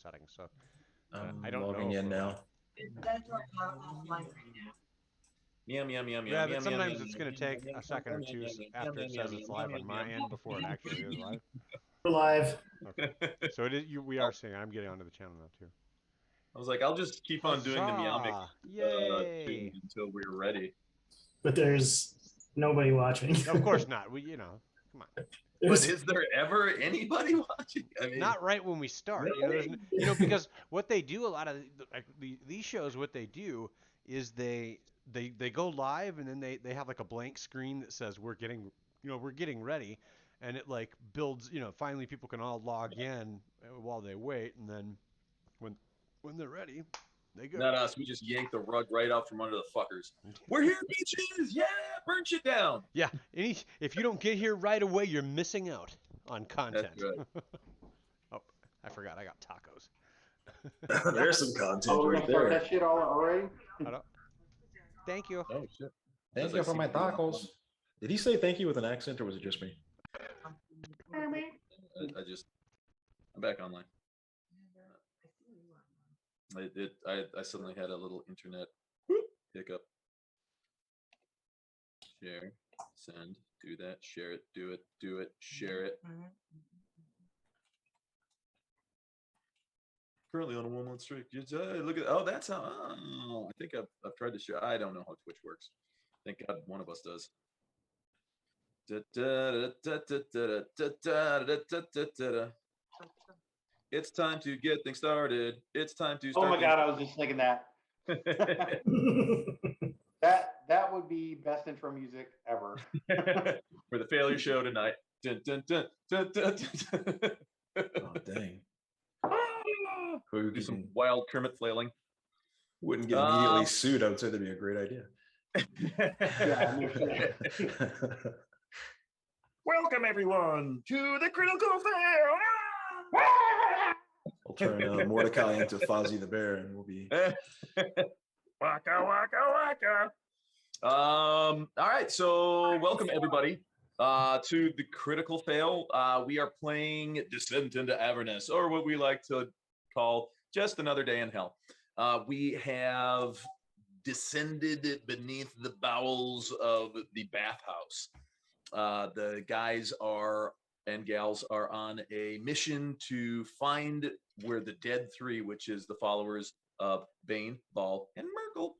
settings. So I I'm don't know logging if in we're live. now. That's right offline right now. Meow meow meow meow Yeah, meow but meow meow sometimes it's meow going to take meow a second or two after it says it's live on my end before it actually is live. We're live. Okay. So it is. We are seeing. I'm getting onto the channel now too. I was like, I'll just keep on doing the meowmic Huzzah! Yay! thing until we're ready. But there's nobody watching. Of course not. We, come on. But There's- is there ever anybody watching? I mean, Not right when we start. Really? Because what they do a lot of these shows, what they do is they go live and then they have like a blank screen that says we're getting ready, and it like builds. Finally people can all log in while they wait, and then when they're ready, they go. not us. We just yanked the rug right out from under the fuckers. We're here, bitches! Yeah, burn shit down. Yeah. If you don't get here right away, you're missing out on content. That's right. Oh, I forgot. I got tacos. There's some content Oh, we're right gonna start there. that shit all already? Thank you. Oh shit. Thank That's you like for my secret deal. tacos. Did he say thank you with an accent or was it just me? I'm back online. I suddenly had a little internet hiccup. Share, send, do that, share it, do it, share it. Currently on a 1 month streak. Look at that's how. Oh, I think I've tried to share. I don't know how Twitch works. Thank God one of us does. It's time to get things started. It's time to start. Oh my god, I was just thinking that. That would be best intro music ever. For the failure show tonight. Dun, dun, dun, dun, dun, dun. Oh dang. Do some wild Kermit flailing. Wouldn't get immediately sued, I would say that'd be a great idea. Yeah, no shit. Welcome everyone to the Critical Fail. I'll turn Mordecai into Fozzie the Bear and we'll be Waka waka waka. All right, so welcome everybody to the Critical Fail. We are playing Descent into Avernus, or what we like to call Just Another Day in Hell. We have descended beneath the bowels of the bathhouse. The guys and gals are on a mission to find where the Dead Three, which is the followers of Bane, Ball, and Merkel,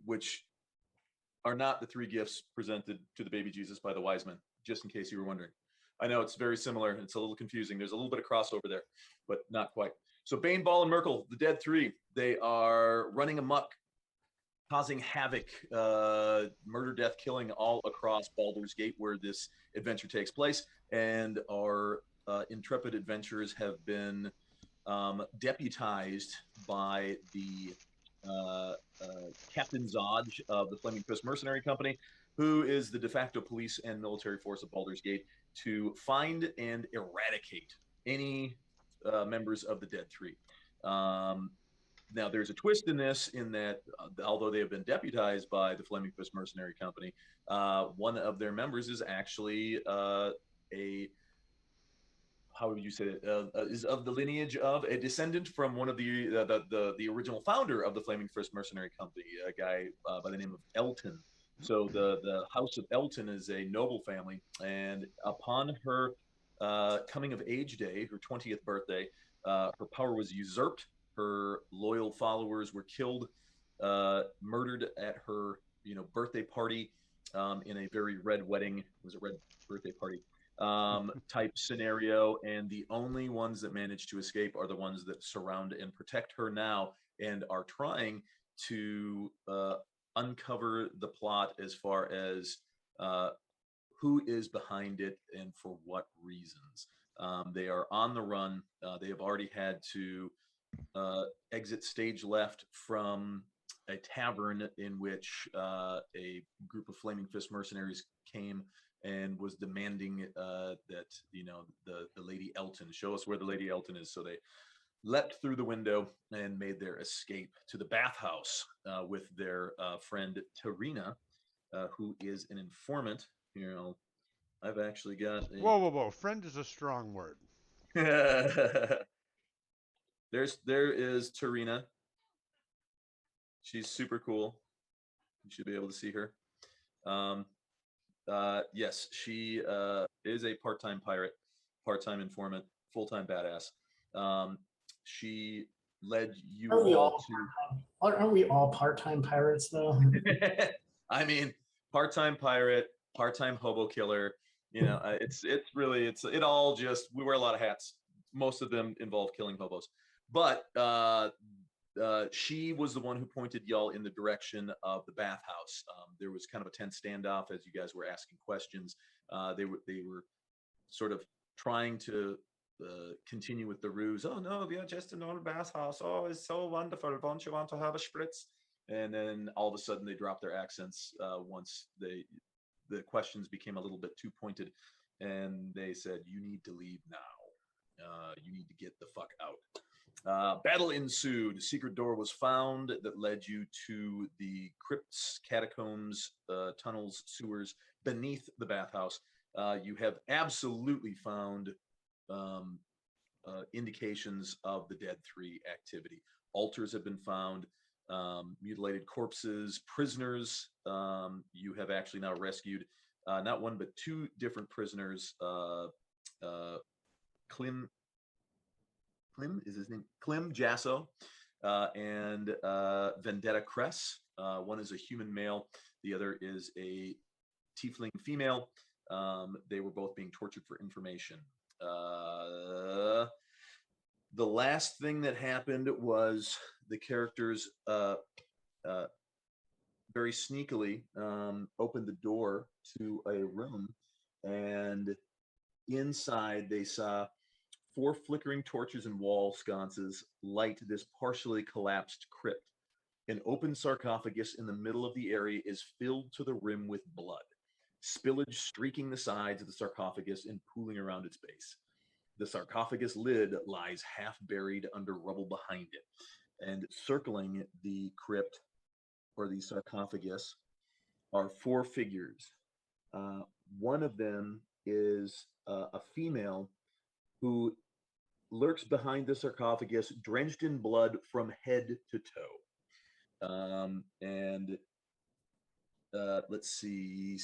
which are not the three gifts presented to the baby Jesus by the wise men, just in case you were wondering. I know it's very similar and it's a little confusing. There's a little bit of crossover there, but not quite. So Bane, Ball, and Merkel, the Dead Three, they are running amok, causing havoc, murder, death, killing all across Baldur's Gate, where this adventure takes place. And our intrepid adventurers have been deputized by the Captain Zodge of the Flaming Fist Mercenary Company, who is the de facto police and military force of Baldur's Gate, to find and eradicate any members of the Dead Three. Now, there's a twist in this, in that although they have been deputized by the Flaming Fist Mercenary Company, one of their members is actually how would you say it? Is of the lineage of a descendant from one of the original founder of the Flaming Fist Mercenary Company, a guy by the name of Elton. So the House of Elton is a noble family, and upon her coming of age day, her 20th birthday, her power was usurped. Her loyal followers were killed, murdered at her birthday party in a very red wedding. It was a red birthday party type scenario, and the only ones that managed to escape are the ones that surround and protect her now, and are trying to uncover the plot as far as who is behind it and for what reasons. They are on the run. They have already had to exit stage left from a tavern in which a group of Flaming Fist mercenaries came and was demanding that the Lady Elton show us where the Lady Elton is. So they leapt through the window and made their escape to the bathhouse with their friend Tarina, who is an informant. I've actually got Whoa. Friend is a strong word. there is Tarina. She's super cool. You should be able to see her. Yes, she is a part-time pirate, part-time informant, full-time badass. She led you Aren't we all all to. aren't we all part-time pirates though? I mean, part-time pirate, part-time hobo killer. It all just we wear a lot of hats. Most of them involve killing hobos, but she was the one who pointed y'all in the direction of the bathhouse. There was kind of a tense standoff as you guys were asking questions. They were sort of trying to continue with the ruse. Oh no, we are just an old bathhouse. Oh, it's so wonderful. Don't you want to have a spritz? And then all of a sudden they dropped their accents once the questions became a little bit too pointed, and they said, "You need to leave now. You need to get the fuck out." Battle ensued. A secret door was found that led you to the crypts, catacombs, tunnels, sewers beneath the bathhouse. You have absolutely found indications of the Dead 3 activity. Altars have been found, mutilated corpses, prisoners. You have actually now rescued not one but two different prisoners. Klim is his name. Klim Jasso and Vendetta Cress. One is a human male. The other is a tiefling female. They were both being tortured for information. The last thing that happened was the characters very sneakily opened the door to a room, and inside they saw 4 flickering torches and wall sconces light this partially collapsed crypt. An open sarcophagus in the middle of the area is filled to the rim with blood, spillage streaking the sides of the sarcophagus and pooling around its base. The sarcophagus lid lies half buried under rubble behind it, and circling the crypt or the sarcophagus are 4 figures. One of them is a female who lurks behind the sarcophagus, drenched in blood from head to toe. Let's see.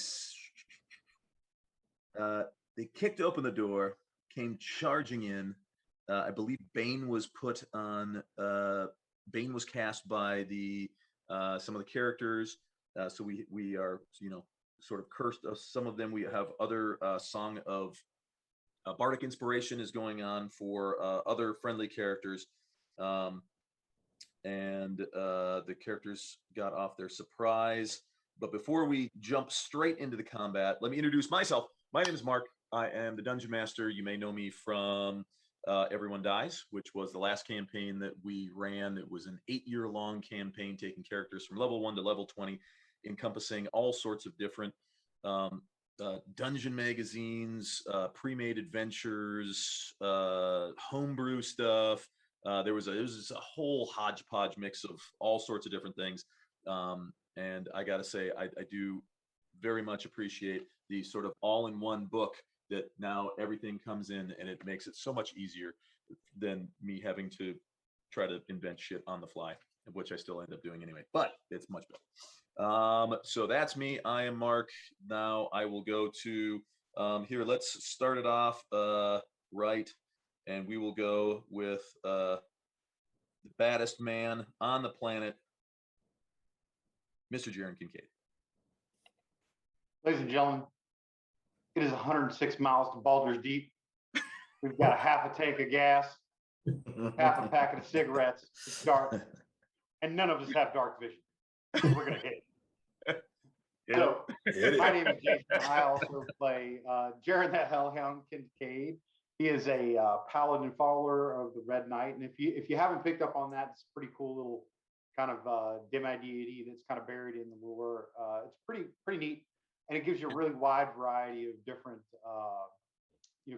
They kicked open the door, came charging in. I believe Bane was put on. Bane was cast by the some of the characters. So we are sort of cursed. Some of them we have other song of bardic inspiration is going on for other friendly characters. And the characters got off their surprise. But before we jump straight into the combat, let me introduce myself. My name is Mark. I am the Dungeon Master. You may know me from Everyone Dies, which was the last campaign that we ran. It was an 8-year-long campaign taking characters from level 1 to level 20, encompassing all sorts of different dungeon magazines, pre-made adventures, homebrew stuff. It was a whole hodgepodge mix of all sorts of different things. And I got to say, I do very much appreciate the sort of all-in-one book that now everything comes in, and it makes it so much easier than me having to try to invent shit on the fly, which I still end up doing anyway, but it's much better. So that's me. I am Mark. Now I will go to here. Let's start it off right, and we will go with the baddest man on the planet, Mr. Jaron Kincaid. Ladies and gentlemen, it is 106 miles to Baldur's Deep. We've got a half a tank of gas, half a packet of cigarettes to start, and none of us have dark vision. We're going to hit it. So, my name is Jason. I also play Jaron the Hellhound Kincaid. He is a paladin follower of the Red Knight. And if you haven't picked up on that, it's a pretty cool little kind of demi-deity that's kind of buried in the lore. It's pretty neat. And it gives you a really wide variety of different,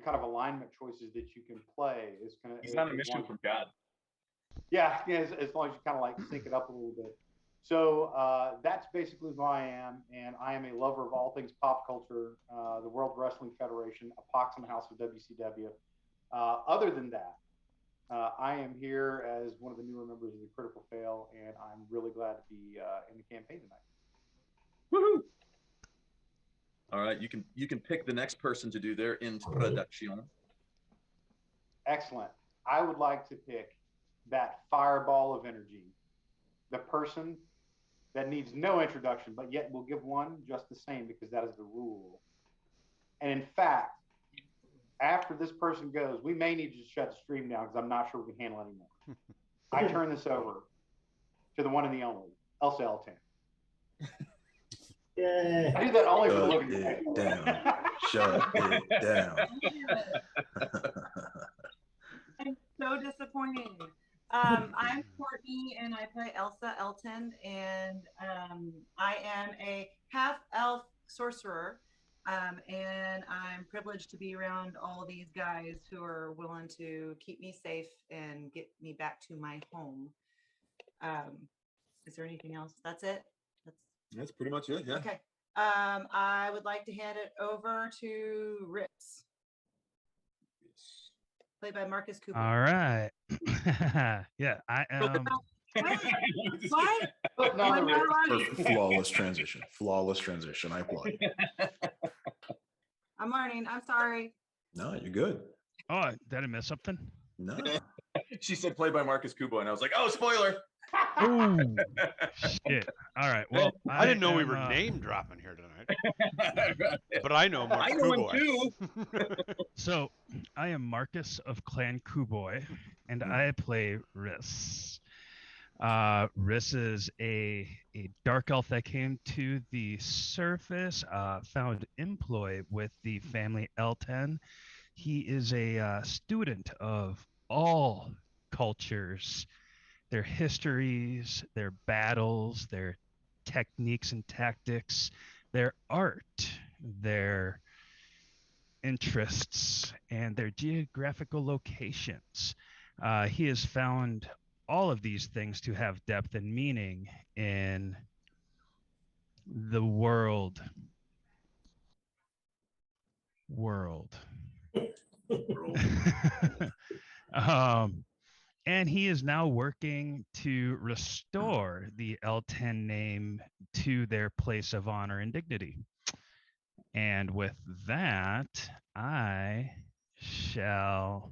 kind of alignment choices that you can play. He's on a mission from God. Yeah, as long as you kind of like sync it up a little bit. So that's basically who I am, and I am a lover of all things pop culture, the World Wrestling Federation, a Pox in the House of WCW, Other than that, I am here as one of the newer members of the Critical Fail, and I'm really glad to be in the campaign tonight. Woohoo! All right, you can pick the next person to do their introduction. Excellent. I would like to pick that fireball of energy, the person that needs no introduction, but yet will give one just the same because that is the rule. And in fact, after this person goes, we may need to shut the stream down because I'm not sure we can handle anymore. I turn this over to the one and the only, Elsa L10. Yay. I do that only for the Shut living. it down. Shut it down. I'm so disappointing. I'm Courtney and I play Elsa Elton, and I am a half elf sorcerer. And I'm privileged to be around all these guys who are willing to keep me safe and get me back to my home. Is there anything else? That's it? That's pretty much it. Yeah. Okay. I would like to hand it over to Rips, played by Marcus Cooper. All right. Yeah, I am. What? Putting on the What? wrist. Perfect. Flawless transition. Flawless transition. I applaud. I'm learning. I'm sorry. No, you're good. Oh, did I miss something? No. She said played by Marcus Kubo, and I was like, oh, spoiler. Oh, shit. All right. Well, I didn't know we am, were name dropping here tonight, but I know Mark I know him Kuboy. too. So, I am Marcus of Clan Kuboy, and I play Riss. Riss is a dark elf that came to the surface, found employ with the family L10. He is a student of all cultures, their histories, their battles, their techniques and tactics, their art, their interests, and their geographical locations. He has found all of these things to have depth and meaning in the world. And he is now working to restore the L10 name to their place of honor and dignity. And with that, I shall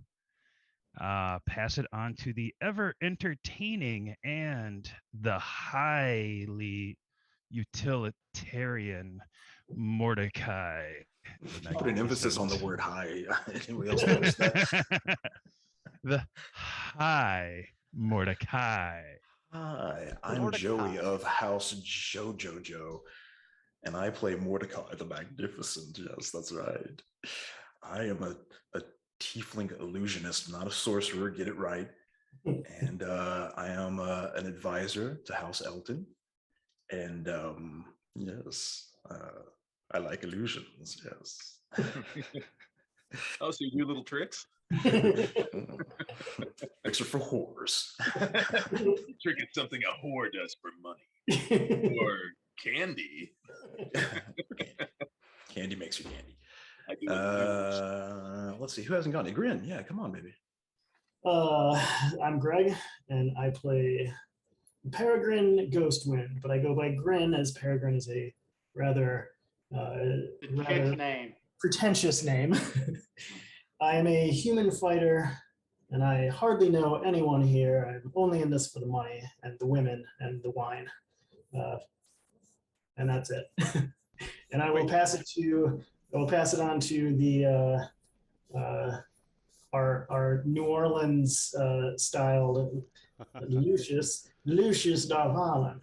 pass it on to the ever entertaining and the highly utilitarian Mordecai. Put an emphasis on the word high. Anybody else notice that? The high Mordecai. Hi, I'm Mordecai. Joey of House Jojo, and I play Mordecai the Magnificent. Yes, that's right. I am a tiefling illusionist, not a sorcerer. Get it right. And I am an advisor to House Elton. And yes, I like illusions. Yes. Oh, so you do little tricks? Tricks are for whores. Trick is something a whore does for money or candy. Candy makes you candy. I do like Let's see, who hasn't gone? Grin, yeah, come on, baby. I'm Greg, and I play Peregrine Ghostwind, but I go by Grin, as Peregrine is a rather Kid's name. pretentious name. I am a human fighter, and I hardly know anyone here. I'm only in this for the money and the women and the wine, and that's it. And I will pass it on to the our New Orleans styled Lucius Darvalin.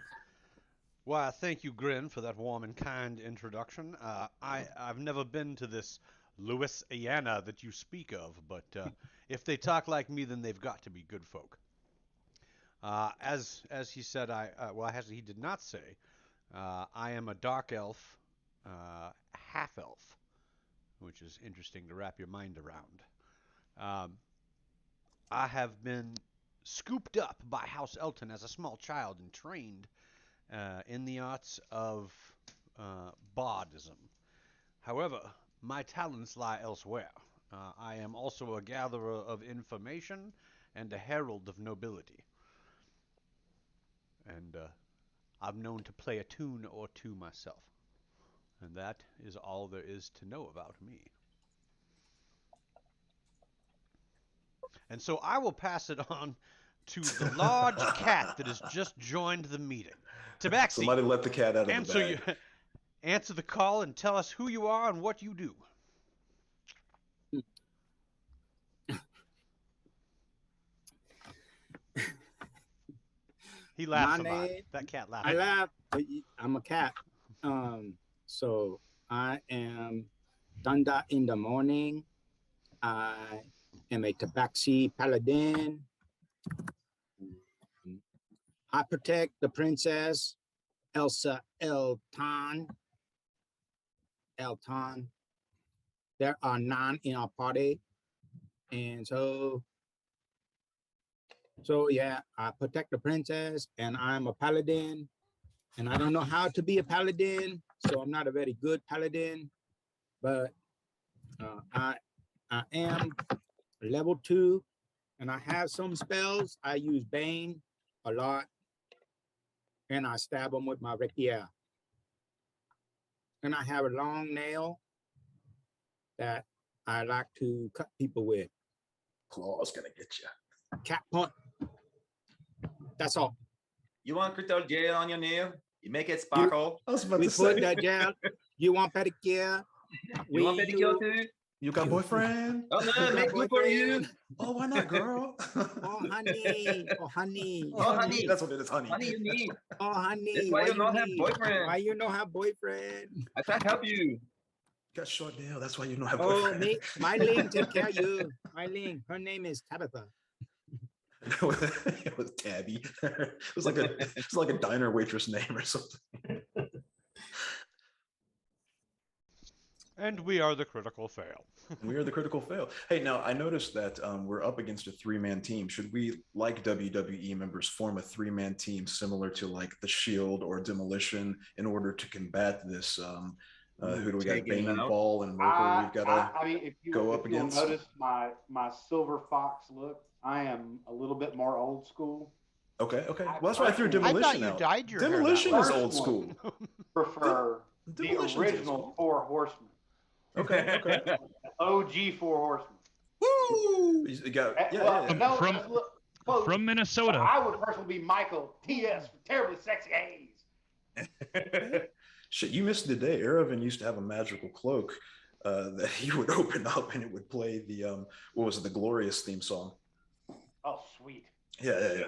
Why, thank you, Grin, for that warm and kind introduction. I've never been to this Louisiana that you speak of, but if they talk like me, then they've got to be good folk. As he said, as he did not say, I am a dark elf, half elf, which is interesting to wrap your mind around. I have been scooped up by House Elton as a small child and trained in the arts of bardism. However, my talents lie elsewhere. I am also a gatherer of information and a herald of nobility. And I'm known to play a tune or two myself. And that is all there is to know about me. And so I will pass it on to the large cat that has just joined the meeting. Tabaxi, Somebody let the cat out of the answer bag. answer the call and tell us who you are and what you do. He laughs a lot. That cat laughs. I laugh. I'm a cat. So I am Thunder in the morning. I am a Tabaxi paladin. I protect the princess Elsa Elton. Elton. There are 9 in our party, and so yeah, I protect the princess, and I'm a paladin, and I don't know how to be a paladin, so I'm not a very good paladin, but I am level 2, and I have some spells. I use Bane a lot, and I stab them with my rapier. And I have a long nail that I like to cut people with. Claw's gonna get you. Cat point. That's all. You want crystal gel on your nail? You make it sparkle. I was about We to put say. the gel. You want pedicure? You want pedicure too? You got boyfriend? Oh no, make good for you. Oh, why not, girl? Oh honey, oh honey, Oh, honey. That's what it is, honey. Honey, you need. oh honey. That's why you don't have need? boyfriend. Why you don't have boyfriend? I can't help you. You got short nail. That's why you don't have Oh, boyfriend. me, Mylene take care of you. Mylene, her name is Tabitha. It was Tabby. It was like a diner waitress name or something. And we are the critical fail. We are the critical fail. Hey, now I noticed that we're up against a 3-man team. Should we, like WWE members, form a 3-man team similar to like the Shield or Demolition in order to combat this? Who do we got? Taking Bane, out. Ball, and Roper. We've got to. I mean, if you go if up you'll against- notice my silver fox look, I am a little bit more old school. Okay. Well, that's why I threw I I Demolition thought you out. dyed your hair that Demolition way. is old school. Prefer the Demolition's old original school. 4 Horsemen, Okay. OG 4 Horsemen. Woo! You got Well, yeah. no, From- just look close. From Minnesota. I would personally be Michael T.S. Terribly Sexy Hayes. Shit, you missed the day. Erevan used to have a magical cloak that he would open up and it would play the what was it, the Glorious theme song. Oh, sweet. Yeah.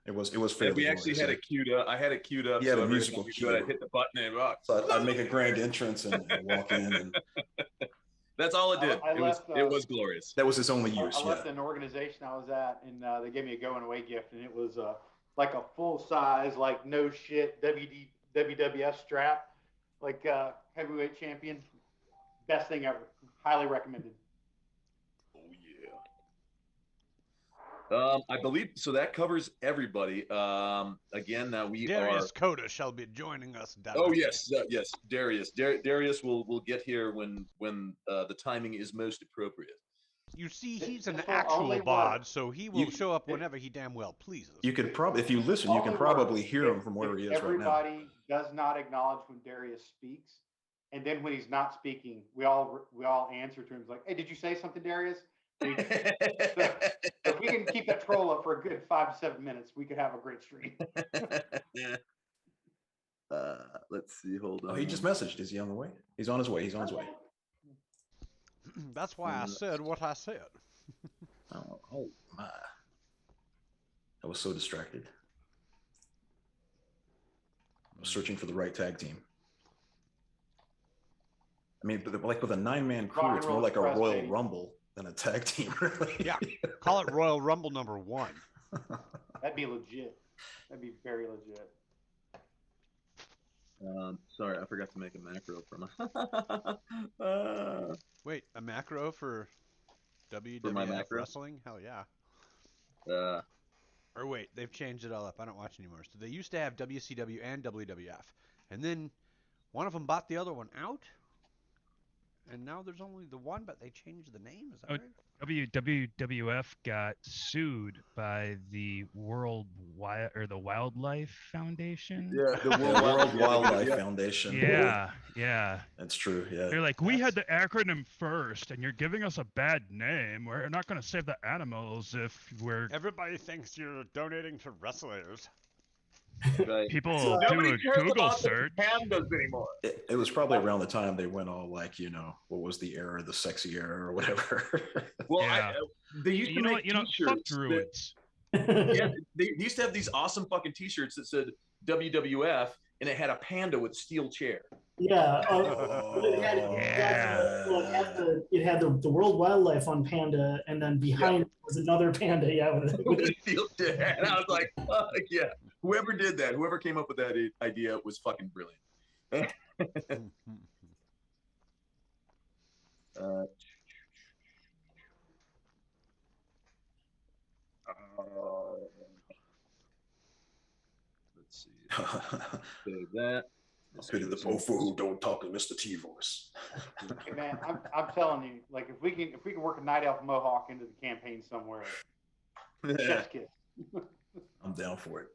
It was Yeah, fairly we actually glorious, had yeah. it queued up. I had it queued up. You had a every musical time we do it, cue. I'd hit the button and rock. So I'd make a grand entrance and walk in, and That's all it did. I It left, was glorious. that was its only I use. left Yeah. an organization I was at, and they gave me a going away gift, and it was like a full size, like no shit WWF strap, like heavyweight champion. Best thing ever. Highly recommended. Oh yeah. I believe so. That covers everybody. Again, now we Darius are. Coda shall be joining us. Oh yes, yes. Darius. Darius will get here when the timing is most appropriate. You see, he's an This will actual only bod, work. so he will show up whenever he damn well pleases. You could probably, if you listen, you can Only probably works hear him if- from where if he is right now. Everybody does not acknowledge when Darius speaks, and then when he's not speaking, we all answer to him like, "Hey, did you say something, Darius?" If we can keep that troll up for a good 5 to 7 minutes, we could have a great stream. Let's see. Hold on. Oh, he just messaged. Is he on the way? He's on his way. He's on his way. That's why I said what I said. Oh my! I was so distracted. I was searching for the right tag team. I mean, but like with a 9-man crew, Rock it's and more Roll like a Express, Royal baby. Rumble than a tag team, really. Yeah, call it Royal Rumble number 1. That'd be legit. That'd be very legit. Sorry, I forgot to make a macro for my. Wait, a macro for WWF For my macro? wrestling? Hell yeah. Uh, Or wait, they've changed it all up. I don't watch anymore. So they used to have WCW and WWF, and then one of them bought the other one out, And now there's only the one, but they changed the name. Is that Oh, right? WWF got sued by the the Wildlife Foundation. Yeah, the Yeah, World yeah, Wildlife yeah. Foundation. Yeah. That's true. Yeah. They're like, we had the acronym first, and you're giving us a bad name. We're not going to save the animals if we're Everybody thinks you're donating to wrestlers. Right. people So- do Nobody a cares Google about the search. pandas anymore. It was probably around the time they went all like, what was the era, the sexy era or whatever. Well, Yeah. they used to make Fuck t-shirts that- druids. yeah, they used to have these awesome fucking t-shirts that said WWF and it had a panda with steel chair. Yeah. It had, Yeah. well, it had the World Wildlife Fund panda, and then behind it was another panda. Yeah. With a steel chair. And I was like, fuck yeah. Whoever did that, whoever came up with that idea was fucking brilliant. Let's see. Save that. Pity the poor fool who don't talk to Mr. T voice. Hey, man, I'm telling you, like if we can work a Night Elf Mohawk into the campaign somewhere, chef's kiss. I'm down for it.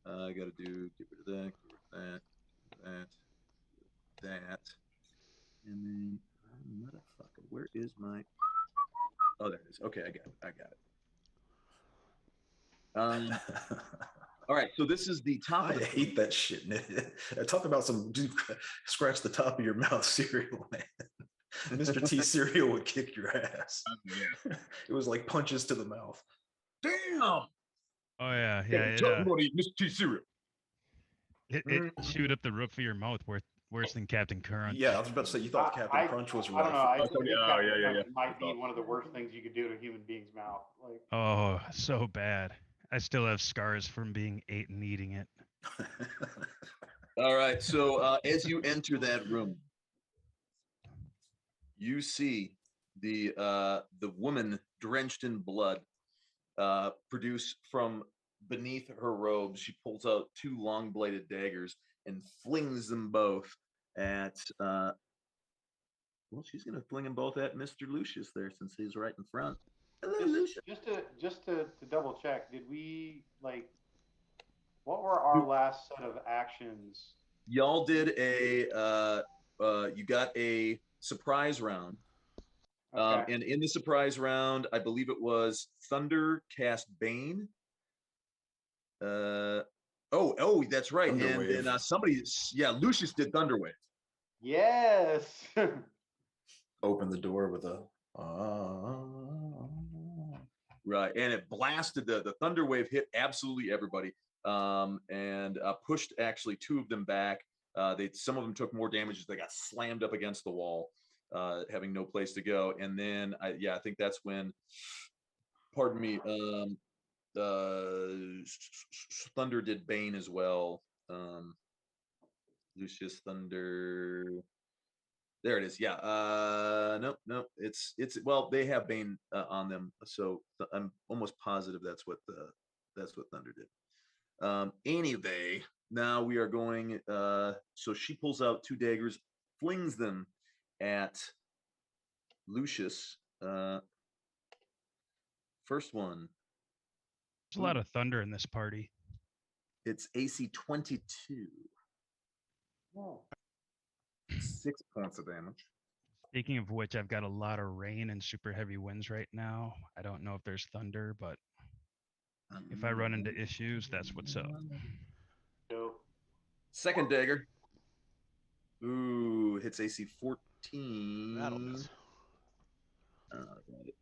I gotta get rid of that, and then motherfucker, where is my? Oh, there it is. Okay, I got it. All right, so this is the top I of the hate that shit. I talk about some dude scratch the top of your mouth cereal, man. Mr. T cereal would kick your ass. Yeah. It was like punches to the mouth. Damn. Oh yeah. Mr. T cereal. It chewed up the roof of your mouth worse than Captain Crunch. Yeah, I was about to say you thought Captain Crunch was I don't know. rough. I Oh, think yeah, Captain yeah, Crunch yeah. might be one of the worst things you could do to a human being's mouth. Like, Oh, so bad. I still have scars from being ate and eating it. All right, so as you enter that room, you see the woman drenched in blood produce from beneath her robe. She pulls out two long-bladed daggers and flings them both at. Well, she's gonna fling them both at Mr. Lucius there, since he's right in front. Hello, Lucius. just to double check, did we what were our last set of actions? Y'all did you got a surprise round. Okay. And in the surprise round, I believe it was Thunder cast Bane. Oh, that's right. Thunderwave. And then Lucius did Thunderwave. Yes. Open the door with a. Right, and it blasted the Thunderwave hit absolutely everybody, and pushed actually two of them back. Some of them took more damage as they got slammed up against the wall, having no place to go. And then I think that's when, pardon me, Thunder did Bane as well. Lucius Thunder. There it is. Yeah. No. It's well, they have Bane on them, so I'm almost positive that's what Thunder did. Anyway, now we are going. So she pulls out two daggers, flings them at Lucius. First one. There's a lot of thunder in this party. It's AC 22. Oh. 6 points of damage. Speaking of which, I've got a lot of rain and super heavy winds right now. I don't know if there's thunder, but if I run into issues, that's what's up. Dope. Second dagger. Ooh, hits AC 14. That'll miss. Right.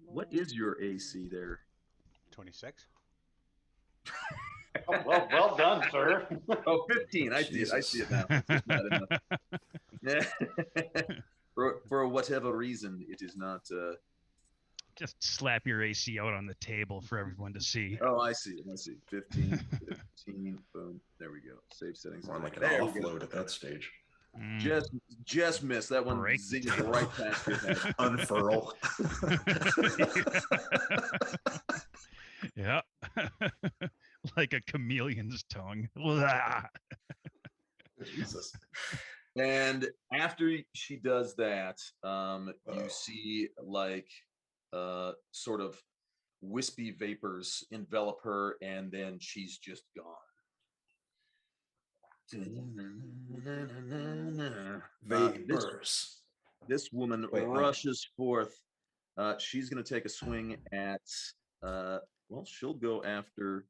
What is your AC there? 26. Oh, well done, sir. Oh, 15. I see it. I see it now. It's not enough. For whatever reason, it is not. Just slap your AC out on the table for everyone to see. Oh, I see it. I see. 15. Boom. There we go. Save settings. More like an There we go. offload at that stage. Just missed that one. Break. Zinged right past your head. Unfurl. Yeah. Like a chameleon's tongue. Blah. Jesus. And after she does that, you Oh. see like sort of wispy vapors envelop her, and then she's just gone. Vapors. This woman Wait, no. rushes forth. She's going to take a swing at. Well, she'll go after.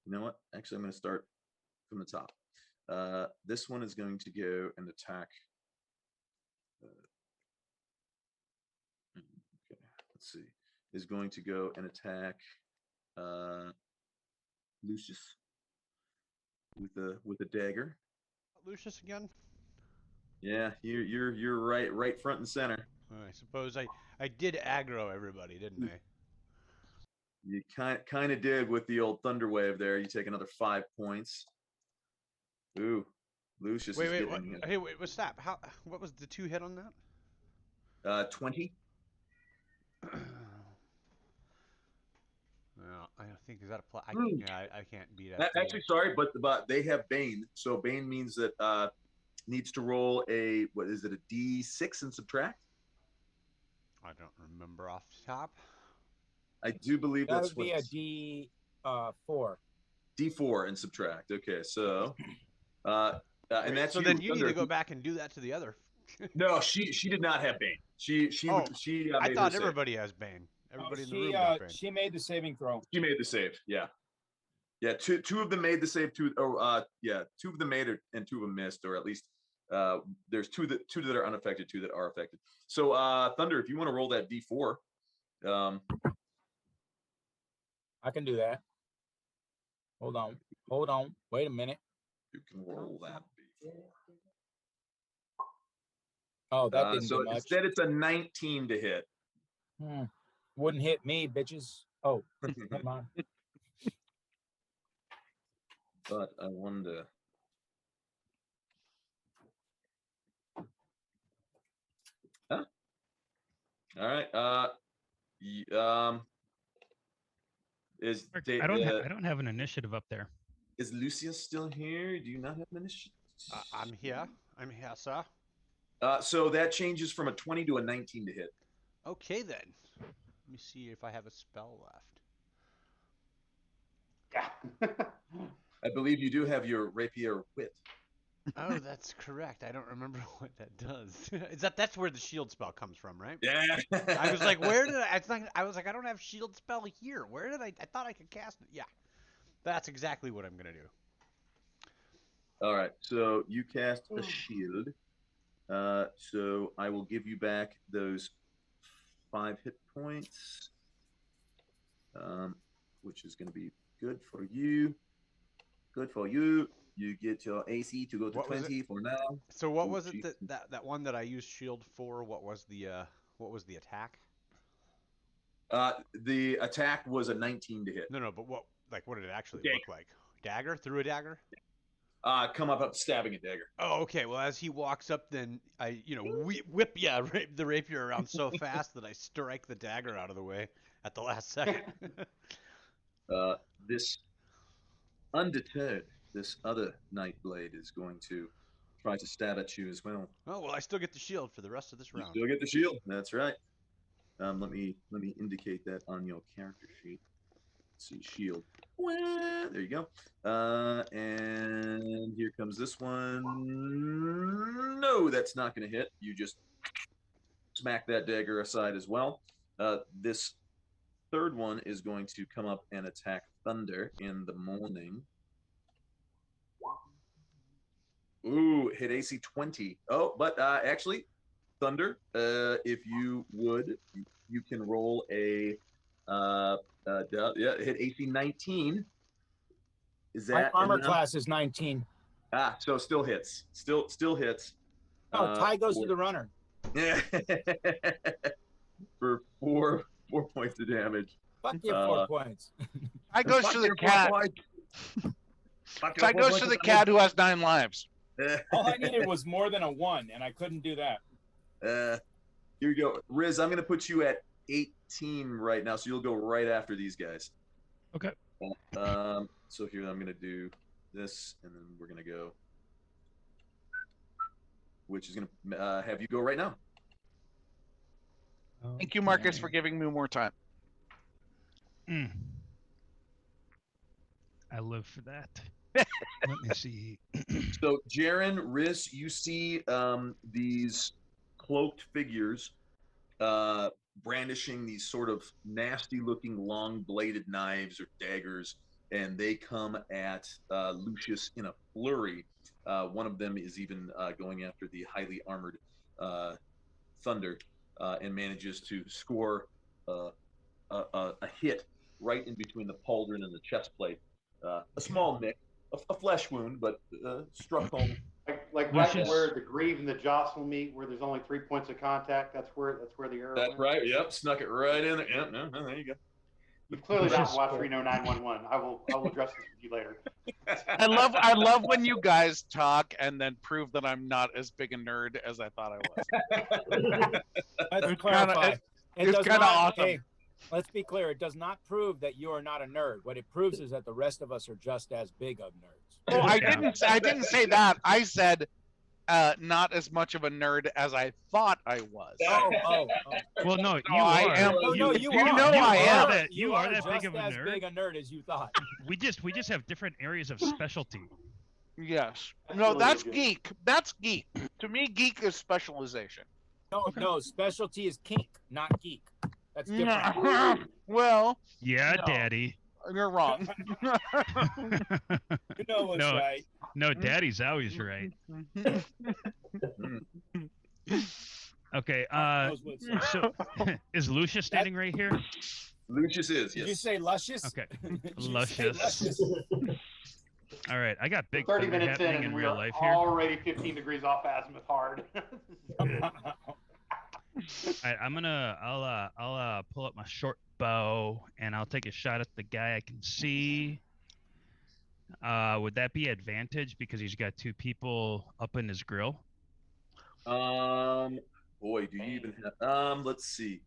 You know what? Actually, I'm going to start from the top. This one is going to go and attack. Okay, let's see. Is going to go and attack Lucius with a dagger. Lucius again? Yeah, you're right front and center. I suppose I did aggro everybody, didn't I? You kind of did with the old thunder wave there. You take another 5 points. Ooh, Lucius is Wait, getting what? Hey, wait, what's that? What was the 2 hit on that? 20. No, I don't think is that a play. Hmm. Yeah, I can't beat that. Actually, sorry, but they have Bane. So Bane means that needs to roll a what is it, a D6 and subtract? I don't remember off the top. I do believe That that's would be what a D4. D4 and subtract. Okay, so and Wait, that's so you, then you need Thunder. to go back and do that to the other. No, she did not have Bane. She Oh, I made thought her save. everybody has Bane. Everybody in the room She got Bane. she made the saving throw. She made the save. Yeah. Yeah, two of them made the save. Two of them made it, and 2 of them missed, or at least there's two that are unaffected, 2 that are affected. So Thunder, if you want to roll that D4, I can do that. Hold on. Wait a minute. you can roll that D4. Oh, that didn't So do much. instead, it's a 19 to hit. Wouldn't hit me, bitches. Oh, never mind. But I wonder. Huh? All right. Is I don't have an initiative up there. Is Lucius still here? Do you not have an initiative? I'm here. I'm here, sir. So that changes from a 20 to a 19 to hit. Okay then. Let me see if I have a spell left. Yeah. I believe you do have your rapier wit. Oh, that's correct. I don't remember what that does. That's where the shield spell comes from, right? Yeah. I was like, where did I was like, I don't have shield spell here. Where did I thought I could cast it. Yeah. That's exactly what I'm going to do. All right. So you cast a shield. So I will give you back those 5 hit points, which is going to be good for you. Good for you. You get your AC to go to 20 for now. So what was it that one that I used shield for? What was the attack? The attack was a 19 to hit. No, but what did it actually look like? Dagger? Through a dagger? Come up stabbing a dagger. Oh, okay. Well, as he walks up, then I, whip the rapier around so fast that I strike the dagger out of the way at the last second. This undeterred, this other Nightblade is going to try to stab at you as well. Oh well, I still get the shield for the rest of this round. You still get the shield. That's right. Let me indicate that on your character sheet. Let's see, shield. There you go. And here comes this one. No, that's not going to hit. You just smack that dagger aside as well. This third one is going to come up and attack Thunder in the morning. Ooh, hit AC 20. Oh, but actually, Thunder, if you would, you can roll a hit AC 19. Is that My armor enough? class is 19. So still hits. Still hits. Oh, tie goes to the runner. Yeah. For four points of damage. Fuck your 4 points. I goes to the cat. I goes to the cat who has 9 lives. All I needed was more than a 1, and I couldn't do that. Here you go. Riz, I'm going to put you at 18 right now, so you'll go right after these guys. Okay. So here I'm going to do this, and then we're going to go. which is going to have you go right now. Thank you, Marcus, for giving me more time. Mm. I live for that. Let me see. So, Jaren, Riss, you see these cloaked figures brandishing these sort of nasty-looking, long-bladed knives or daggers, and they come at Lucius in a flurry. One of them is even going after the highly armored Thunder and manages to score a hit right in between the pauldron and the chest plate. A small nick, a flesh wound, but struck home. Like right where the greave and the jostle meet, where there's only 3 points of contact. That's where the arrow. That's went. right. Yep, snuck it right in there. Yep, no, there you go. You've clearly not watched Reno 911. I will address this with you later. I love when you guys talk and then prove that I'm not as big a nerd as I thought I was. Let's clarify. It's does kind of not- awesome. hey, let's be clear. It does not prove that you are not a nerd. What it proves is that the rest of us are just as big of nerds. Oh, I didn't say that. I said not as much of a nerd as I thought I was. Oh. Well, no, you I are. am. No, you are. know I am. You are that big just of a as nerd. big a nerd as you thought. We just have different areas of specialty. Yes. That's No, really that's good. geek. That's geek. To me, geek is specialization. No, specialty is kink, not geek. That's different. Well, Yeah, No. Daddy. you're wrong. You know what's No. right. No, Daddy's always right. Okay. Knows what's right. So is Lucius standing right here? Lucius is, Did you yes. say luscious? Okay. Did you say Luscious. luscious? All right. I got big 30 thunder minutes in, happening in and we real are life here. already 15 degrees off azimuth hard. All right, I'll pull up my short bow and I'll take a shot at the guy I can see. Would that be advantage because he's got two people up in his grill? Boy, do you even have? Let's see.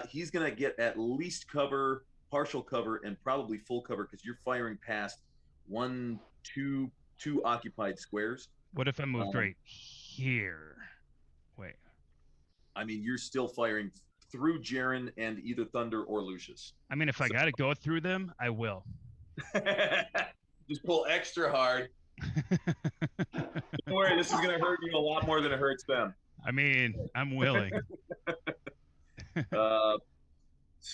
He's gonna get at least cover, partial cover, and probably full cover because you're firing past two occupied squares. What if I moved right here? Wait. I mean, you're still firing through Jaren and either Thunder or Lucius. I mean, if I got to go through them, I will. Just pull extra hard. Don't worry, this is gonna hurt you a lot more than it hurts them. I mean, I'm willing. So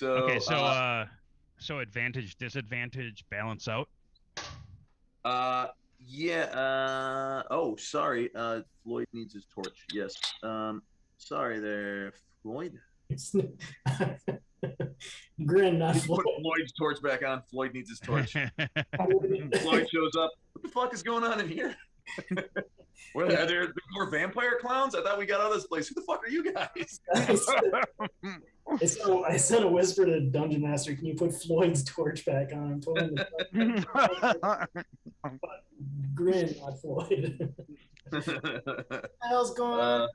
Okay, so advantage, disadvantage, balance out. yeah. Oh, sorry. Floyd needs his torch. Yes. Sorry there, Floyd. Grin, not Put Floyd. Floyd's torch back on. Floyd needs his torch. Floyd shows up. What the fuck is going on in here? What, are there more vampire clowns? I thought we got out of this place. Who the fuck are you guys? I sent a whisper to Dungeon Master. Can you put Floyd's torch back on? I'm pulling the Grin, not Floyd. What the hell's going on?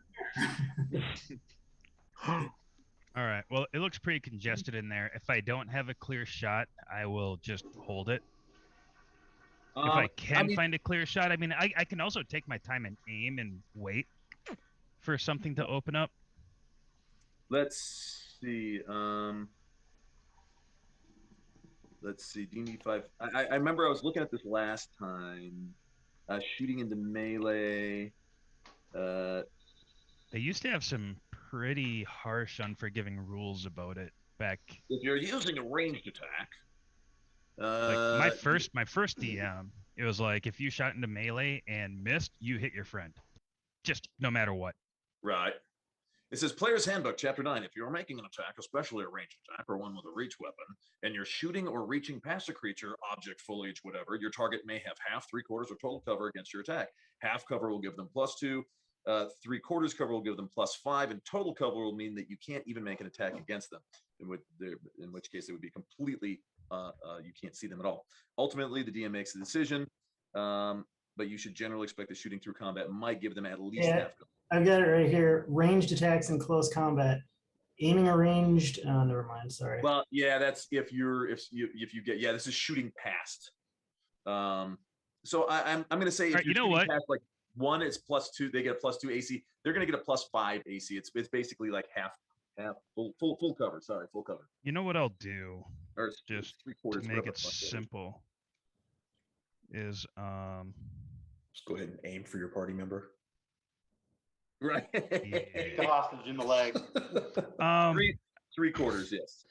All right. Well, it looks pretty congested in there. If I don't have a clear shot, I will just hold it. If I can find a clear shot, I mean, I can also take my time and aim and wait for something to open up. Let's see. Let's see. D5. I remember I was looking at this last time. Shooting into melee. They used to have some pretty harsh, unforgiving rules about it back. If you're using a ranged attack. Like my first DM, it was like if you shot into melee and missed, you hit your friend, just no matter what. Right. It says Player's Handbook, Chapter 9. If you're making an attack, especially a ranged attack or one with a reach weapon, and you're shooting or reaching past a creature, object, foliage, whatever, your target may have half, 3/4, or total cover against your attack. Half cover will give them +2. 3/4 cover will give them +5, and total cover will mean that you can't even make an attack against them. In which case it would be completely you can't see them at all. Ultimately, the DM makes the decision, but you should generally expect that shooting through combat might give them at least half cover. I've got it right here. Ranged attacks in close combat. Aiming a ranged. Oh, never mind. Sorry. Well, yeah, that's if you get this is shooting past. So I'm going to say if Right, you're you know shooting what? past like One is +2. They get a +2 AC. They're gonna get a +5 AC. It's basically like half full cover. Sorry, full cover. You know what I'll do? Or it's Just 3/4. to make it simple is Just go ahead and aim for your party member. Right. Take the hostage in the leg. 3/4. Yes.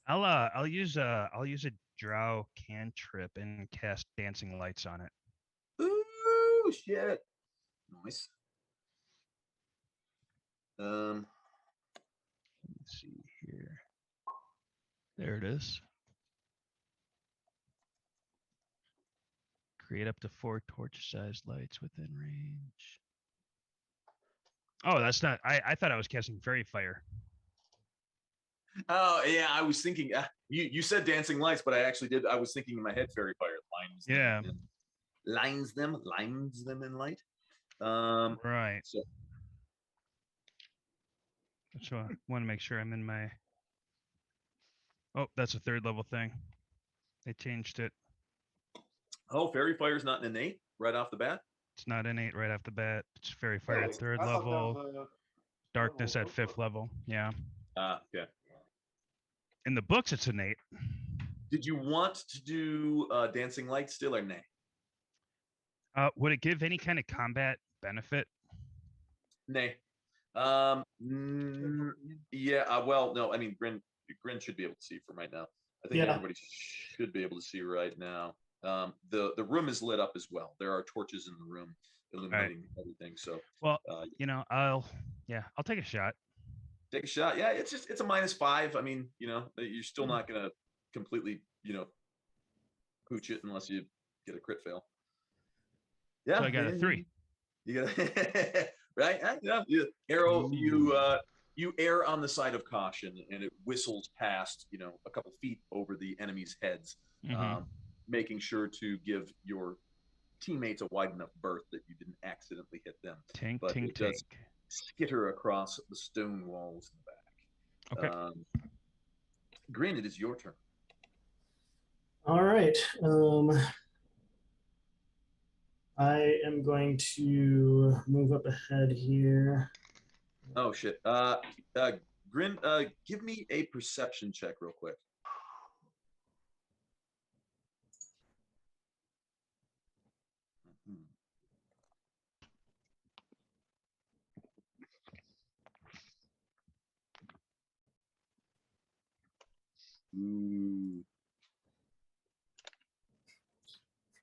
I'll use a drow cantrip and cast dancing lights on it. Ooh, shit. Nice. Let's see here. There it is. Create up to 4 torch-sized lights within range. Oh, that's not. I thought I was casting fairy fire. Oh yeah, I was thinking. You said dancing lights, but I actually did. I was thinking in my head fairy fire lines. Yeah. Lines them in light. Right. So So I want to make sure I'm in my. Oh, that's a 3rd level thing. They changed it. oh, fairy fire is not an innate right off the bat. It's not innate right off the bat. It's fairy fire at 3rd I thought that level. was a- Darkness at 5th level. Yeah. Yeah. In the books, it's innate. Did you want to do dancing lights still or nay? Would it give any kind of combat benefit? Nay. Yeah. Well, no. I mean, Grin should be able to see from right now. I think Yeah. everybody should be able to see right now. The room is lit up as well. There are torches in the room illuminating everything. So, Well, you I'll take a shot. take a shot. Yeah, it's a -5. I mean, you're still not gonna completely, pooch it unless you get a crit fail. Yeah, So I got a 3. You got right. Arrow. You err on the side of caution, and it whistles past, a couple feet over the enemy's heads, making sure to give your teammates a wide enough berth that you didn't accidentally hit them. Tink, But tink, it does tink. skitter across the stone walls in the back. Okay. Grin, it is your turn. All right. I am going to move up ahead here. Oh shit. Grin, give me a perception check real quick. Ooh.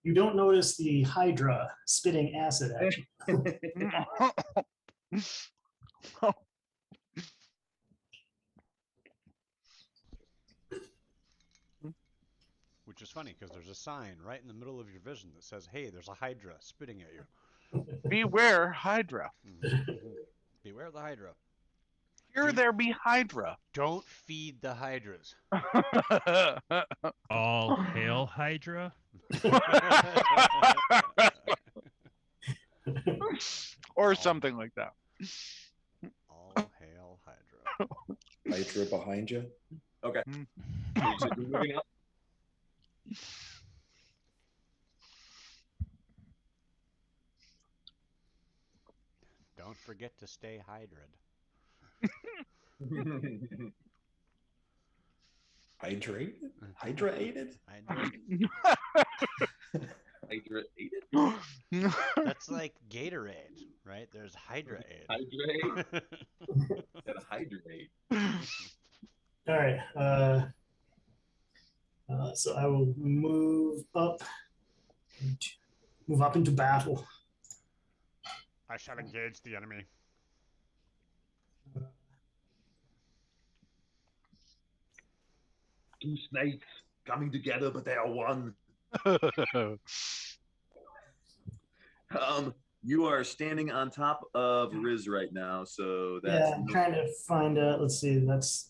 You don't notice the Hydra spitting acid at you. Which is funny because there's a sign right in the middle of your vision that says, "Hey, there's a Hydra spitting at you." Beware Hydra. Beware the Hydra. Here there be Hydra. Don't feed the Hydras. All hail Hydra. Or something like that. All hail Hydra. Hydra behind you. Okay. So you're moving up. Don't forget to stay hydrated. Hydrated? Hydrated? Hydrated? That's like Gatorade, right? There's Hydraade. Hydrate. Hydrate. All right. So I will move up into battle. I shall engage the enemy. Two snakes coming together, but they are one. You are standing on top of Riz right now, so that's Yeah, I'm trying to find out. Let's see. What is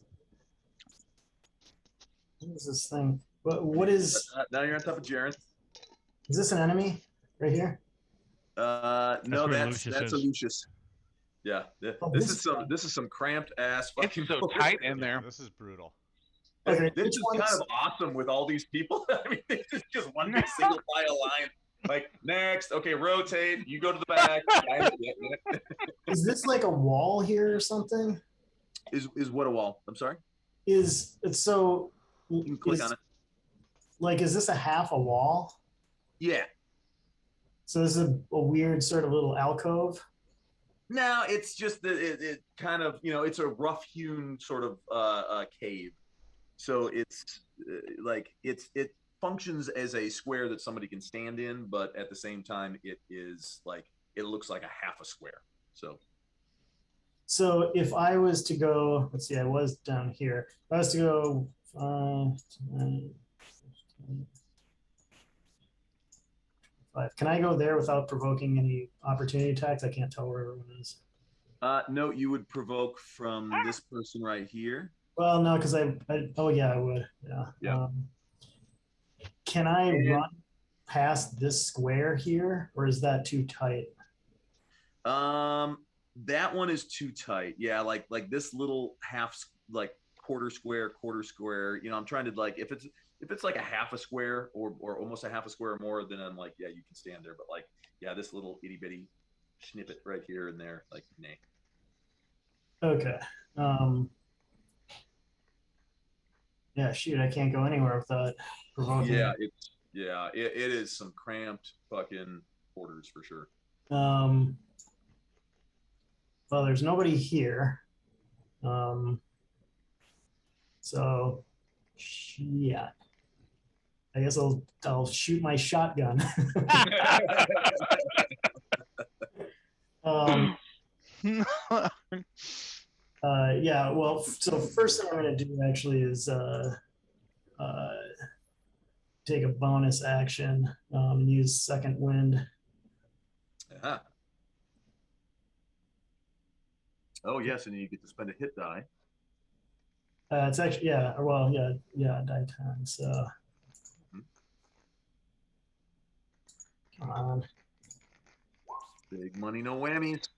this thing? What is? now you're on top of Jaren. Is this an enemy right here? No, where that's Lucius a is. Lucius. Yeah, Oh, this is some cramped ass fucking. It's so tight in there. This is brutal. Okay, This which is one's- kind of awesome with all these people. I mean, this is just one big single file line. Like, next. Okay, rotate. You go to the back. Yeah. Is this like a wall here or something? Is what a wall? I'm sorry. Is it's so? You can click on it. Like, is this a half a wall? Yeah. So this is a weird sort of little alcove. No, it's just that it kind of, it's a rough hewn sort of cave. So it's like it functions as a square that somebody can stand in, but at the same time, it is like it looks like a half a square. So if I was to go, let's see, I was down here. If I was to go, can I go there without provoking any opportunity attacks? I can't tell where everyone is. No, you would provoke from this person right here. Well, no, because oh yeah, I would. Yeah. Yeah. Can I run past this square here, or is that too tight? That one is too tight. Yeah, like this little half, like quarter square. I'm trying to like if it's like a half a square or almost a half a square or more, then I'm like, yeah, you can stand there. But like, yeah, this little itty bitty snippet right here and there, like, nay. Okay. Yeah, shoot, I can't go anywhere without provoking. Yeah, it is some cramped fucking quarters for sure. Well, there's nobody here. So, yeah. I guess I'll shoot my shotgun. Yeah, well, so first thing I'm going to do actually is take a bonus action and use second wind. Uh-huh. Oh, yes, and you get to spend a hit die. It's actually, yeah, well, yeah, die 10, so. Come on. Big money, no whammies.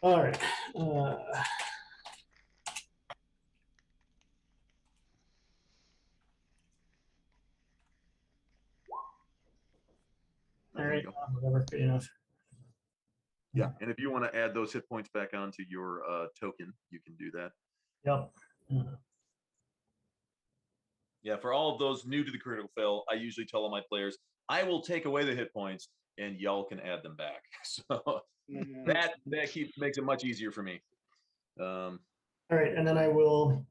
All right. All right, whatever, good enough. Yeah, and if you want to add those hit points back onto your token, you can do that. Yep. Yeah, for all of those new to the critical fail, I usually tell all my players, I will take away the hit points and y'all can add them back. So that makes it much easier for me. All right, and then I will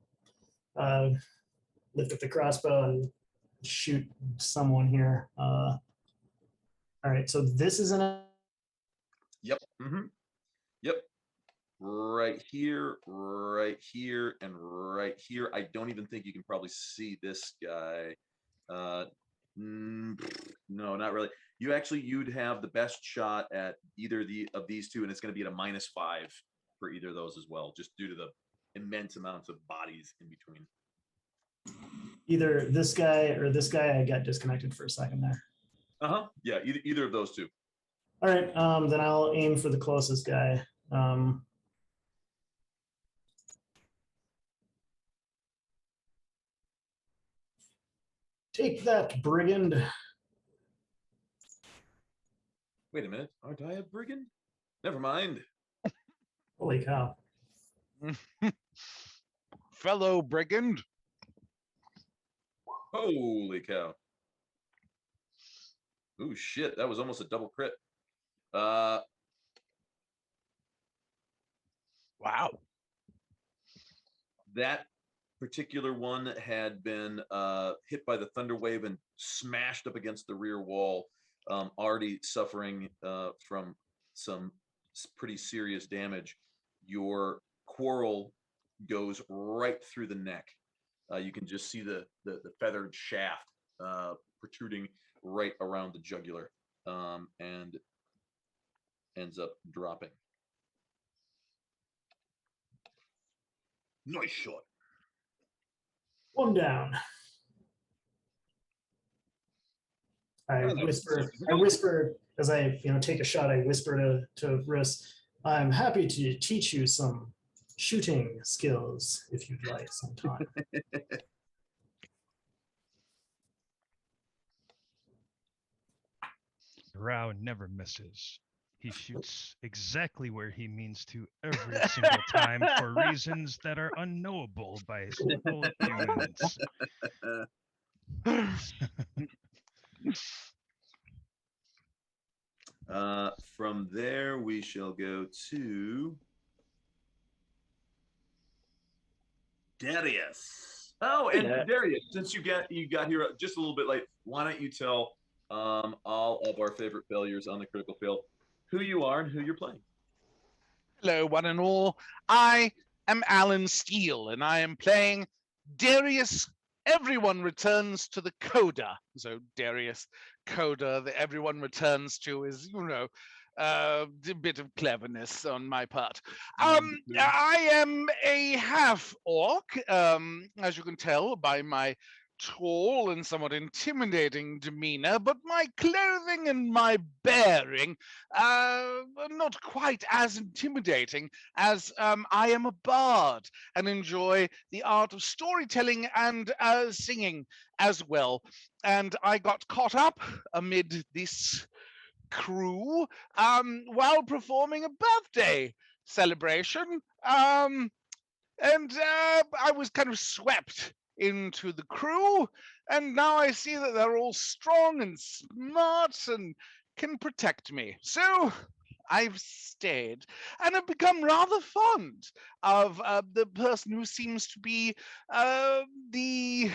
lift up the crossbow and shoot someone here. All right, so this is an. Yep. Yep. Right here, and right here. I don't even think you can probably see this guy. No, not really. You'd have the best shot at either of these two, and it's going to be at a -5 for either of those as well, just due to the immense amounts of bodies in between. Either this guy or this guy. I got disconnected for a second there. Yeah, either of those two. All right, then I'll aim for the closest guy. Take that, brigand. Wait a minute. Aren't I a brigand? Never mind. Holy cow. Fellow brigand. Holy cow. Ooh, shit. That was almost a double crit. Wow. That particular one had been hit by the thunder wave and smashed up against the rear wall, already suffering from some pretty serious damage. Your quarrel goes right through the neck. You can just see the feathered shaft protruding right around the jugular, and ends up dropping. Nice shot. One down. I whisper as I take a shot. I whisper to Riss, I'm happy to teach you some shooting skills if you'd like sometime. Grau never misses. He shoots exactly where he means to every single time for reasons that are unknowable by simple humans. From there, we shall go to Darius. Oh, and Yeah. Darius, since you got here just a little bit late, why don't you tell all of our favorite failures on the critical fail who you are and who you're playing? Hello, one and all. I am Alan Steele, and I am playing Darius. Everyone returns to the Coda. So Darius Coda, that everyone returns to, is a bit of cleverness on my part. I am a half orc, as you can tell by my tall and somewhat intimidating demeanor, but my clothing and my bearing are not quite as intimidating, as I am a bard and enjoy the art of storytelling and singing as well. And I got caught up amid this crew while performing a birthday celebration. And I was kind of swept into the crew, and now I see that they're all strong and smart and can protect me. So I've stayed and have become rather fond of the person who seems to be the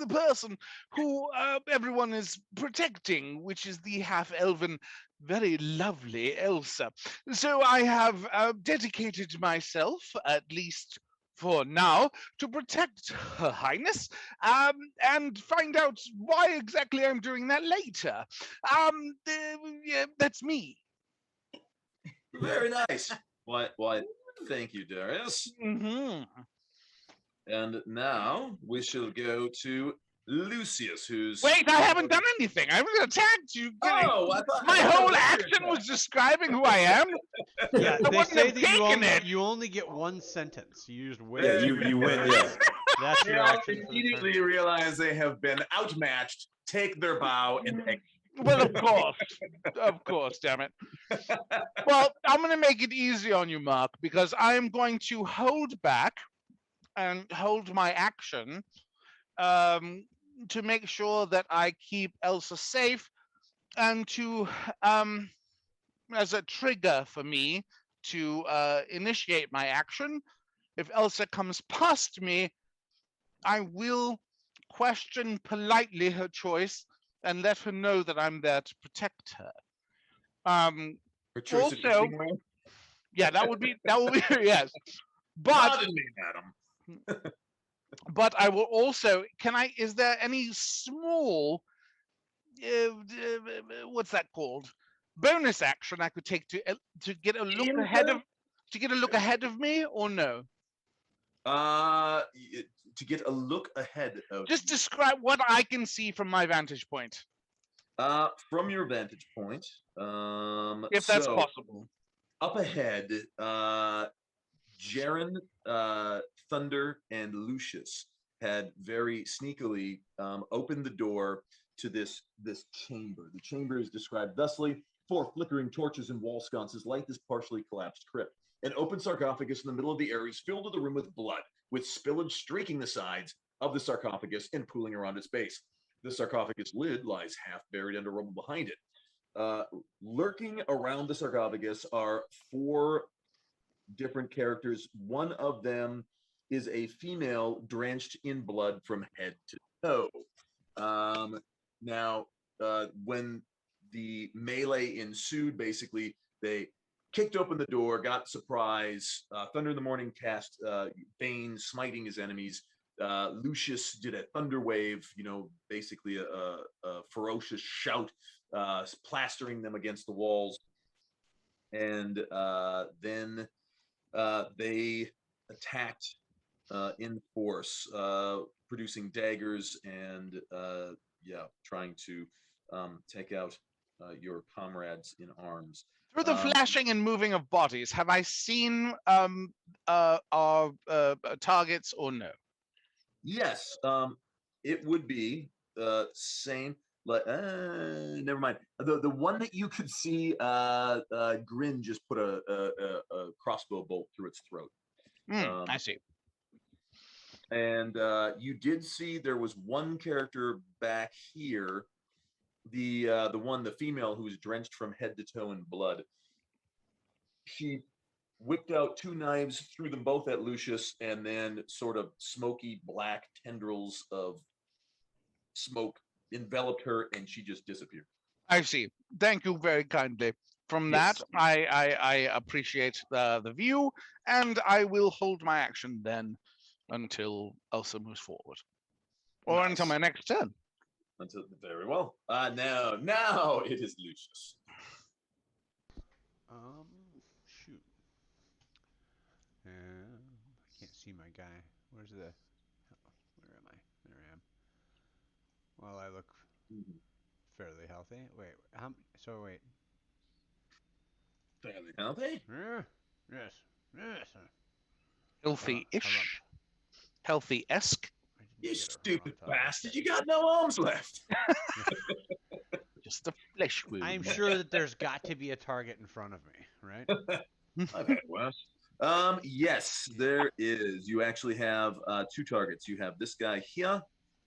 person who everyone is protecting, which is the half-elven, very lovely Elsa. So I have dedicated myself, at least for now, to protect Her Highness, and find out why exactly I'm doing that later. Yeah, that's me. Very nice. Why, thank you, Darius. Mm-hmm. And now we shall go to Lucius, who's... Wait, I haven't done anything. I haven't attacked you. Oh, I thought... My whole action was describing who I am. Yeah, I they wouldn't say have that taken it. you only get one sentence. You used way Yeah, too many you win. words. Yeah. That's They your all action. for the turn. immediately realize they have been outmatched, take their bow, and exit. Well, of course, damn it. Well, I'm going to make it easy on you, Mark, because I'm going to hold back and hold my action to make sure that I keep Elsa safe, and to as a trigger for me to initiate my action. If Elsa comes past me, I will question politely her choice and let her know that I'm there to protect her. Her choice of Also, eating well? yeah, that would be yes. But Pardon me, madam. but I will also. Is there any small what's that called? Bonus action I could take to get a look ahead of me, or no? To get a look ahead of... Just describe what I can see from my vantage point. From your vantage point, If that's so, possible. up ahead, Jaren, Thunder, and Lucius had very sneakily opened the door to this chamber. The chamber is described thusly: 4 flickering torches and wall sconces light this partially collapsed crypt. An open sarcophagus in the middle of the area is filled to the rim with blood, with spillage streaking the sides of the sarcophagus and pooling around its base. The sarcophagus lid lies half buried under rubble behind it. Lurking around the sarcophagus are 4 different characters. One of them is a female drenched in blood from head to toe. Now, when the melee ensued, basically, they kicked open the door, got surprise. Thunder in the Morning cast Bane, smiting his enemies. Lucius did a thunder wave, basically a ferocious shout, plastering them against the walls. And then they attacked in force, producing daggers and trying to take out your comrades in arms. Through the flashing and moving of bodies, have I seen our targets or no? Yes, it would be same. Like, never mind. The one that you could see, Grin just put a crossbow bolt through its throat. I see. And you did see there was one character back here, the female who was drenched from head to toe in blood. She whipped out 2 knives, threw them both at Lucius, and then sort of smoky black tendrils of smoke enveloped her, and she just disappeared. I see. Thank you very kindly. From Yes. that, I appreciate the view, and I will hold my action then until Elsa moves forward, or until Nice. my next turn. Until very well. Now it is Lucius. Shoot. I can't see my guy. Where's the? Where am I? There I am. Well, I look fairly healthy. Wait, wait. Fairly healthy. Yes. Yes. Healthy-ish. Healthy-esque. You stupid bastard! You got no arms left. Just a flesh wound. I'm sure that there's got to be a target in front of me, right? I've had worse. Yes, there is. You actually have 2 targets. You have this guy here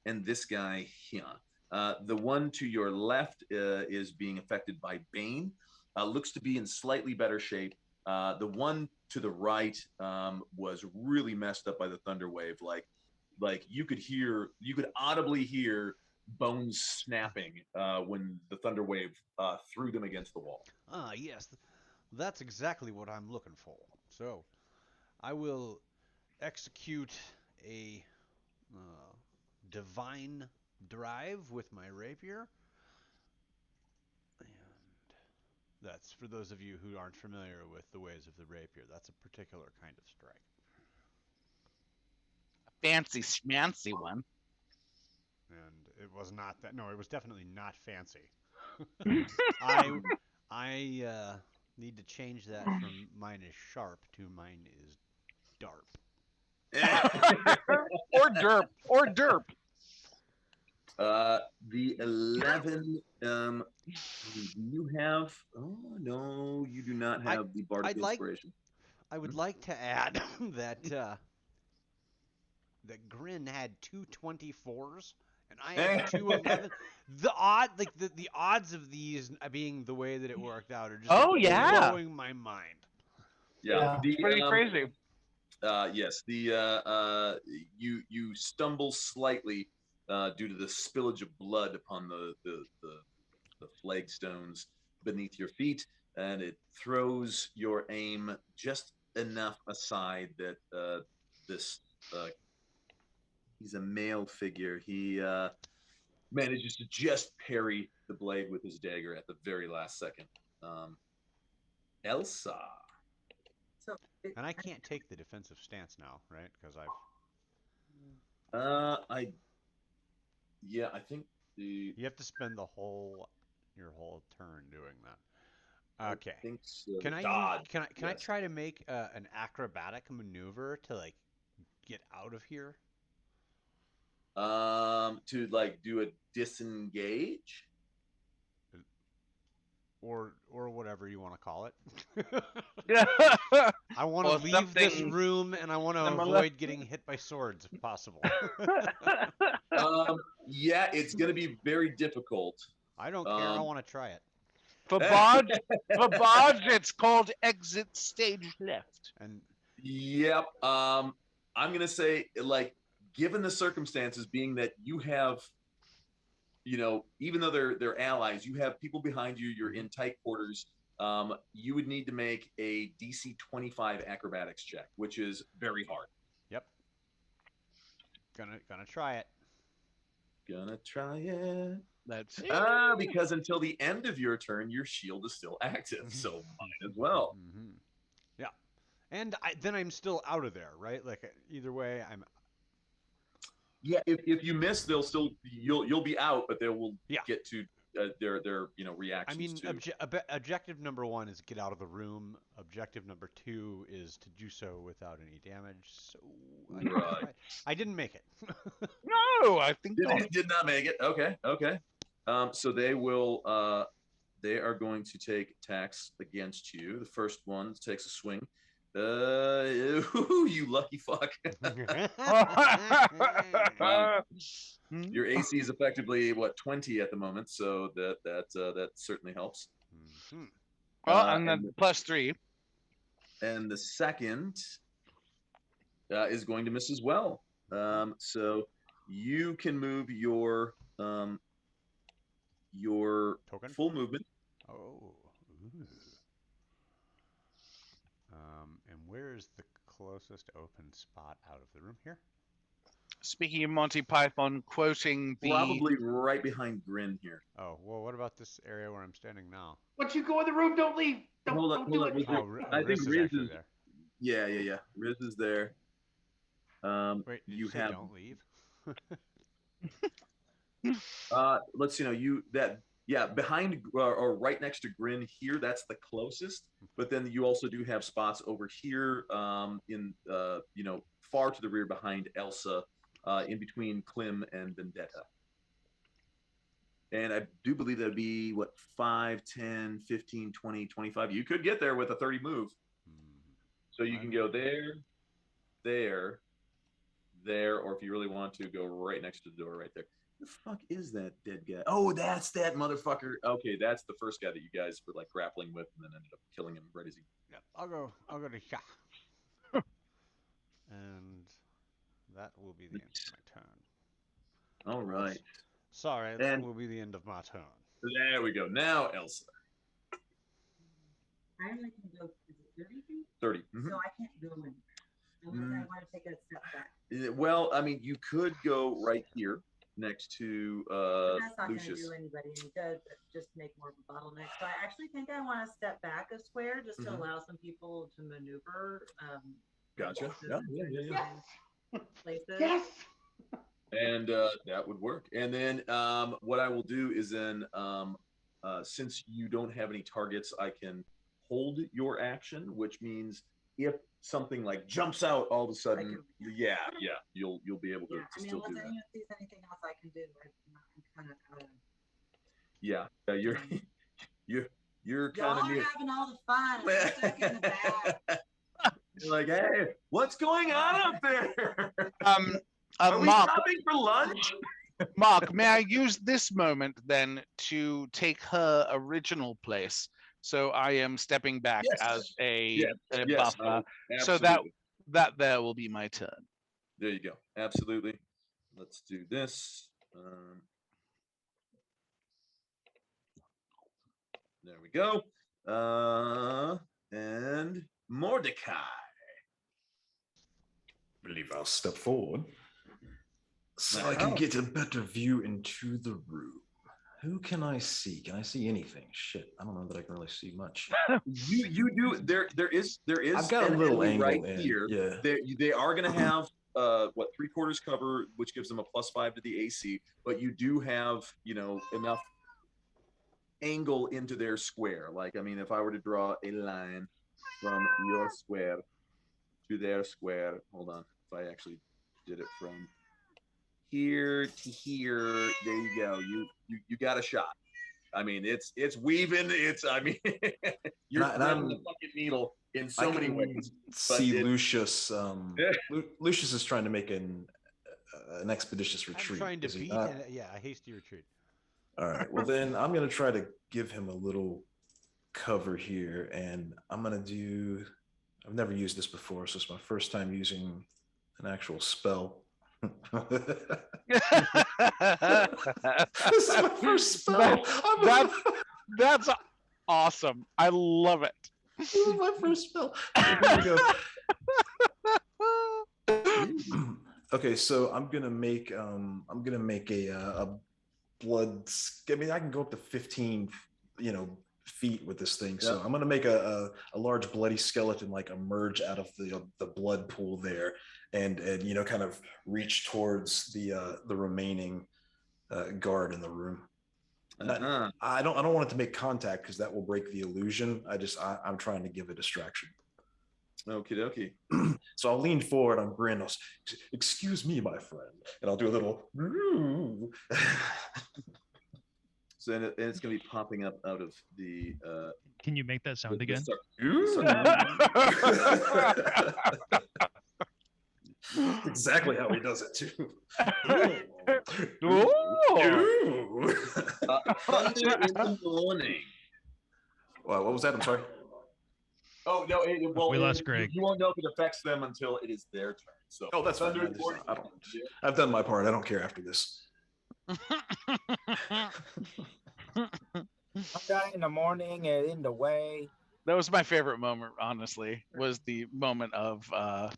and this guy here. The one to your left is being affected by Bane. Looks to be in slightly better shape. The one to the right was really messed up by the thunder wave. Like you could audibly hear bones snapping when the thunder wave threw them against the wall. Ah, yes. That's exactly what I'm looking for. So, I will execute a divine drive with my rapier. And that's for those of you who aren't familiar with the ways of the rapier. That's a particular kind of strike. Fancy schmancy one. And it was not that. No, it was definitely not fancy. I need to change that from mine is sharp to mine is darp. Or derp. The 11. Do you have? Oh no, you do not have the Bardic Inspiration. I would like to add that that Grin had 2 24s and I had 2 11s. The odds of these being the way that it worked out are just blowing my mind. Yeah, pretty crazy. Yes, you stumble slightly due to the spillage of blood upon the flagstones beneath your feet, and it throws your aim just enough aside that he's a male figure. He manages to just parry the blade with his dagger at the very last second. Elsa. And I can't take the defensive stance now, right? Because I think you have to spend your whole turn doing that. Okay. I think so. Can I try to make an acrobatic maneuver to get out of here? To do a disengage, or whatever you want to call it. Yeah. I want to leave this room, and I want to avoid getting hit by swords if possible. Yeah, it's gonna be very difficult. I don't care. I want to try it. For Bodge, it's called exit stage left. And yep. I'm gonna say, given the circumstances, being that you have, even though they're allies, you have people behind you. You're in tight quarters. You would need to make a DC 25 acrobatics check, which is very hard. Yep. Gonna try it. Gonna try it. That's because until the end of your turn, your shield is still active, so might as well. Mm-hmm. Yeah, and then I'm still out of there, right? Either way, I'm. Yeah, if you miss, you'll be out, but they will get to their reactions I mean, to. objective number 1 is get out of the room. Objective number 2 is to do so without any damage. So I didn't make it. No, I think not. Did not make it. Okay. So they will. They are going to take attacks against you. The first one takes a swing. You lucky fuck. Your AC is effectively 20 at the moment, so that certainly helps. Mhm. Well, and then +3. And the second is going to miss as well. So you can move your Token? full movement. Oh. Ooh. And where is the closest open spot out of the room here? Speaking of Monty Python, quoting the Probably right behind Grin here. Oh, well, what about this area where I'm standing now? Once you go in the room, don't leave. Don't do it. I think Riz is Riz actually is there. Yeah. Riz is there. Wait, did you say have don't leave? let's behind or right next to Grin here, that's the closest, but then you also do have spots over here in far to the rear behind Elsa, in between Klim and Vendetta. And I do believe that'd be 5, 10, 15, 20, 25. You could get there with a 30 move. So you can go there, or if you really want to, go right next to the door right there. The fuck is that dead guy? Oh, that's that motherfucker. Okay, that's the first guy that you guys were grappling with and then ended up killing him right as he. Yep, I'll go to Sha. And that will be the end of my turn. All right. Sorry, that will be the end of my turn. There we go. Now Elsa. I only can go 30 feet, 30. so I can't go anywhere. Unless I want to take a step back. Well, I mean, you could go right here next to That's not going to Lucius. do anybody any good, but just make more of a bottleneck. So I actually think I want to step back a square just to allow some people to maneuver. Gotcha. Yeah. Places. Yes. And that would work. And then what I will do is then, since you don't have any targets, I can hold your action, which means if something jumps out all of a sudden, you'll be able to, still do that. Unless anyone sees anything else I can do, I'm kind of out of. Yeah, you're Y'all kind of are near. having all the fun. I'm stuck in the back. You're like, hey, what's going on up there? Are we Mark, stopping for lunch? Mark, may I use this moment then to take her original place? So I am stepping back as a buffer. So that there will be my turn. There you go. Absolutely. Let's do this. There we go. And Mordecai. I believe I'll step forward so I can get a better view into the room. Who can I see? Can I see anything? Shit, I don't know that I can really see much. You do. There is. I've got a little angle right in. here. Yeah. They are going to have 3/4 cover, which gives them a +5 to the AC. But you do have enough angle into their square. If I were to draw a line from your square to their square, hold on. If I actually did it from here to here, there you go. You got a shot. I mean, it's weaving. You're threading the fucking needle in so many ways. See Lucius. Lucius is trying to make an expeditious retreat. I'm trying to beat a hasty retreat. All right. Well, then I'm going to try to give him a little cover here, and I'm going to do. I've never used this before, so it's my first time using an actual spell. This is my first spell. That's awesome. I love it. This is my first spell. Here we go. Okay, so I'm gonna make a blood. I mean, I can go up to 15, feet with this thing. So I'm gonna make a large bloody skeleton emerge out of the blood pool there, and kind of reach towards the remaining guard in the room. Uh-huh. I don't want it to make contact because that will break the illusion. I'm trying to give a distraction. Okie dokie. So I'll lean forward, I'm grin. Excuse me, my friend, and I'll do a little. So and it's going to be popping up out of the. Can you make that sound again? Exactly how he does it too. Thunder in the morning. What was that? I'm sorry. Oh no! We lost Greg. You won't know if it affects them until it is their turn. So Oh, that's fine. Thunder in the morning. I've done my part. I don't care after this. Sometime in the morning and in the way. That was my favorite moment, honestly, was the moment of I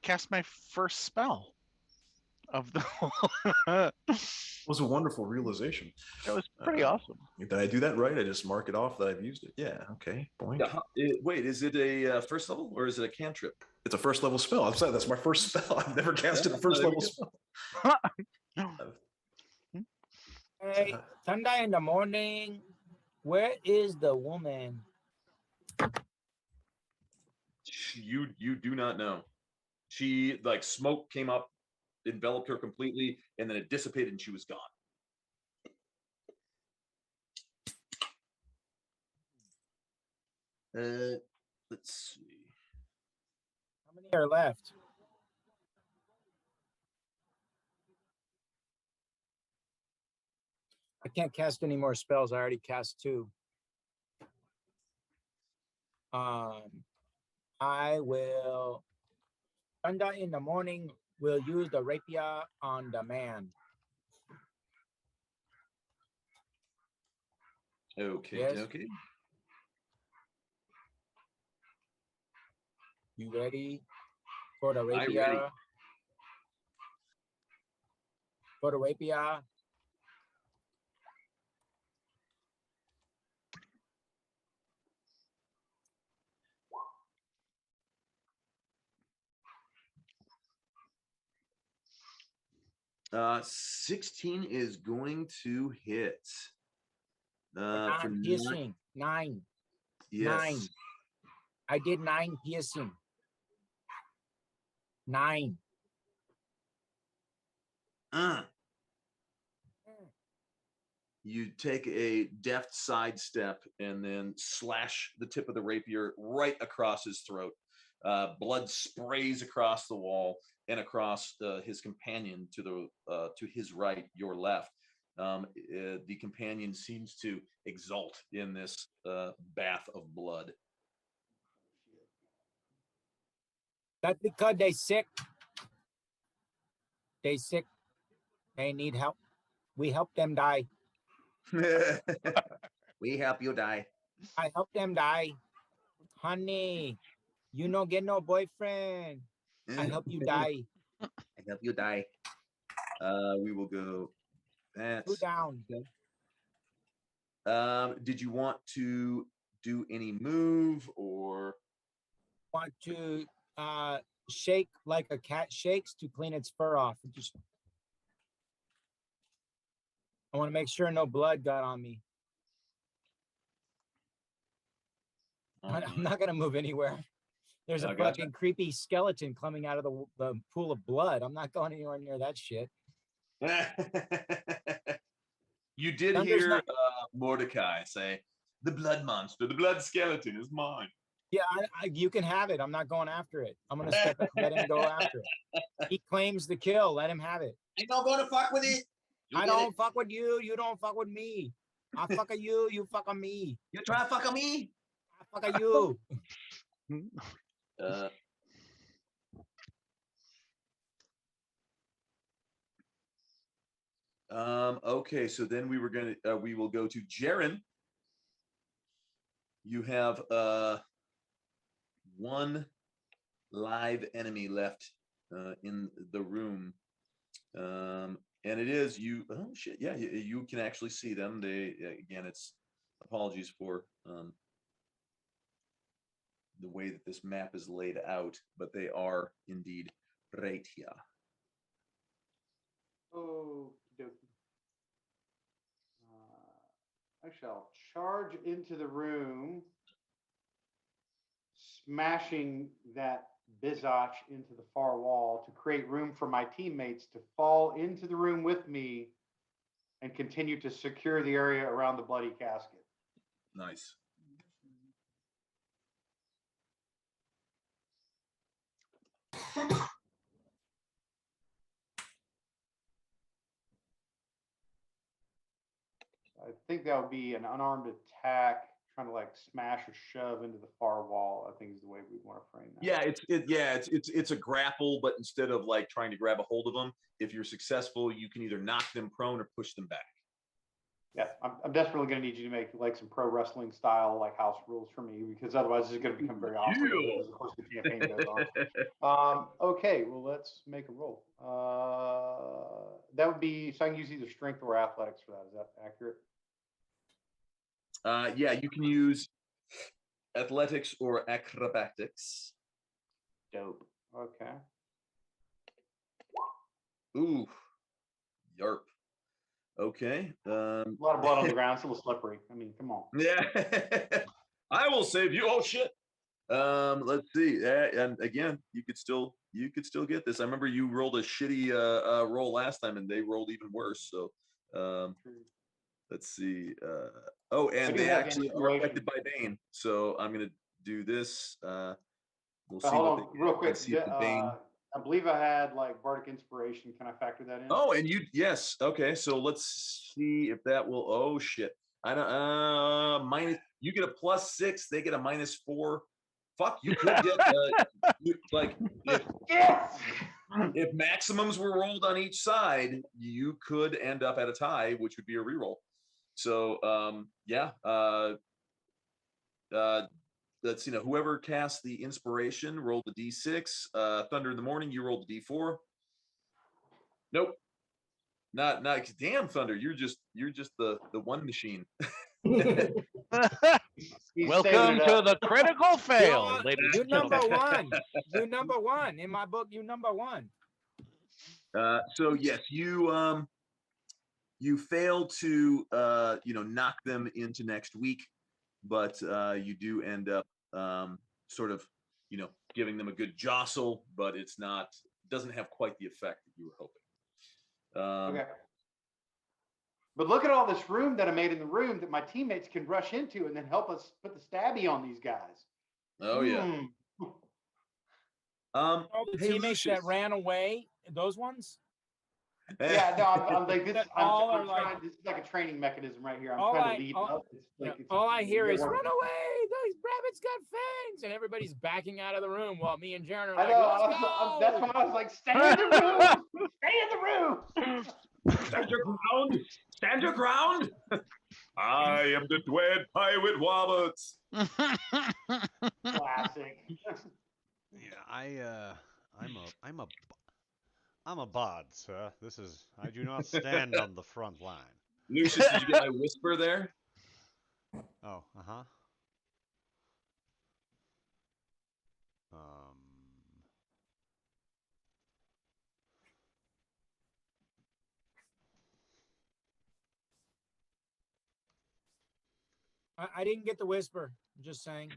cast my first spell of the It was a wonderful realization. That was pretty awesome. Did I do that right? I just mark it off that I've used it. Yeah. Okay. Point. Wait, is it a first level or is it a cantrip? It's a first level spell. I'm saying that's my first spell. I've never casted a first level spell. Hey, Sunday in the morning. Where is the woman? You do not know. She like smoke came up, enveloped her completely, and then it dissipated and she was gone. Let's see. How many are left? I can't cast any more spells. I already cast 2. I will. Sunday in the morning. Will use the rapier on the man. Okay. Yes. Okay. You ready for the I'm ready. rapier? For the rapier. Uh, 16 is going to hit. For Piercing. 9. Yes. 9. I did 9 piercing. 9. You take a deft sidestep and then slash the tip of the rapier right across his throat. Blood sprays across the wall and across his companion to his right, your left. The companion seems to exult in this bath of blood. That's because they sick. They sick. They need help. We help them die. We help you die. I help them die. Honey, you don't get no boyfriend. I help you die. I help you die. We will go. That's 2 down. Did you want to do any move or Want to shake like a cat shakes to clean its fur off? I want to make sure no blood got on me. I'm not gonna move anywhere. There's a fucking creepy skeleton coming out of the pool of blood. I'm not going anywhere near that shit. You did hear Mordecai say, "The blood monster, the blood skeleton is mine." Yeah, you can have it. I'm not going after it. I'm gonna step up, let him go after it. He claims the kill. Let him have it. I don't go to fuck with it. I don't fuck with you. You don't fuck with me. I fuck at you. You fuck on me. You try to fuck on me. I fuck at you. Okay, so then we will go to Jaren. You have one live enemy left in the room. And it is you. Oh shit! Yeah, you can actually see them. They again, it's apologies for the way that this map is laid out, but they are indeed right here. Oh, I shall charge into the room, smashing that Bizach into the far wall to create room for my teammates to fall into the room with me and continue to secure the area around the bloody casket. Nice. I think that would be an unarmed attack, trying to like smash or shove into the far wall. I think is the way we want to frame that. Yeah, it's a grapple, but instead of like trying to grab a hold of them, if you're successful, you can either knock them prone or push them back. Yeah, I'm desperately going to need you to make like some pro wrestling style like house rules for me, because otherwise it's going to become very awkward as the course of the campaign goes on. Okay, well let's make a roll. That would be, so I can use either strength or athletics for that. Is that accurate? Yeah, you can use athletics or acrobatics. Dope. Okay. Ooh, yarp. Okay. A lot of blood on the ground. It's a little slippery. I mean, come on. Yeah. I will save you. Oh shit. Let's see. And again, you could still get this. I remember you rolled a shitty roll last time, and they rolled even worse. So let's see. Oh, and they actually are affected by Bane. So I'm gonna do this. We'll see. Hold on, real quick. See if the Bane. I believe I had like bardic inspiration. Can I factor that in? Oh, and yes. Okay, so let's see if that will. Oh shit. I don't. Minus. You get a +6. They get a -4. Fuck. You could get if maximums were rolled on each side, you could end up at a tie, which would be a reroll. So yeah. Let's see now. Whoever cast the inspiration rolled the D6. Thunder in the morning, you rolled the D4. Nope. Not damn Thunder. You're just the one machine. Welcome to the critical fail, ladies You and gentlemen. number one. You number one. In my book, you number one. So yes, you fail to knock them into next week, but you do end up sort of giving them a good jostle, but doesn't have quite the effect that you were hoping. Okay. But look at all this room that I made in the room that my teammates can rush into and then help us put the stabby on these guys. Oh yeah. All the Hey, teammates Lucius. that ran away, those ones. Yeah, no, I'm like this. That I'm all are trying. This is like a training mechanism right here. I'm all trying I- to lead all- up. It's Yeah, like, all I hear is yeah, "Run away! Those rabbits got fangs!" and everybody's backing out of the room while me and Jaron are I like, know. "Let's go!" That's when I was like, "Stay in the room! Stay in the room!" Stand your ground! Stand your ground! I am the Dread Pirate Roberts. Classic. Yeah, I'm a bard, sir. I do not stand on the front line. Lucius, did you get my whisper there? Oh, I didn't get the whisper. I'm just saying.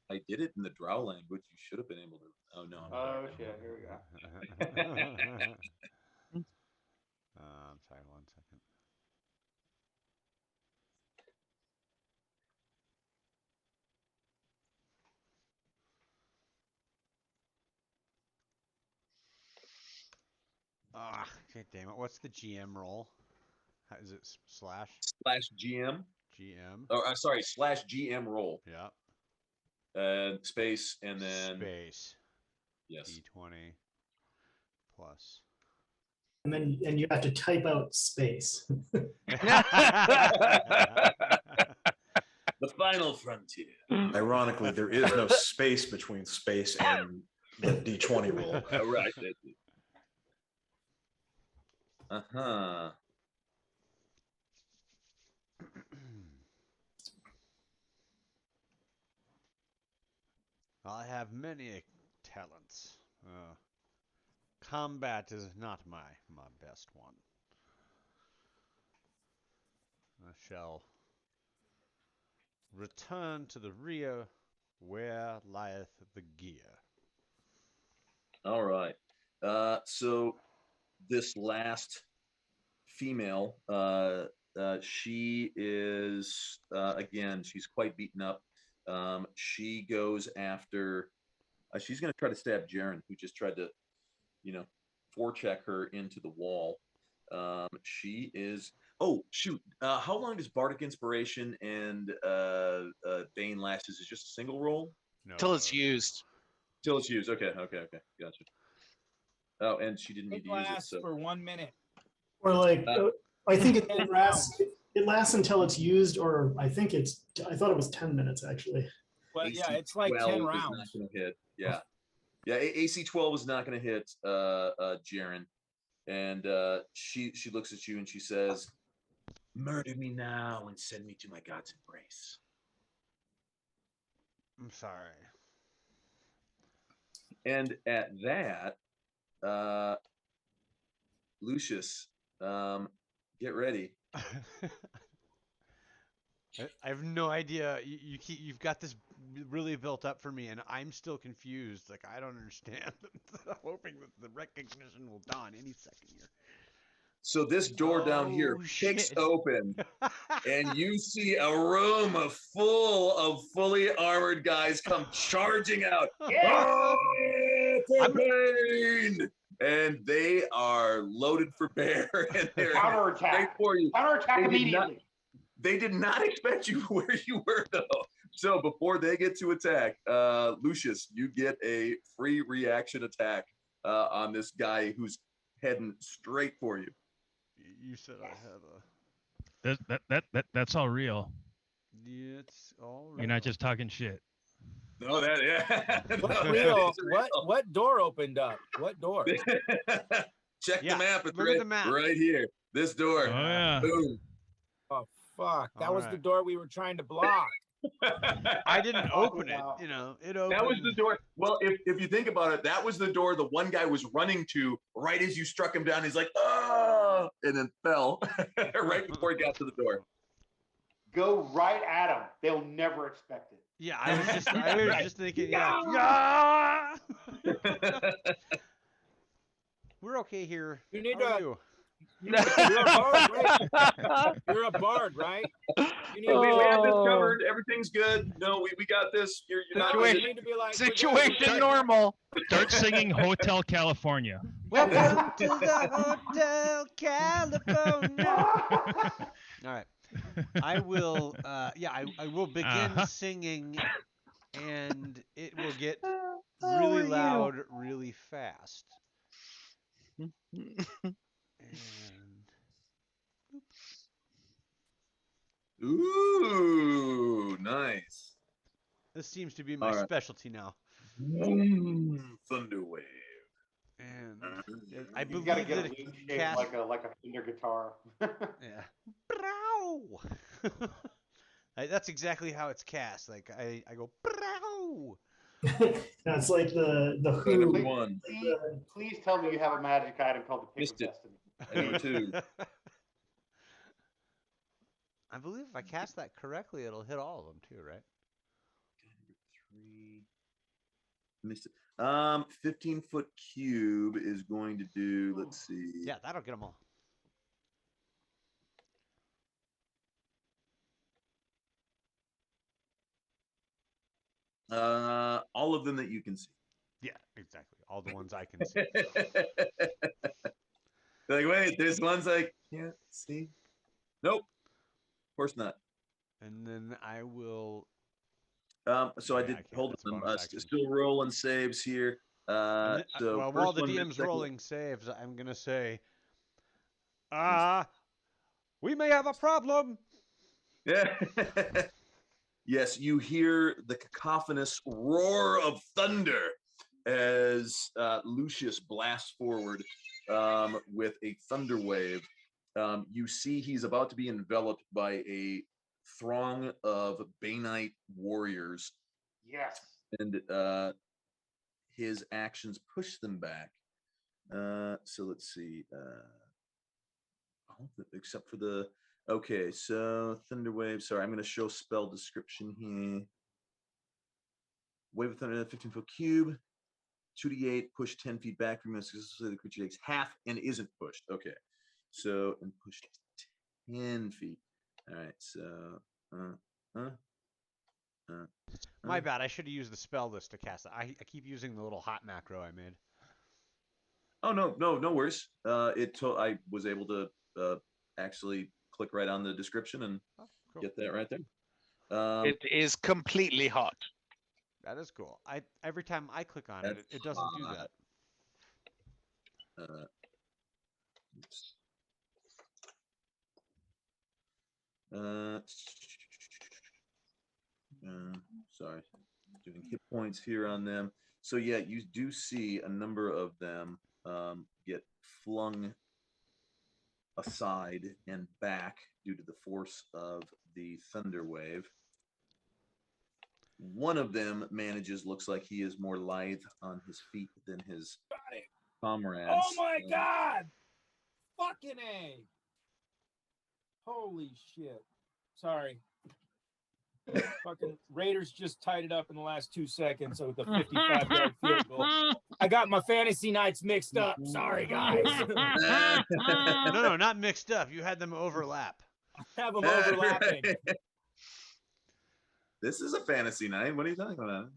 I did it in the drow language. You should have been able to. Oh no. Oh shit! Here we go. I'm sorry, 1 second. Ah, okay, damn it. What's the GM roll? How, is it slash? /GM. GM. Oh, sorry. /GM roll. Yeah. Space and then Space. yes. D20 plus. And you have to type out space. The final frontier. Ironically, there is no space between space and the D20 roll. Oh, right. Uh-huh. I have many talents. Combat is not my best one. I shall return to the rear where lieth the gear. All right. So this last female, she is again, she's quite beaten up. She goes after. She's going to try to stab Jaren, who just tried to, forecheck her into the wall. She is. Oh shoot! How long does Bardic Inspiration and Bane last? Is it just a single roll? No, Till it's used. Till it's used. Okay. Gotcha. Oh, and she didn't need It to use it. lasts So for 1 minute. Or like, I think it 10 lasts. It lasts until it's used, or I thought it was 10 minutes actually. Well, AC yeah, it's like 10 12 is rounds. not going to hit. Yeah. AC 12 is not going to hit Jaren, and she looks at you and she says, "Murder me now and send me to my God's embrace." I'm sorry. And at that, Lucius, get ready. I have no idea. You've got this really built up for me, and I'm still confused. Like, I don't understand. I'm hoping that the recognition will dawn any second here. So this door down here kicks shit. open, and you see a room full of fully armored guys come charging out. Oh, for Bane! And they are loaded for bear, and they're right Counterattack. for you. Counterattack They did immediately. They did not expect you where you were, though. So before they get to attack, Lucius, you get a free reaction attack on this guy who's heading straight for you. You said I had a. That's all real. Yeah, it's all. You're not just talking shit. No, What real? What door opened up? What door? Check Yeah, the map. It's look at right, the map. right here. This door. Oh yeah. Boom. Oh fuck! That All was the right. door we were trying to block. I didn't open it. wow. It opened. That was the door. Well, if you think about it, that was the door the one guy was running to right as you struck him down. He's like, oh, and then fell right before he got to the door. Go right at them. They'll never expect it. Yeah, I was just thinking. Yeah. We're okay here. You need How are to. you? You're a bard, right? You're a bard, right? You need We have this Oh. covered. Everything's good. No, we got this. You're not. you Situation- need to be like Situation normal. Start singing Hotel California. Welcome to the Hotel California. All right. I will. I will begin singing, and it will get really loud, really fast. And Ooh, nice. this seems to be my All right. specialty now. Thunderwave. And I You believe gotta get that a it lead can shape cast. like a Fender guitar. Yeah. Brow. That's exactly how it's cast. Like I go brow. That's like the Number Who. one. Please tell me you have a magic item called the Pick Missed of it. Destiny. Number two. I believe if I cast that correctly, it'll hit all of them too, right? Three. Missed it. 15-foot cube is going to do. Let's see. Yeah, that'll get them all. All of them that you can see. Yeah, exactly. All the ones I can see. Like, wait, there's ones I can't see. Nope. Of course not. And then I will. So I Yeah, did I can't. hold That's them. bonus action. Still rolling saves here. And So well, first while the one, DM's second- rolling saves, I'm gonna say, we may have a problem. Yeah. Yes, you hear the cacophonous roar of thunder as Lucius blasts forward with a thunder wave. You see he's about to be enveloped by a throng of Banite warriors. Yes. and his actions push them back. So let's see. Except for the okay, so Thunder Wave. Sorry, I'm going to show spell description here. Wave of Thunder, 15-foot cube, 2d8, push 10 feet back from you. So the creature takes half and isn't pushed. Okay, so and pushed 10 feet. All right, so My bad. I should have used the spell list to cast it. I keep using the little hot macro I made. Oh no worries. I was able to actually click right on the description and Cool. get that right there. It is completely hot. That is cool. Every time I click on it, it doesn't do that. Oops. Sorry, doing hit points here on them. So yeah, you do see a number of them get flung aside and back due to the force of the thunder wave. One of them looks like he is more lithe on his feet than his comrades. Oh my God! Fucking A! Holy shit. Sorry. Fucking Raiders just tied it up in the last 2 seconds with a 55-yard field goal. I got my fantasy nights mixed up. Sorry, guys. No, not mixed up. You had them overlap. Have them overlapping. This is a fantasy night. What are you talking about?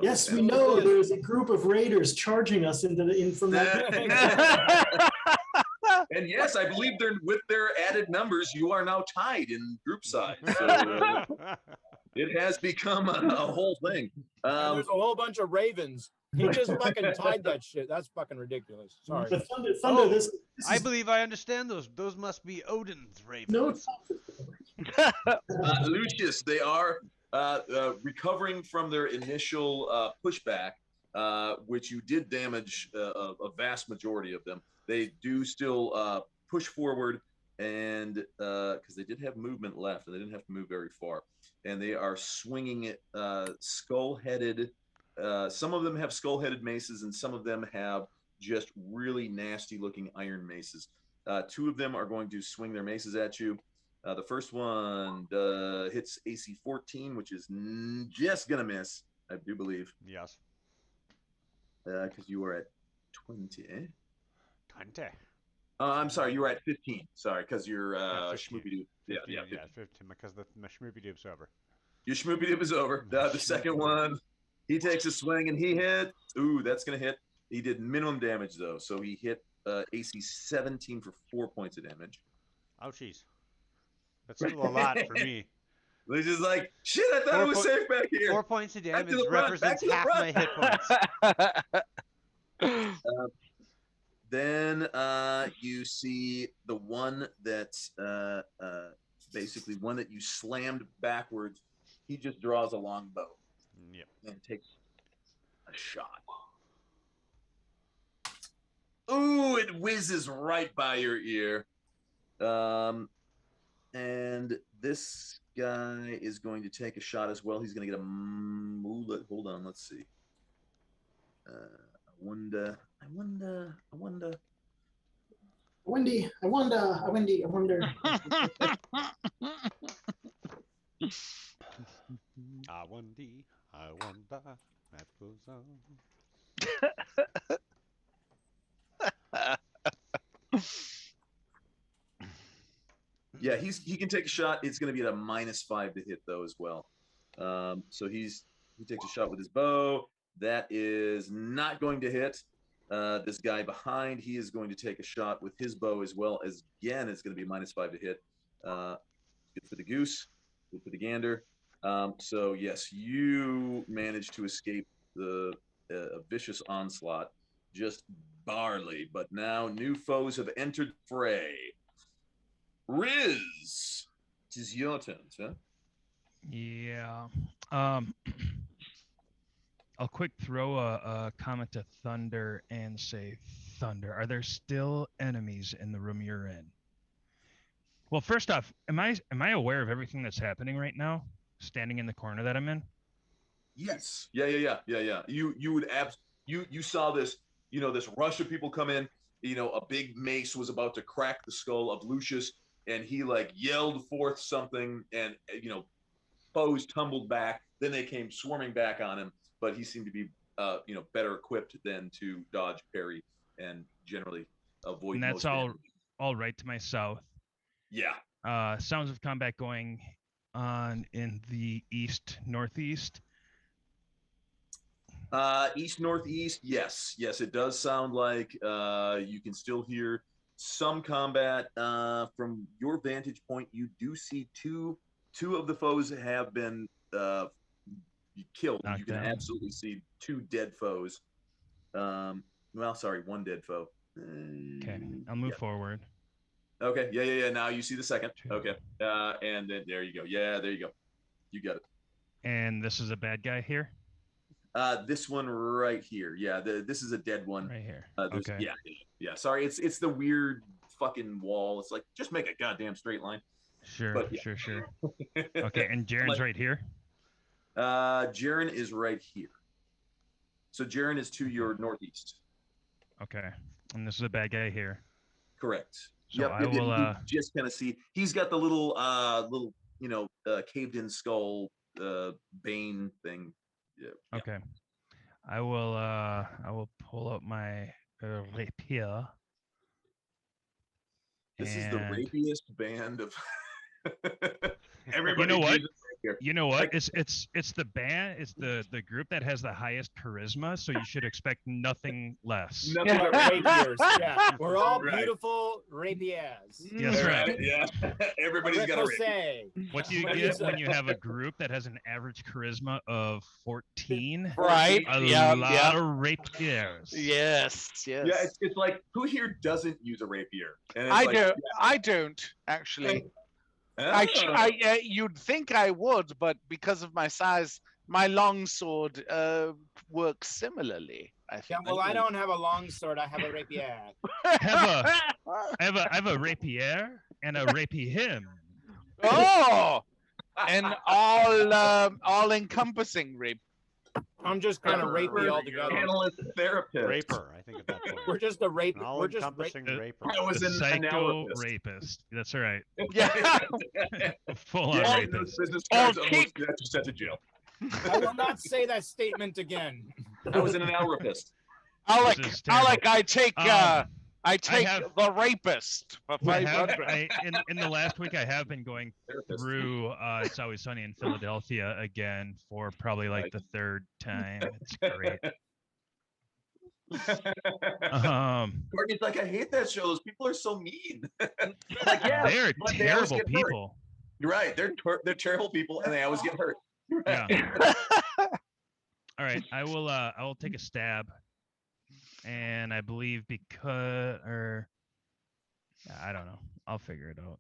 Yes, we know there's a group of raiders charging us from that. And yes, I believe they're with their added numbers. You are now tied in group size. So, it has become a whole thing. And there's a whole bunch of ravens. He just fucking tied that shit. That's fucking ridiculous. Sorry. But Thunder, this I believe I understand those. Those must be Odin's ravens. No, Lucius, they are recovering from their initial pushback, which you did damage a vast majority of them. They do still push forward, and because they did have movement left, and they didn't have to move very far, and they are swinging skull-headed. Some of them have skull-headed maces, and some of them have just really nasty-looking iron maces. Two of them are going to swing their maces at you. The first one hits AC 14, which is just gonna miss, I do believe. Yes. Because you were at 20. 20. I'm sorry, you were at 15. Sorry, because you're 15. Schmoopy-Doo. Yeah, 15, because my Schmoopy-Doob's over. Your Schmoopy-Doo is over. The second one, he takes a swing and he hit. Ooh, that's gonna hit. He did minimum damage though, so he hit AC 17 for 4 points of damage. Ouchies. That's still a lot for me. He's just like, shit, I thought it was safe back here. 4 points of damage represents half my hit points. Then you see the one that's basically one that you slammed backwards. He just draws a long bow. Yep. And takes a shot. Ooh, it whizzes right by your ear. And this guy is going to take a shot as well. He's going to get a hold on, let's see. I wonder. Wendy, I wonder. I wonder, that goes on. Yeah, he can take a shot. It's going to be at a -5 to hit though as well. So he takes a shot with his bow. That is not going to hit. This guy behind, he is going to take a shot with his bow as well. As again, it's going to be -5 to hit. Good for the goose. Good for the gander. So yes, you managed to escape the vicious onslaught, just barely. But now new foes have entered the fray. Riz, it is your turn, sir. Yeah. I'll quick throw a comment to Thunder and say, Thunder, are there still enemies in the room you're in? Well, first off, am I aware of everything that's happening right now? Standing in the corner that I'm in? Yes. Yeah. You would you saw this, this rush of people come in, a big mace was about to crack the skull of Lucius, and he like yelled forth something, and foes tumbled back, then they came swarming back on him, but he seemed to be better equipped than to dodge, parry, and generally avoid And that's most all damage. all right to my south. Yeah. Sounds of combat going on in the east northeast. East northeast, yes, it does sound like you can still hear some combat. From your vantage point, you do see two of the foes have been killed. Knocked You can down. absolutely see 2 dead foes. Well, sorry, 1 dead foe. Okay, I'll move Yeah. forward. Okay, yeah. Now you see the second. Two. Okay, and then there you go. Yeah, there you go. You got it. And this is a bad guy here, This one right here. Yeah, this is a dead one. right here. There's- Okay. Yeah. Sorry, it's the weird fucking wall. It's like, just make a goddamn straight line. Sure, But, yeah. sure. Okay, and Jaren's right here. Jaren is right here. So Jaren is to your northeast. Okay, and this is a bad guy here. Correct. So I You will. just kind of see he's got the little caved in skull bane thing. Yeah. Okay, I will pull up my rapier. This is the And- rapiest band of everybody. You know what? uses rapier. You know what? Like- It's the band. It's the group that has the highest charisma. So you should expect nothing less. Nothing but Rapiers. Yeah. We're all Right. beautiful rapiers. Yes, All right. Yeah. Everybody's got a rapier. Jose. What do you What get is when that? you have a group that has an average charisma of 14? Right. A Yeah. lot Yeah. of rapiers. Yes. Yeah, Yes. it's like, who here doesn't use a rapier? And it's I like, don't. I don't actually. ah, You'd think I would, but because of my size, my longsword works similarly. I Yeah, think. well, I don't have a long sword. I have a rapier. I have a rapier and a rapier. Oh, an all-encompassing rape. I'm just kind of rapey altogether. Analyst therapist. Raper, I think at that point. We're just a rape. An We're just all-encompassing raper. I was The an psycho analyst. rapist. That's right. Yeah. Full on Yeah, rapist. business Oh, cards almost kick. got you sent to jail. I will not say that statement again. I was an analyst. Alec, This is terrible. Alec, I take I take have- the rapist for I have, 500. in the last week, I have been going Therapist. through It's Always Sunny in Philadelphia again for probably like Right. the 3rd time. It's great. Courtney's like, I hate that show. Those people are so mean. Like, yeah, They're but they always terrible get hurt. people. You're right. They're terrible people, and they always get hurt. You're right. Yeah. All right, I will take a stab, and I believe I don't know. I'll figure it out.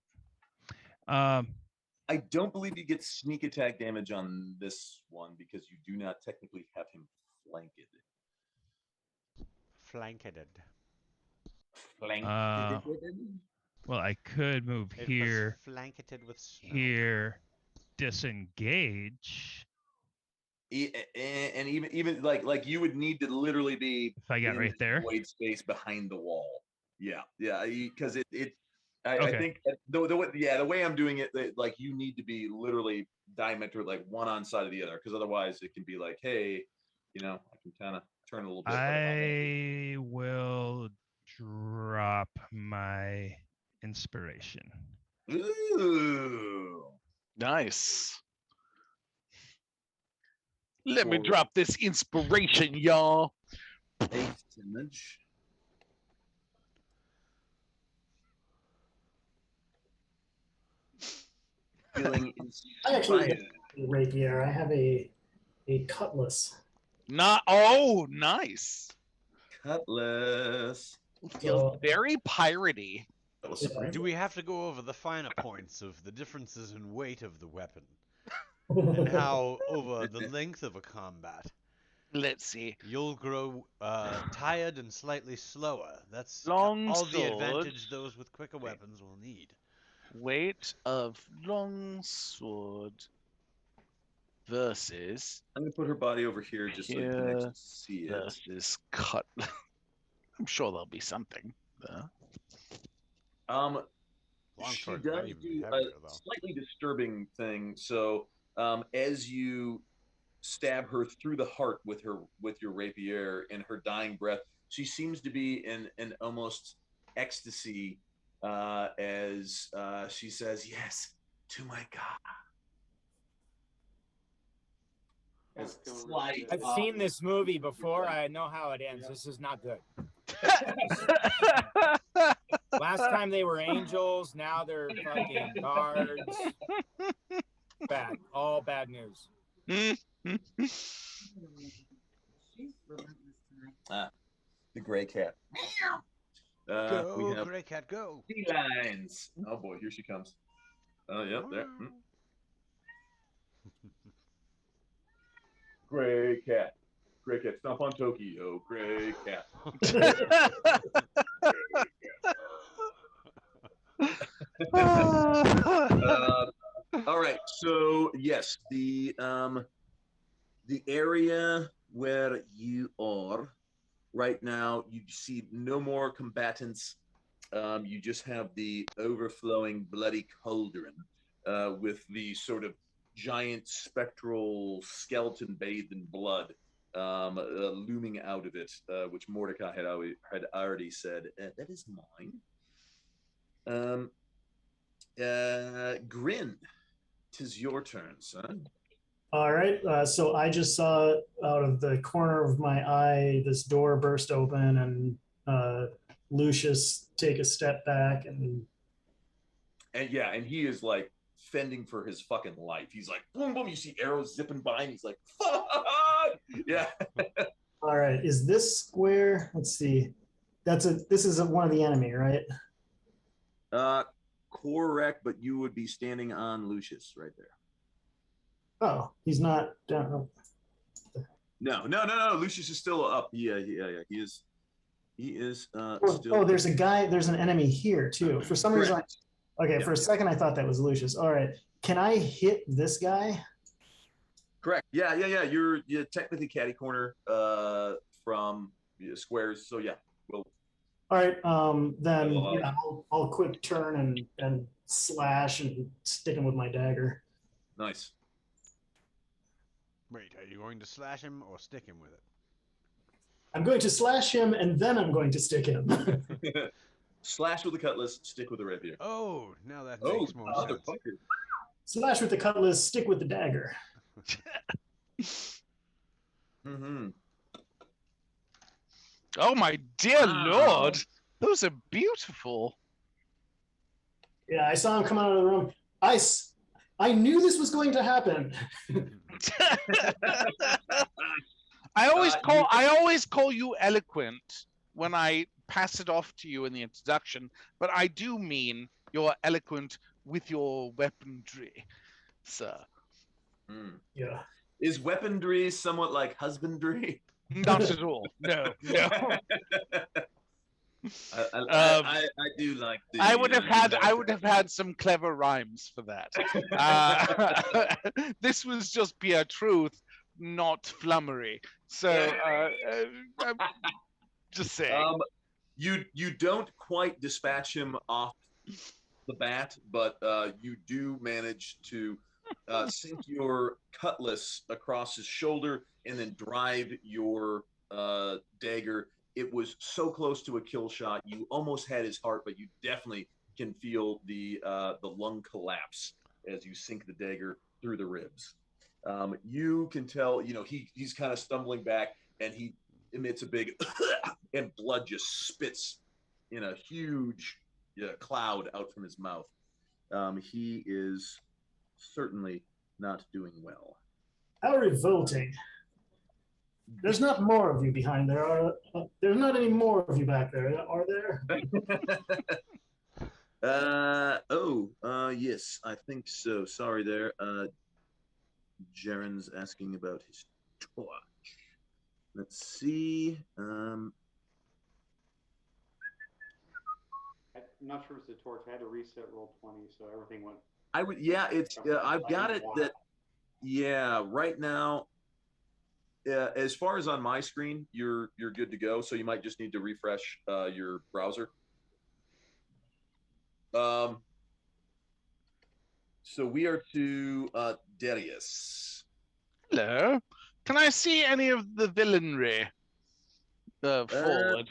I don't believe you get sneak attack damage on this one because you do not technically have him flanked. Flanketed. Uh, Well, I could move It was here, flanketed with snow. here, disengage. And even like you would need to literally be If I got in right this there. void space behind the wall. Yeah, because I Okay. think the way I'm doing it, like you need to be literally diameter like one on side of the other, because otherwise it can be like, hey, I can kind of turn a little bit. I will drop my inspiration. Ooh. Nice. Let me Forward. drop this inspiration, y'all. 8 damage. Feeling I actually inspired. have a rapier. I have a cutlass. Nice. Cutlass. Feels So- very piratey. That was Yeah. supreme. Do we have to go over the finer points of the differences in weight of the weapon and how over the length of a combat Let's see. you'll grow tired and slightly slower? That's Long all the sword. advantage those with quicker weapons will need. Weight of long sword versus I'm gonna put her body over here just so you can Here actually see it. versus cut. I'm sure there'll be something there. Long She sword might does even be do a heavier though. slightly disturbing thing. So as you stab her through the heart with your rapier in her dying breath, she seems to be in an almost ecstasy as she says, "Yes, to my God." As slight, I've seen this movie before. I know how it ends. This is not good. Last time they were angels. Now they're fucking guards. Bad. All bad news. The gray cat. Go, We have gray cat, go. sea lines. Oh boy, here she comes. Oh, yep, there. Gray cat. Gray cat. Stomp on Tokyo. Gray cat. All right. So yes, the area where you are right now, you see no more combatants. You just have the overflowing bloody cauldron with the sort of giant spectral skeleton bathed in blood looming out of it, which Mordecai had already said, that is mine. Grin, 'tis your turn, son. All right. So I just saw out of the corner of my eye this door burst open and Lucius take a step back and And he is like fending for his fucking life. He's like, boom, boom. You see arrows zipping by, and he's like, fuck, yeah. all right. Is this square? Let's see. This is one of the enemy, right? Correct, but you would be standing on Lucius right there. Oh, he's not down. No. Lucius is still up. Yeah. He is. Still. Oh, there's a guy. There's an enemy here too. For some reason. Okay, Yeah. for a second I thought that was Lucius. All right. Can I hit this guy? Correct. Yeah. You're technically catty corner from squares. So yeah. Well. All right. Then yeah, I'll quick turn and slash and stick him with my dagger. Nice. Wait, are you going to slash him or stick him with it? I'm going to slash him and then I'm going to stick him. Slash with the cutlass, stick with the rapier. Oh, now that makes more sense. Slash with the cutlass, stick with the dagger. Mm-hmm. Oh my dear lord, those are beautiful. Yeah, I saw him come out of the room. I knew this was going to happen. I always call you eloquent when I pass it off to you in the introduction, but I do mean you're eloquent with your weaponry, sir. Yeah. Is weaponry somewhat like husbandry? Not at all. No. I do like the. I would have had some clever rhymes for that. This was just pure truth, not flummery. So I'm just saying. You don't quite dispatch him off the bat, but you do manage to sink your cutlass across his shoulder and then drive your dagger. It was so close to a kill shot. You almost had his heart, but you definitely can feel the lung collapse as you sink the dagger through the ribs. You can tell, he's kind of stumbling back, and he emits a big and blood just spits in a huge cloud out from his mouth. He is certainly not doing well. How revolting. There's not more of you behind there. There's not any more of you back there, are there? Yes, I think so. Sorry there. Jaren's asking about his torch. Let's see. I'm not sure it's the torch. I had to reset roll 20, so everything went. I've got it that Yeah, right now, as far as on my screen, you're good to go. So you might just need to refresh your browser. So we are to Darius. Hello. Can I see any of the villainry? Forward.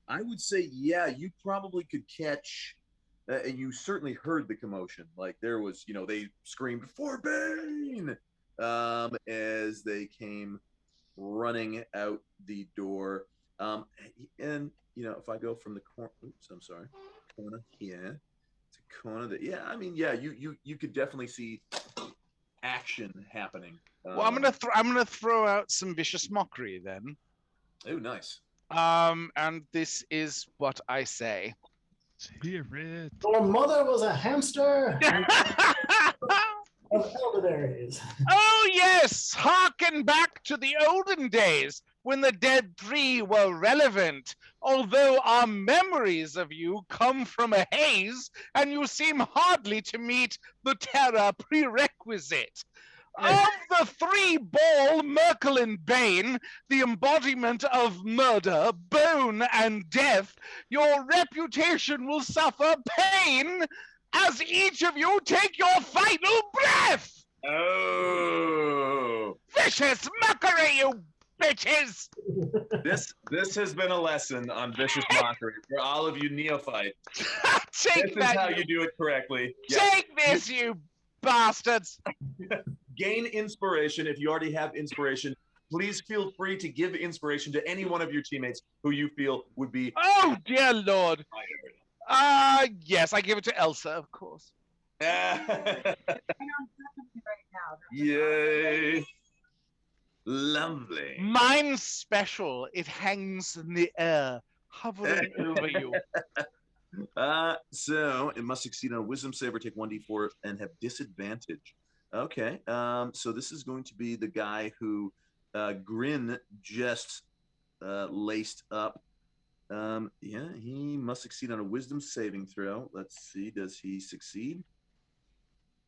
I would say, yeah, you probably could catch, and you certainly heard the commotion. Like there was, they screamed for Bane as they came running out the door. And if I go from the corner, oops, I'm sorry, corner here to corner that, yeah, I mean, yeah, you could definitely see action happening. Well, I'm gonna throw out some vicious mockery then. Oh, nice. And this is what I say. Hear it. Your mother was a hamster of elderberries. Oh yes, harken back to the olden days when the Dead Three were relevant. Although our memories of you come from a haze, and you seem hardly to meet the terror prerequisite. Of the three ball, Merkel and Bane, the embodiment of murder, bone, and death, your reputation will suffer pain as each of you take your final breath! Oh, Vicious mockery, you bitches! this has been a lesson on vicious mockery for all of you neophytes. Take This is how you do it correctly. Take this, you bastards! Gain inspiration. If you already have inspiration, please feel free to give inspiration to any one of your teammates who you feel would be. Oh, dear Lord. Yes, I give it to Elsa, of course. Yay. Lovely. Mine's special. It hangs in the air, hovering over you. So it must succeed on a wisdom save or take 1d4 and have disadvantage. Okay. So this is going to be the guy who Grin just laced up. Yeah, he must succeed on a wisdom saving throw. Let's see. Does he succeed?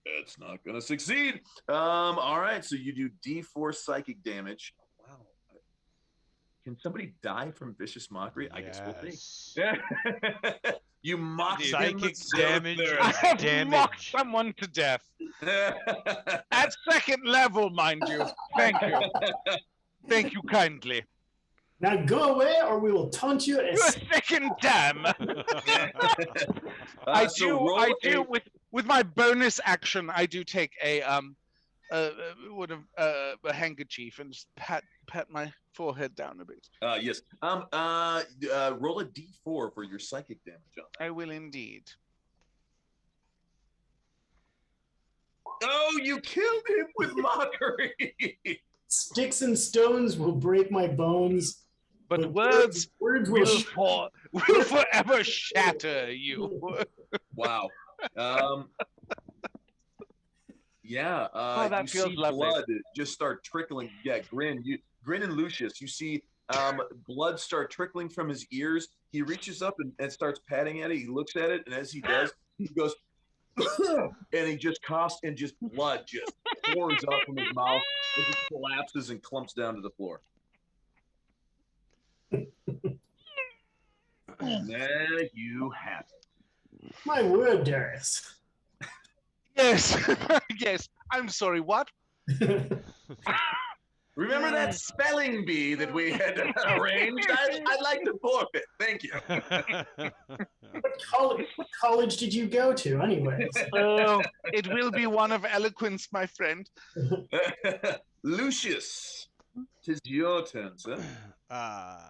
It's not gonna succeed. All right, so you do D4 psychic damage. Wow. Can somebody die from vicious mockery? I guess we'll see. You mock Psychic damage. I have Damage. mocked someone to death. At second level, mind you. Thank you. Thank you kindly. Now go away, or we will taunt you. You're a second dam. I do with my bonus action. I do take a handkerchief and just pat my forehead down a bit. Yes. Roll a d4 for your psychic damage on that. I will indeed. Oh, you killed him with mockery. Sticks and stones will break my bones, but words will forever shatter you. Wow. Yeah. That you feels see lovely. blood just start trickling. Yeah, Grin and Lucius, you see blood start trickling from his ears. He reaches up and starts patting at it. He looks at it, and as he does, he goes, and he just coughs, and just blood just pours out from his mouth. It just collapses and clumps down to the floor. There you have it. My word, Darius. Yes. Yes. I'm sorry, what? Remember that spelling bee that we had arranged? I'd like to forfeit. Thank you. What college did you go to, anyways? Oh, it will be one of eloquence, my friend. Lucius, 'tis your turn, sir. Man,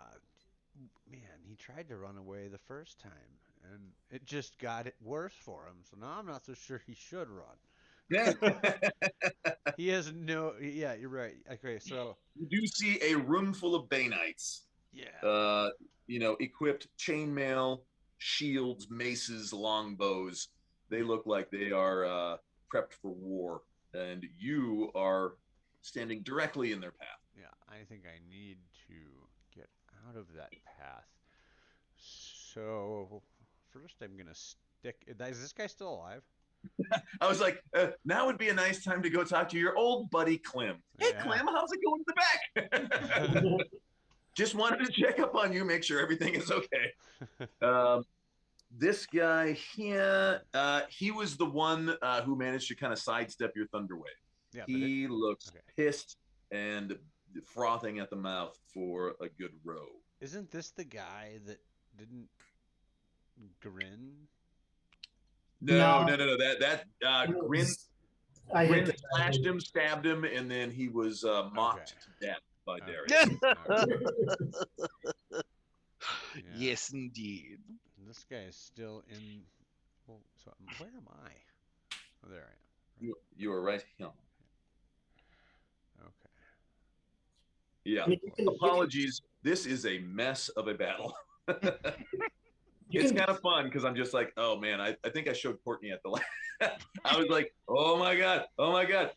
he tried to run away the first time, and it just got it worse for him. So now I'm not so sure he should run. He has no. Yeah, you're right. Okay, so you do see a room full of Baneites. Yeah. Equipped chainmail, shields, maces, longbows. They look like they are prepped for war, and you are standing directly in their path. Yeah, I think I need to get out of that path. So first, I'm gonna stick. Is this guy still alive? I was like, now would be a nice time to go talk to your old buddy Clem. Hey, Yeah. Clem, how's it going in the back? Just wanted to check up on you, make sure everything is okay. This guy here, he was the one who managed to kind of sidestep your thunder wave. Yeah, but He looks okay. pissed and frothing at the mouth for a good row. isn't this the guy that didn't grin? No, No. That Grin I hit Grin the slashed him, stabbed him, and then he was mocked Okay. to death by Okay. Darius. Yeah. Yes, indeed. This guy is still in. Well, so where am I? Oh, there I am. You were right. Yeah. Okay. Yeah. I mean, you can- Apologies. This is a mess of a battle. You It's can- kind of fun because I'm just like, oh man, I think I showed Courtney at the last. I was like, oh my god,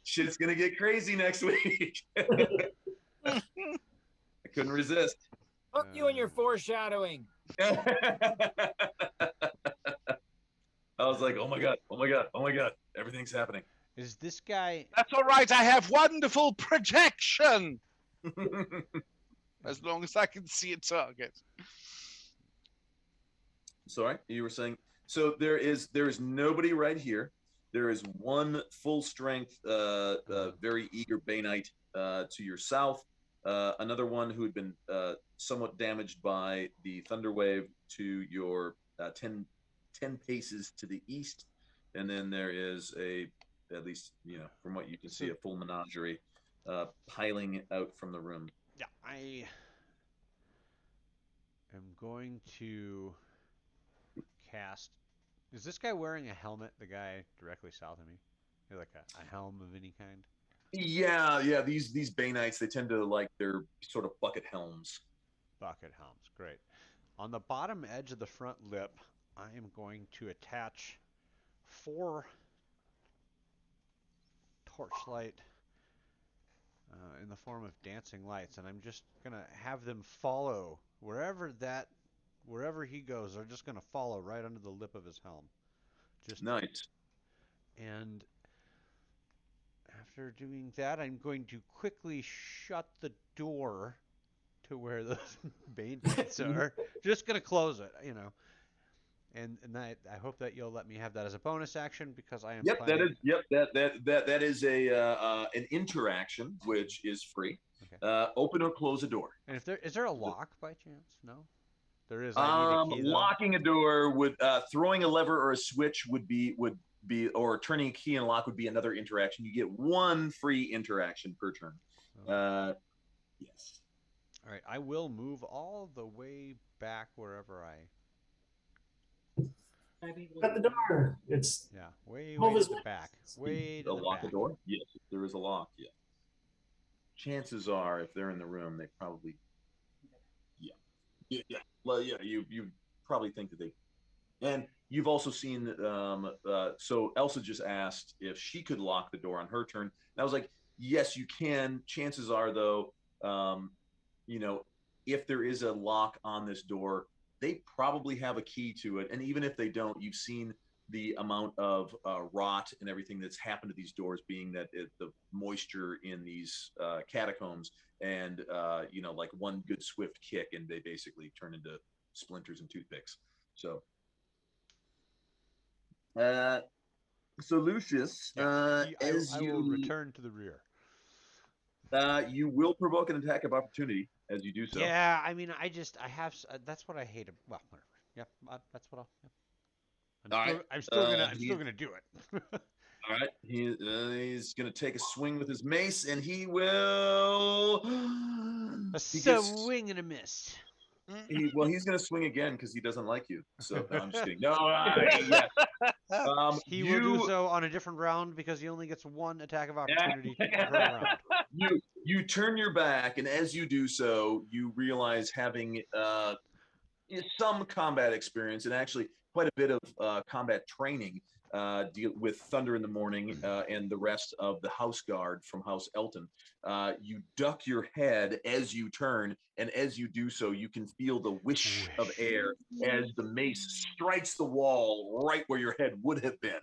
shit's gonna get crazy next week. I couldn't resist. Fuck you and your foreshadowing. I was like, oh my god, everything's happening. Is this guy? That's all right. I have wonderful projection. As long as I can see a target. Sorry, you were saying. So there is nobody right here. There is one full strength, very eager Banite to your south. Another one who had been somewhat damaged by the thunder wave to your 10 paces to the east, and then there is at least from what you can see, a full menagerie piling out from the room. Yeah, I am going to cast. Is this guy wearing a helmet? The guy directly south of me, like a helm of any kind. Yeah. These Banites, they tend to like their sort of bucket helms. Bucket helms, great. On the bottom edge of the front lip, I am going to attach 4 torchlight in the form of dancing lights, and I'm just gonna have them follow wherever he goes. They're just gonna follow right under the lip of his helm. Just Nice. And after doing that, I'm going to quickly shut the door to where those bandits are. Just gonna close it, And I hope that you'll let me have that as a bonus action because I am. Yep, planning... that is an interaction which is free. Okay. Open or close a door. And is there a lock by chance? No. There is. I need a key, though. Locking a door would throwing a lever or a switch would be or turning a key in a lock would be another interaction. You get 1 free interaction per turn. Yes. All right. I will move all the way back wherever I. At the door. It's way Move to his the way. back. Way to the Lock back. the door? Yes, if there is a lock, yeah. Chances are, if they're in the room, they probably, yeah. Well, yeah, you probably think that they, and you've also seen. So Elsa just asked if she could lock the door on her turn. And I was like, yes, you can. Chances are, though, if there is a lock on this door, they probably have a key to it. And even if they don't, you've seen the amount of rot and everything that's happened to these doors, being that the moisture in these catacombs, and like one good swift kick and they basically turn into splinters and toothpicks. So Lucius, I will return to the rear. You will provoke an attack of opportunity as you do so. Yeah, I mean, I have. That's what I hate. Well, whatever. Yeah, that's what I'll. Yeah. I'm still gonna do it. All right, he's gonna take a swing with his mace, and he will. Swing and a miss. He's gonna swing again because he doesn't like you. So no, I'm just kidding. No, he will do so on a different round because he only gets 1 attack of opportunity per round. You turn your back, and as you do so, you realize having some combat experience and actually quite a bit of combat training deal with Thunder in the Morning and the rest of the House Guard from House Elton. You duck your head as you turn, and as you do so, you can feel the whish of air as the mace strikes the wall right where your head would have been,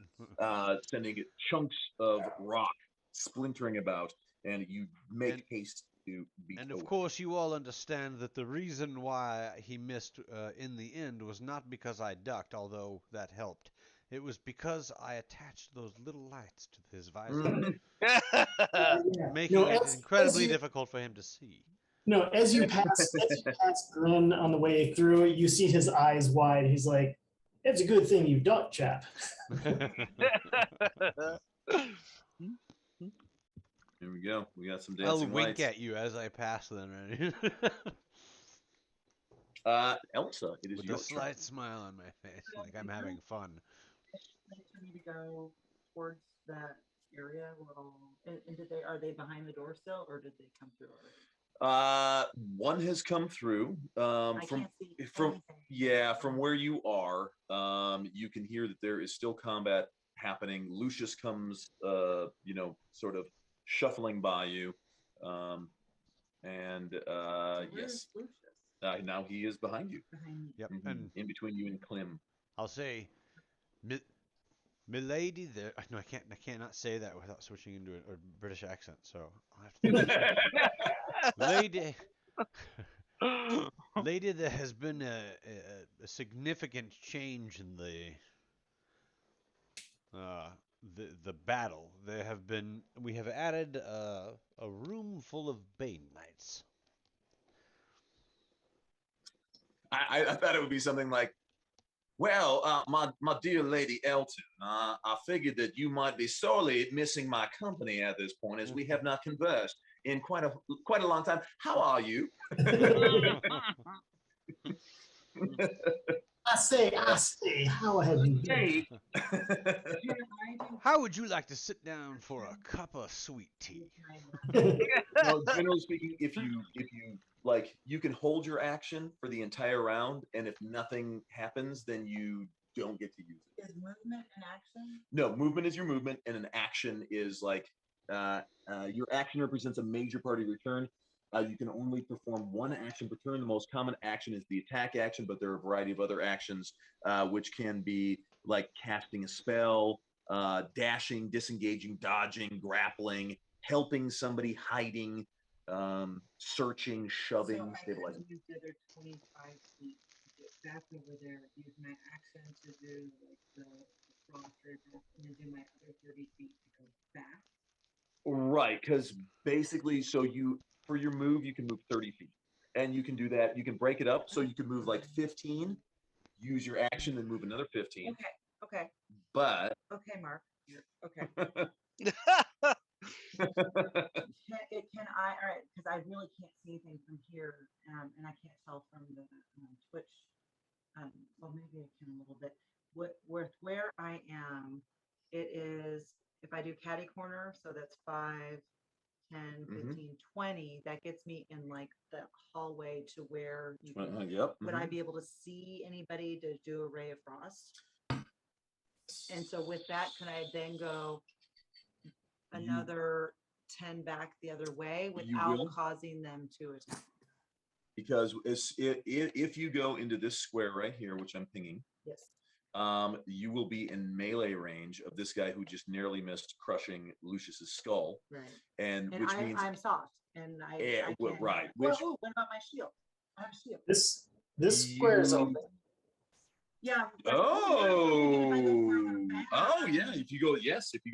sending chunks of rock splintering about, and you make haste to be. And of course, you all understand that the reason why he missed in the end was not because I ducked, although that helped. It was because I attached those little lights to his visor, making it incredibly difficult for him to see. No, as you pass Glenn on the way through, you see his eyes wide. He's like, "It's a good thing you ducked, chap." Here we go. We got some I'll dancing wink lights. at you as I pass then. Elsa, it is With your a slight smile on my face, like I'm having fun. For me to go towards that area, and are they behind the door still, or did they come through already? One has come through. I can't see anything. From where you are, you can hear that there is still combat happening. Lucius comes, sort of shuffling by you, and yes, now he is behind you. Behind me. Yep, and in between you and Clem. I'll say, Milady, there. No, I cannot say that without switching into a British accent. So I'll have to. Lady, lady, there has been a significant change in the battle. We have added a room full of Bane Knights. I thought it would be something like, well, my dear Lady Elton, I figured that you might be sorely missing my company at this point, as we have not conversed in quite a long time. How are you? I say, how have you been? How would you like to sit down for a cup of sweet tea? No, generally speaking, if you like, you can hold your action for the entire round, and if nothing happens, then you don't get to use it. Is movement an action? No, movement is your movement, and an action is like your action represents a major part of your turn. You can only perform one action per turn. The most common action is the attack action, but there are a variety of other actions, which can be like casting a spell, dashing, disengaging, dodging, grappling, helping somebody, hiding, searching, shoving, stabilizing. Use the other 25 feet to get back over there. Use my action to do like the frost river, and then do my other 30 feet to go back. Right, because basically, for your move, you can move 30 feet, and you can do that. You can break it up, so you can move like 15, use your action, then move another 15. Okay. But okay, Mark. Okay. Can I? All right, because I really can't see anything from here, and I can't tell from the Twitch. Well, maybe I can a little bit. Where I am, it is, if I do catty corner, so that's 5, 10, 15, 20, that gets me in like the hallway to where you can, yep. would I be able to see anybody to do a ray of frost? And so with that, can I then go another 10 back the other way without causing them to attack? Because if you go into this square right here, which I'm pinging, yes, you will be in melee range of this guy who just narrowly missed crushing Lucius's skull. Right. And which means I'm soft, and I yeah, I can, right. Well, what about my shield? I have a shield. This square is open. Yeah. Oh, yeah. If you go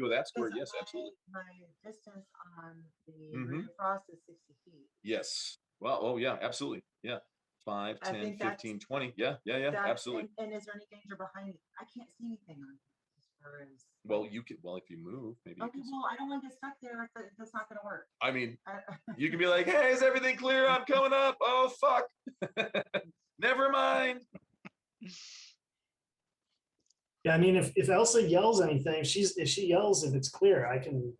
that square, yes, absolutely. My distance on the ray of frost is 60 feet. Yes. Well, oh yeah, absolutely. Yeah. 5, 10, 15, 20. Yeah, absolutely. And is there any danger behind me? I can't see anything on here as far as. Well, you can. Well, if you move, maybe. Okay. Well, I don't want to get stuck there. That's not going to work. I mean, you can be like, "Hey, is everything clear? I'm coming up." Oh fuck. Never mind. Yeah, I mean, if Elsa yells anything, if she yells, if it's clear, I can,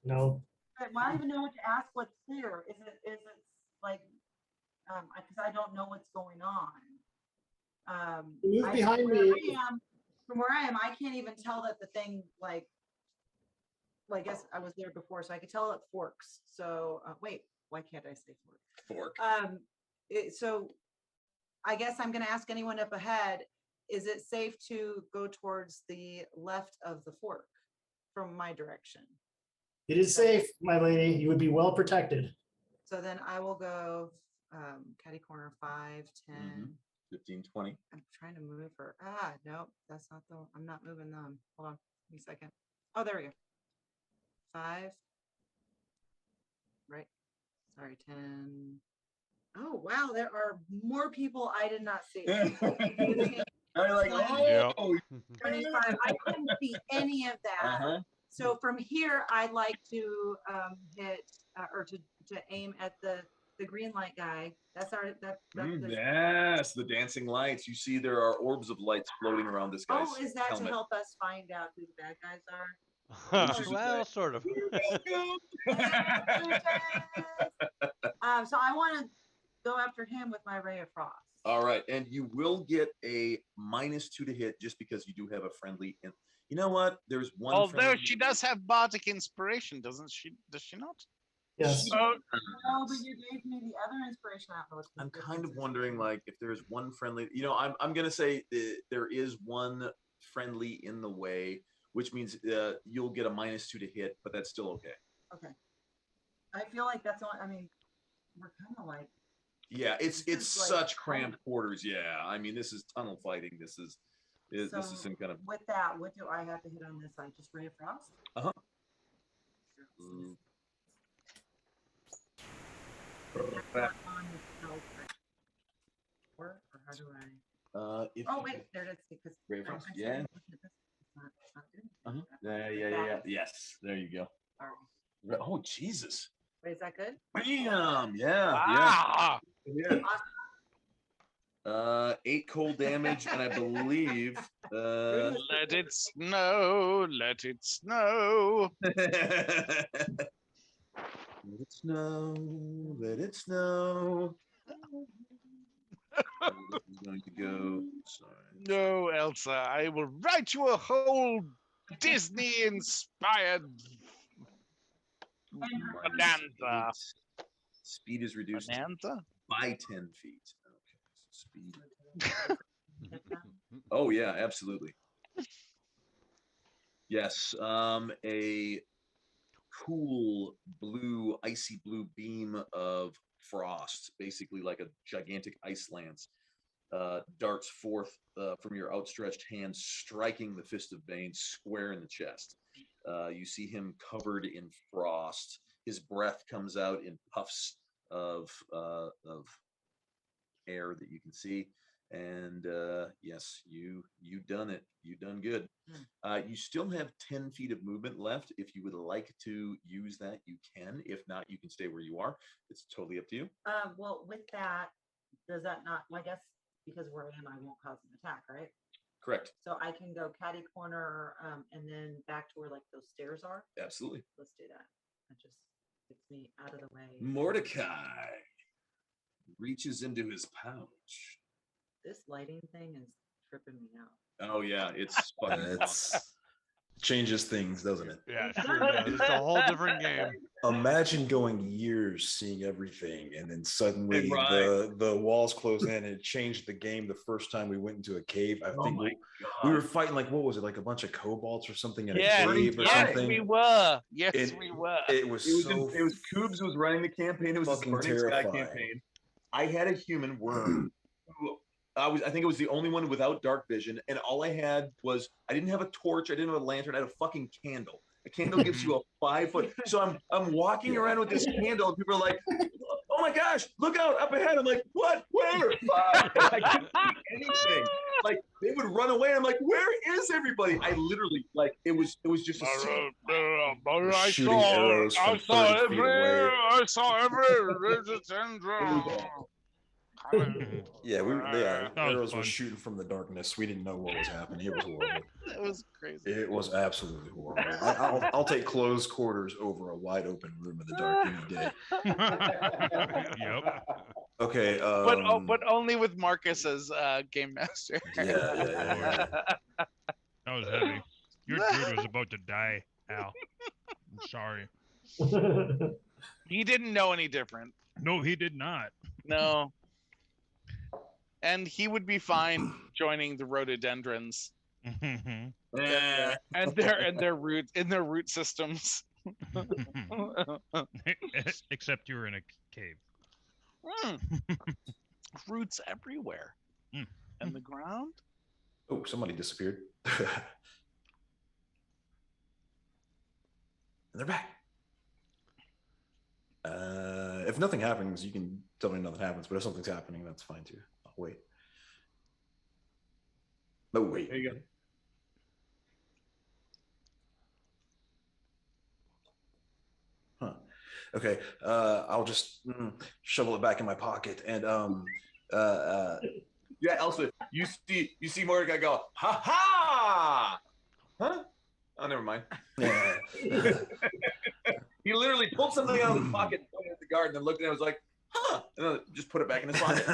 Well, I don't even know what to ask. What's clear? Is it like, because I don't know what's going on. Move behind me. From where I am, I can't even tell that the thing like. Well, I guess I was there before, so I could tell it forks. So wait, why can't I say fork? Fork. So I guess I'm going to ask anyone up ahead. Is it safe to go towards the left of the fork from my direction? It is safe, my lady. You would be well protected. So then I will go catty corner 5, 10. 15, 20. I'm trying to move her. No, that's not the. I'm not moving them. Hold on, give me a second. Oh, there we go. 5. Right. Sorry, 10. Oh wow, there are more people I did not see. I'm like, Yep. 25. I couldn't see any of that. So from here, I'd like to hit or to aim at the green light guy. That's our Yes, the dancing lights. You see, there are orbs of lights floating around this guy's Oh, is that helmet. to help us find out who the bad guys are? Well, sort of. So I want to go after him with my ray of frost. All right, and you will get a -2 to hit just because you do have a friendly. And you know what? There's one. Although friendly- she does have bardic inspiration, doesn't she? Does she not? Yes. No, but you gave me the other inspiration. I'm kind of wondering, like, if there's one friendly. You know, I'm gonna say there is one friendly in the way, which means you'll get a -2 to hit, but that's still okay. Okay. I feel like that's all. I mean, we're kind of like. Yeah, it's like such cramped quarters. Yeah, I mean, this is tunnel fighting. This is some kind of. With that, what do I have to hit on this side? Just ray of frost. Or how do I? If Oh wait, there it is. Because Ray of Frost, I yeah. said it's not good. Yeah. Yes, there you go. All right. Oh Jesus! Wait, is that good? Bam! Yeah. Ah! Yeah. 8 cold damage, and I believe. Let it snow. Let it snow. Let it snow. Let it snow. This is going to go. Sorry. No, Elsa, I will write you a whole Disney-inspired bonanza. Speed is reduced Bonanza? by 10 feet. Okay, so speed. Oh yeah, absolutely. Yes, a cool blue, icy blue beam of frost, basically like a gigantic ice lance, darts forth from your outstretched hand, striking the Fist of Bane square in the chest. You see him covered in frost. His breath comes out in puffs of air that you can see. And yes, you done it. You done good. You still have 10 feet of movement left. If you would like to use that, you can. If not, you can stay where you are. It's totally up to you. Well, with that, does that not? Well, I guess because where I am, I won't cause an attack, right? Correct. So I can go catty corner, and then back to where like those stairs are. Absolutely. Let's do that. That just gets me out of the way. Mordecai reaches into his pouch. This lighting thing is tripping me out. Oh yeah, it's fucking. It's changes things, doesn't it? Yeah, it sure does. It's a whole different game. Imagine going years seeing everything, and then suddenly Right. the walls close in, and it changed the game the first time we went into a cave. I Oh think my we God. were fighting, like, what was it, like a bunch of kobolds or something in a Yes, cave or yes, something. we were. Yes, It- we were. It was It was, so it was Coobs who was running the campaign. It was the fucking Burning Sky terrifying. campaign. I had a human worm. Who I think it was the only one without dark vision, and all I had was I didn't have a torch, I didn't have a lantern, I had a fucking candle. A candle gives you a 5 foot. So I'm walking around with this candle, and people are like, "Oh my gosh, look out up ahead!" I'm like, "What? Where? Fuck!" I couldn't see anything. Like they would run away. I'm like, "Where is everybody?" I literally like it was just a scene. Shooting arrows from 30 feet away. I saw every syndrome. Yeah, That was arrows fun. were shooting from the darkness. We didn't know what was happening. It was horrible. It was crazy. It was absolutely horrible. I'll take close quarters over a wide open room in the dark any day. Yep. Okay. but only with Marcus as game master. Yeah. That was heavy. Your dude was about to die, Al. I'm sorry. He didn't know any different. No, he did not. No. And he would be fine joining the rhododendrons and their root systems. Except you were in a cave. Roots everywhere. And the ground? Oh, somebody disappeared. And they're back. If nothing happens, you can tell me nothing happens, but if something's happening, that's fine too. I'll wait. No, wait. There you go. Huh. Okay. I'll just shovel it back in my pocket and Yeah, Elsa, you see Mordecai go, ha ha! Huh? Oh, never mind. yeah. He literally pulled something out of his pocket and put it in the garden and looked at it and was like, huh? And then just put it back in his pocket.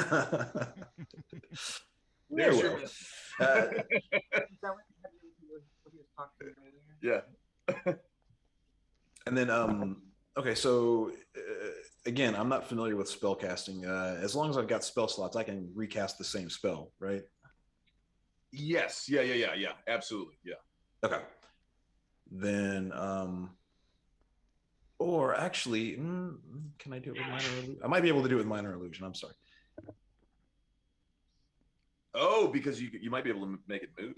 Very Sure. well. Is that what he was talking earlier? Yeah. And then, okay, so again, I'm not familiar with spell casting. As long as I've got spell slots, I can recast the same spell, right? Yes. Yeah. Absolutely. Yeah. Okay. Then, or actually, can I do it with minor illusion? I might be able to do it with minor illusion. I'm sorry. Oh, because you might be able to make it move.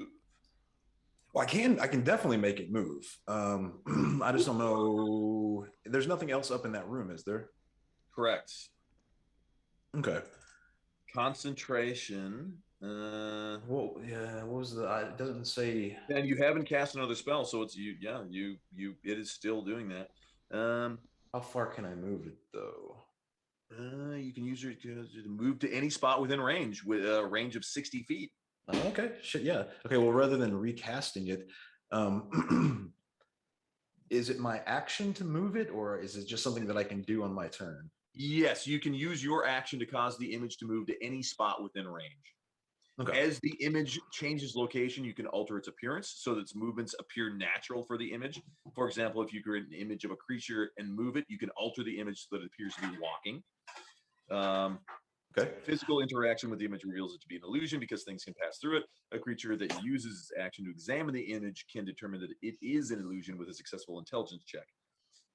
Well, I can definitely make it move. I just don't know. There's nothing else up in that room, is there? Correct. Okay. Concentration. Well, yeah. What was the? It doesn't say. And you haven't cast another spell, so it's you. Yeah, it is still doing that. How far can I move it though? You can use it to move to any spot within range with a range of 60 feet. Oh, okay. Shit. Yeah. Okay. Well, rather than recasting it, is it my action to move it, or is it just something that I can do on my turn? Yes, you can use your action to cause the image to move to any spot within range. Okay. As the image changes location, you can alter its appearance so that its movements appear natural for the image. For example, if you create an image of a creature and move it, you can alter the image so that it appears to be walking. Okay. Physical interaction with the image reveals it to be an illusion because things can pass through it. A creature that uses its action to examine the image can determine that it is an illusion with a successful intelligence check.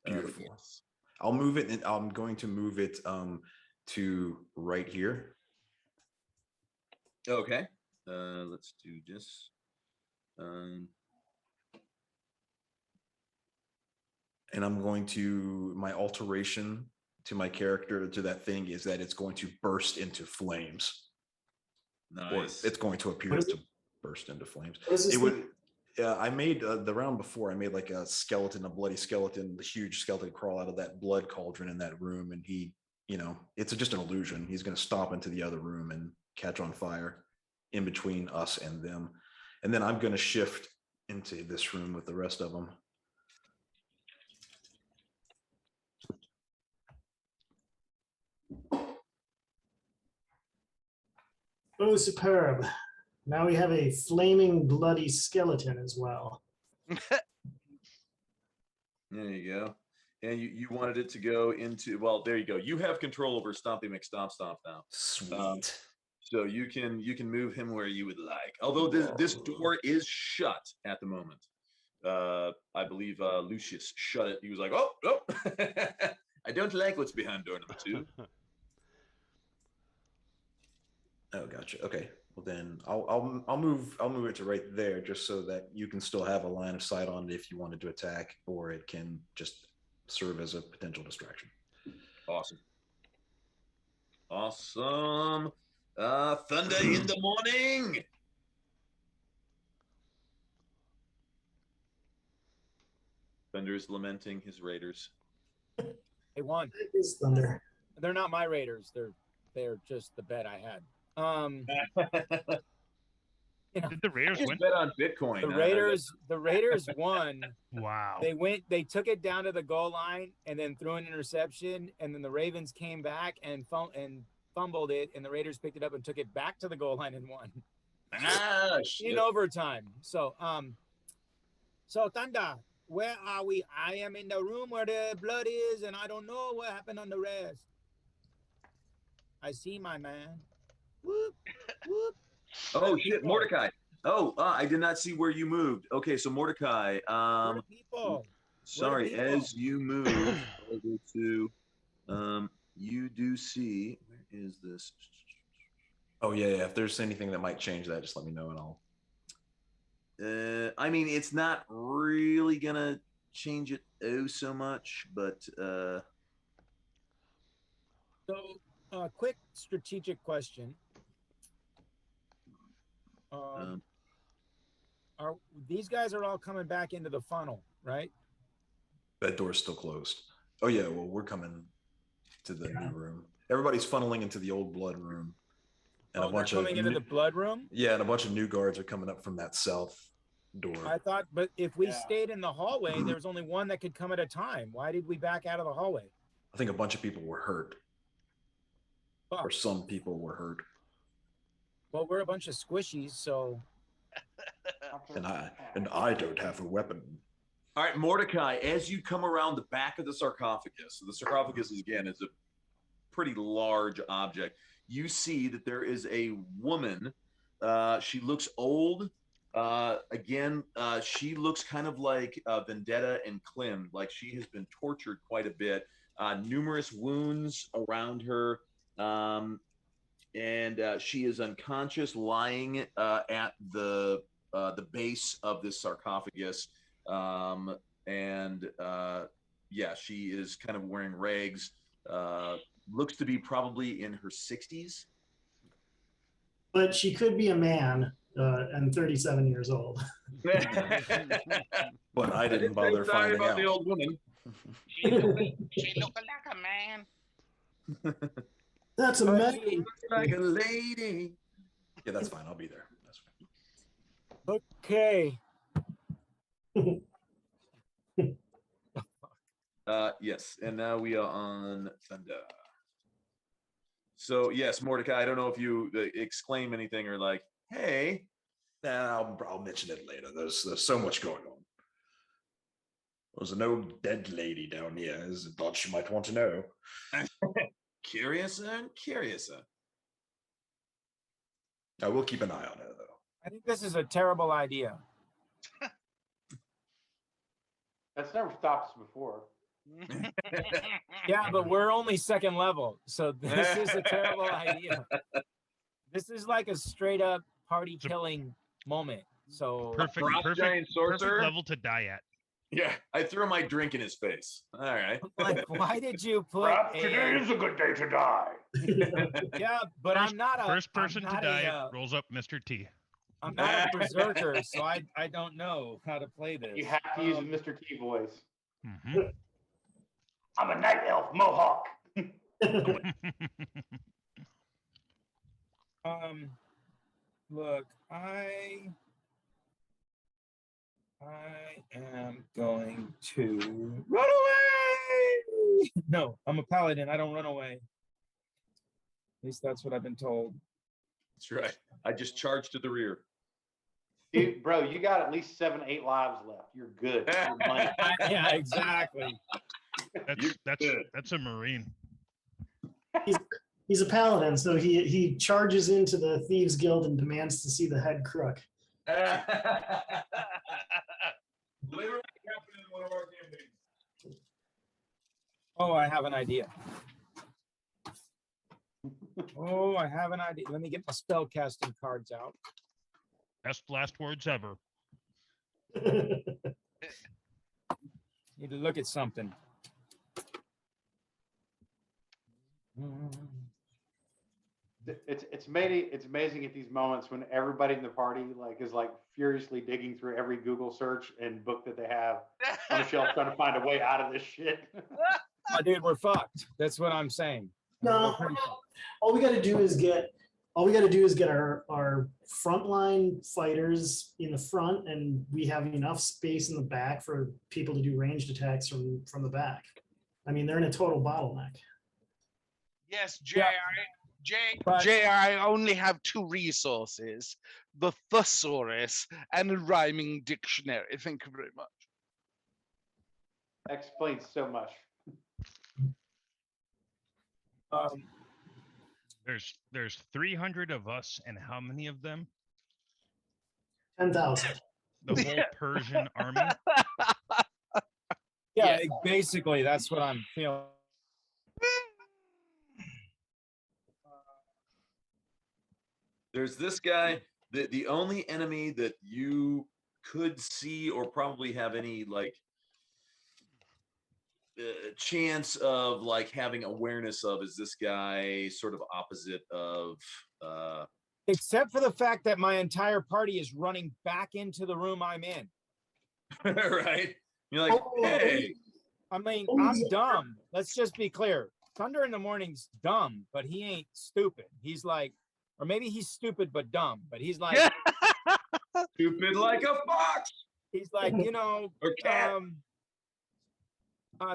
Beautiful. I'll move it, and I'm going to move it to right here. Okay. Let's do this. And I'm going to, my alteration to my character to that thing is that it's going to burst into flames. Nice. Or it's going to appear to burst into flames. What is this It would. I made the round before. I made like a skeleton, a bloody skeleton, the huge skeleton crawl out of that blood cauldron in that room, and he, it's just an illusion. He's going to stomp into the other room and catch on fire in between us and them, and then I'm going to shift into this room with the rest of them. Oh, superb. Now we have a flaming, bloody skeleton as well. There you go. And you wanted it to go into, well, there you go. You have control over Stompy McStomp Stomp now. Sweet. So you can move him where you would like. Although this door is shut at the moment. I believe Lucius shut it. He was like, oh. I don't like what's behind door number 2. Oh, gotcha. Okay. Well, then I'll move it to right there, just so that you can still have a line of sight on it if you wanted to attack, or it can just serve as a potential distraction. Awesome. Thunder in the morning. Thunder is lamenting his raiders. They won. It is thunder. They're not my Raiders. They're just the bet I had. Did the Raiders win? Bet on Bitcoin. The Raiders won. Wow. They took it down to the goal line and then threw an interception, and then the Ravens came back and fumbled it, and the Raiders picked it up and took it back to the goal line and won Ah, shit. in overtime. So so Thunder, where are we? I am in the room where the blood is, and I don't know what happened on the rest. I see my man. Whoop, whoop. Oh shit, Mordecai. Oh, I did not see where you moved. Okay, so Mordecai. Where the people? Sorry, people? as you move over to, you do see. Where is this? Oh yeah. If there's anything that might change that, just let me know and I'll. I mean, it's not really gonna change it so much, but So, quick strategic question. Are these guys are all coming back into the funnel, right? That door's still closed. Oh yeah. Well, we're coming to the new room. Everybody's funneling into the old blood room, and Oh, a they're bunch of coming into the blood room. yeah, and a bunch of new guards are coming up from that south door. I thought, but if we Yeah. stayed in the hallway, there was only one that could come at a time. Why did we back out of the hallway? I think a bunch of people were hurt, or Fuck. some people were hurt, Well, we're a bunch of squishies, so and I don't have a weapon. all right, Mordecai, as you come around the back of the sarcophagus, so the sarcophagus is, again, is a pretty large object. You see that there is a woman. She looks old. She looks kind of like Vendetta and Klim, like she has been tortured quite a bit. Numerous wounds around her, and she is unconscious, lying at the base of this sarcophagus. She is kind of wearing rags. Looks to be probably in her 60s. But she could be a man and 37 years old. But I didn't bother Sorry finding about out. the old woman. She look like a man. That's amazing. Like a lady. Yeah, that's fine. I'll be there. That's fine. okay. Yes, and now we are on Thunder. So yes, Mordecai, I don't know if you exclaim anything or like, hey. Nah, I'll mention it later. There's so much going on. There's an old dead lady down here. There's a thought you might want to know. Curiouser and curiouser. I will keep an eye on her though. I think this is a terrible idea. That's never stopped us before. Yeah, but we're only second level, so this is a terrible idea. This is like a straight up party killing moment. So Perfect, Frost perfect, giant sorcerer? perfect level to die at. Yeah, I threw my drink in his face. All right. like, why did you put Perhaps today a, is a good day to die. yeah, but First, I'm not a first I'm person to not die a, rolls up Mr. T. I'm not a berserker, so I don't know how to play this. You have to use a Mr. T voice. Mm-hmm. I'm a night elf mohawk. Look, I am going to run away. No, I'm a paladin. I don't run away. At least that's what I've been told. That's right. I just charged to the rear. Dude, bro, you got at least 7, 8 lives left. You're good. You're money. Yeah, exactly. That's a Marine. He's a paladin, so he charges into the Thieves Guild and demands to see the head crook. Literally happened in one of our campaigns. Oh, I have an idea. Oh, I have an idea. Let me get my spell casting cards out. Best last words ever. Need to look at something. It's amazing at these moments when everybody in the party is furiously digging through every Google search and book that they have on the shelf trying to find a way out of this shit. Oh, dude, we're fucked. That's what I'm saying. No, all we got to do is get our frontline fighters in the front, and we have enough space in the back for people to do ranged attacks from the back. I mean, they're in a total bottleneck. Yes, Jay, Jay, I only have 2 resources: the thesaurus and a rhyming dictionary. Thank you very much. Explains so much. There's 300 of us, and how many of them? 10,000. The whole Persian army. Yeah, basically that's what I'm feeling. There's this guy. The only enemy that you could see or probably have any like chance of like having awareness of is this guy sort of opposite of Except for the fact that my entire party is running back into the room I'm in. right? You're like, hey. I mean, I'm dumb. Let's just be clear. Thunder in the Morning's dumb, but he ain't stupid. He's like, or maybe he's stupid but dumb, but he's like stupid like a fox. He's like, you know, or cat.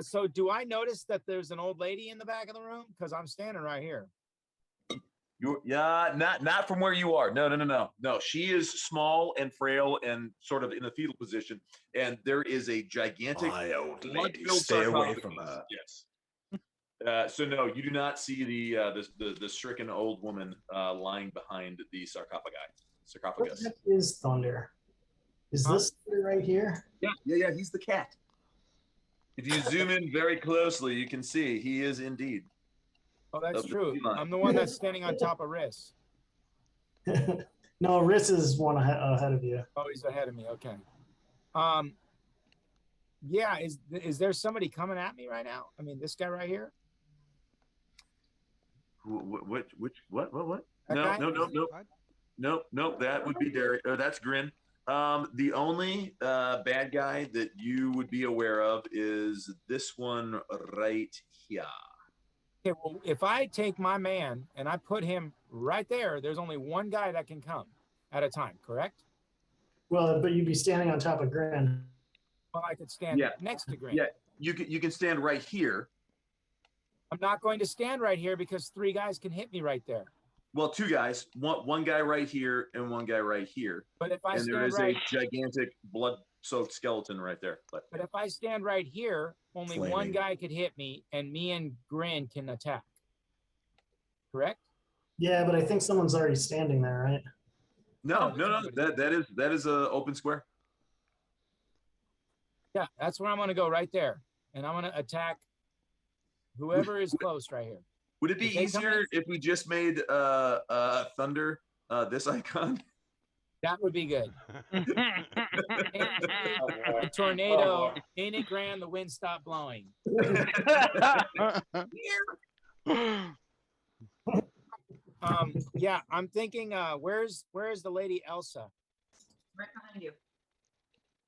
So do I notice that there's an old lady in the back of the room? Because I'm standing right here. Not from where you are. No. She is small and frail and sort of in the fetal position, and there is a gigantic blood-filled stay away sarcophagus. from that. Yes. So no, you do not see the stricken old woman lying behind the sarcophagus. What the heck is Thunder? Is this right here? Yeah. He's the cat. If you zoom in very closely, you can see he is indeed. Oh, that's true. I'm the one that's standing on top of Riss. No, Riss is one ahead of you. Oh, he's ahead of me. Okay. Yeah. Is there somebody coming at me right now? I mean, this guy right here. What? That guy? No. That would be Derek. That's Grin. The only bad guy that you would be aware of is this one right here. Okay, well, if I take my man and I put him right there, there's only one guy that can come at a time, correct? Well, but you'd be standing on top of Grin. Well, I could stand next to Grin. Yeah, you can stand right here. I'm not going to stand right here because 3 guys can hit me right there. Well, 2 guys, one guy right here and one guy right here. But if I and stand there is right, a gigantic blood-soaked skeleton right there. But if I stand right here, only one Flaming. guy could hit me, and me and Grin can attack. Correct? Yeah, but I think someone's already standing there, right? No. That is a open square. Yeah, that's where I'm going to go right there, and I'm going to attack whoever is close right here. Would it be If they come easier if we just made Thunder this icon? That would be good. Oh, boy. A tornado, ain't it grand? The wind stopped blowing. Yeah, I'm thinking. Where's the lady Elsa? Right behind you,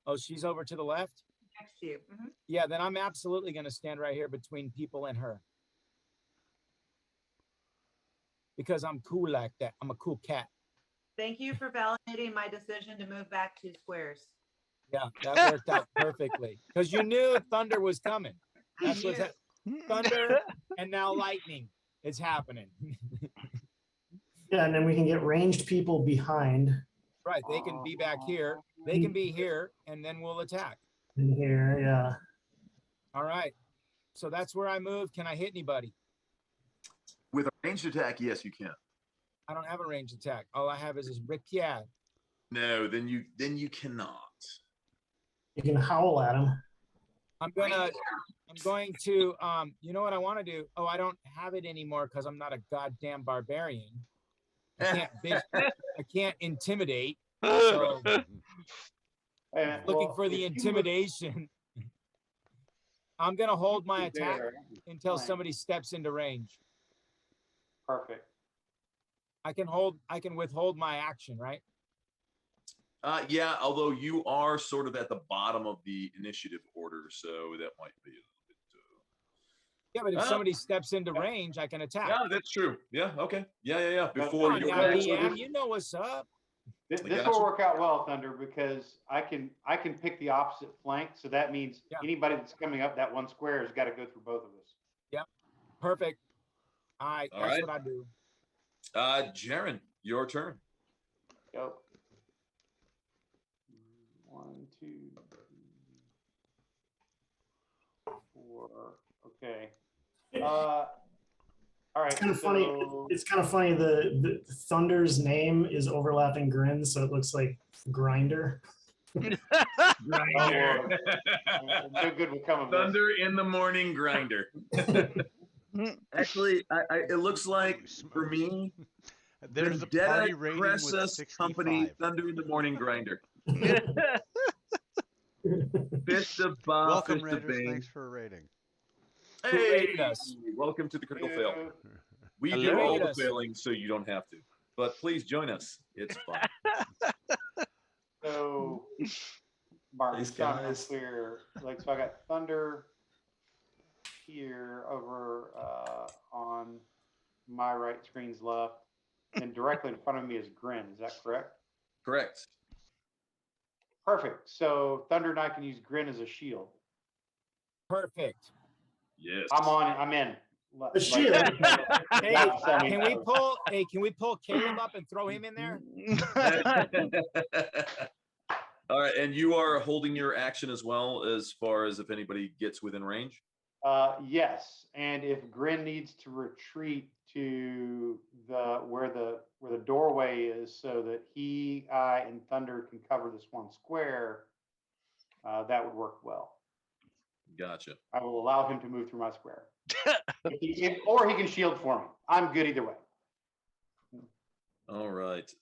Oh, she's over to the left. next to you. Mhm. Yeah, then I'm absolutely going to stand right here between people and her. Because I'm cool like that. I'm a cool cat. Thank you for validating my decision to move back 2 squares. Yeah, that worked out perfectly. Because you knew thunder was coming. That's what's thunder and now lightning is happening. Yeah, and then we can get ranged people behind Right. They can be back here. They can be here, and then we'll attack. in here. Yeah. All right. So that's where I move. Can I hit anybody? With a ranged attack, yes, you can. I don't have a range attack. All I have is this Ripiad. No, then you cannot. You can howl at him. I'm going to, you know what I want to do? Oh, I don't have it anymore because I'm not a goddamn barbarian. I can't intimidate. So looking for the intimidation. I'm going to hold my attack until somebody steps into range. Perfect. I can withhold my action, right? Yeah, although you are sort of at the bottom of the initiative order, so that might be a little bit. Yeah, but if somebody steps into range, I can attack. Yeah, that's true. Yeah, okay. Yeah. Come Before on you're now, DM, you know what's up. This gotcha. will work out well, Thunder, because I can pick the opposite flank. So that means anybody that's coming up that 1 square has got to go through both of us. Yep. Perfect. All right. That's what I do. Jaren, your turn. Go. 1, 2, 3, 4. Okay. All right. It's kind of funny. It's kind of funny. The Thunder's name is overlapping Grin, so it looks like Grinder. Grinder. No good will come of this. Thunder in the morning grinder. Actually, it looks like for me, there's a Vendetta party rating with Cressus 65. Company Thunder in the morning grinder. Fist of Bob, Welcome, Fist of Raiders. Bane. Thanks for a rating. Hey, welcome to the critical fail. We do Hello. all the failing so you don't have to. But please join us. It's fun. So, Mark, These it's not real guys. clear. Like, so I got Thunder here over on my right, screen's left, and directly in front of me is Grin. Is that correct? Correct. Perfect. So Thunder and I can use Grin as a shield. Perfect. Yes. I'm in. A shield. Hey, can we pull Caleb up and throw him in there? All right, and you are holding your action as well as far as if anybody gets within range? Yes, and if Grin needs to retreat to where the doorway is, so that I, and Thunder can cover this one square, that would work well. Gotcha. I will allow him to move through my square, or he can shield for me. I'm good either way. All right.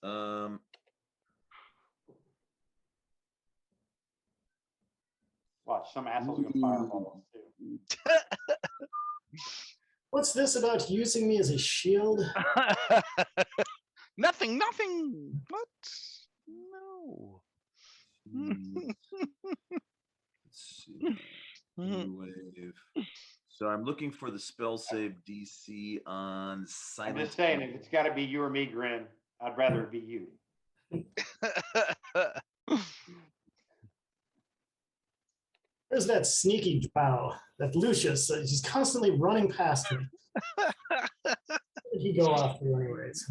Watch, some assholes are gonna fireball us too. What's this about using me as a shield? Nothing. What? No. Let's see. New wave. So I'm looking for the spell save DC on I'm silent. just saying, if it's got to be you or me, Grin, I'd rather it be you. There's that sneaky drow, that Lucius, he's constantly running past me. He go off through anyways.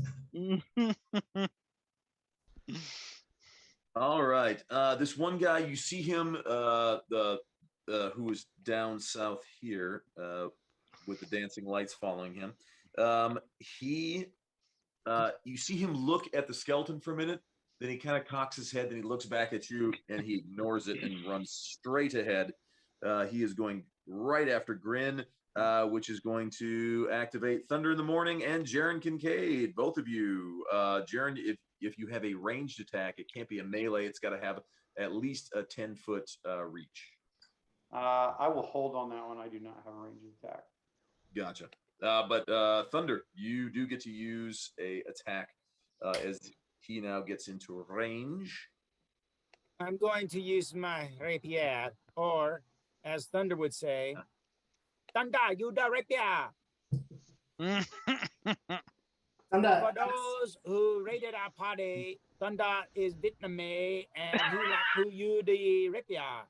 All right. This one guy, you see him, who is down south here, with the dancing lights following him. You see him look at the skeleton for a minute, then he kind of cocks his head, then he looks back at you, and he ignores it and runs straight ahead. He is going right after Grin, which is going to activate Thunder in the Morning and Jaren Kincaid, both of you. Jaren, if you have a ranged attack, it can't be a melee. It's got to have at least a 10-foot reach. I will hold on that one. I do not have a ranged attack. Gotcha. But Thunder, you do get to use a attack as he now gets into range. I'm going to use my rapier, or as Thunder would say, Thunder, you the rapier. Thunder. For those who raided our party, Thunder is Vietnamese, and he like to use the rapier.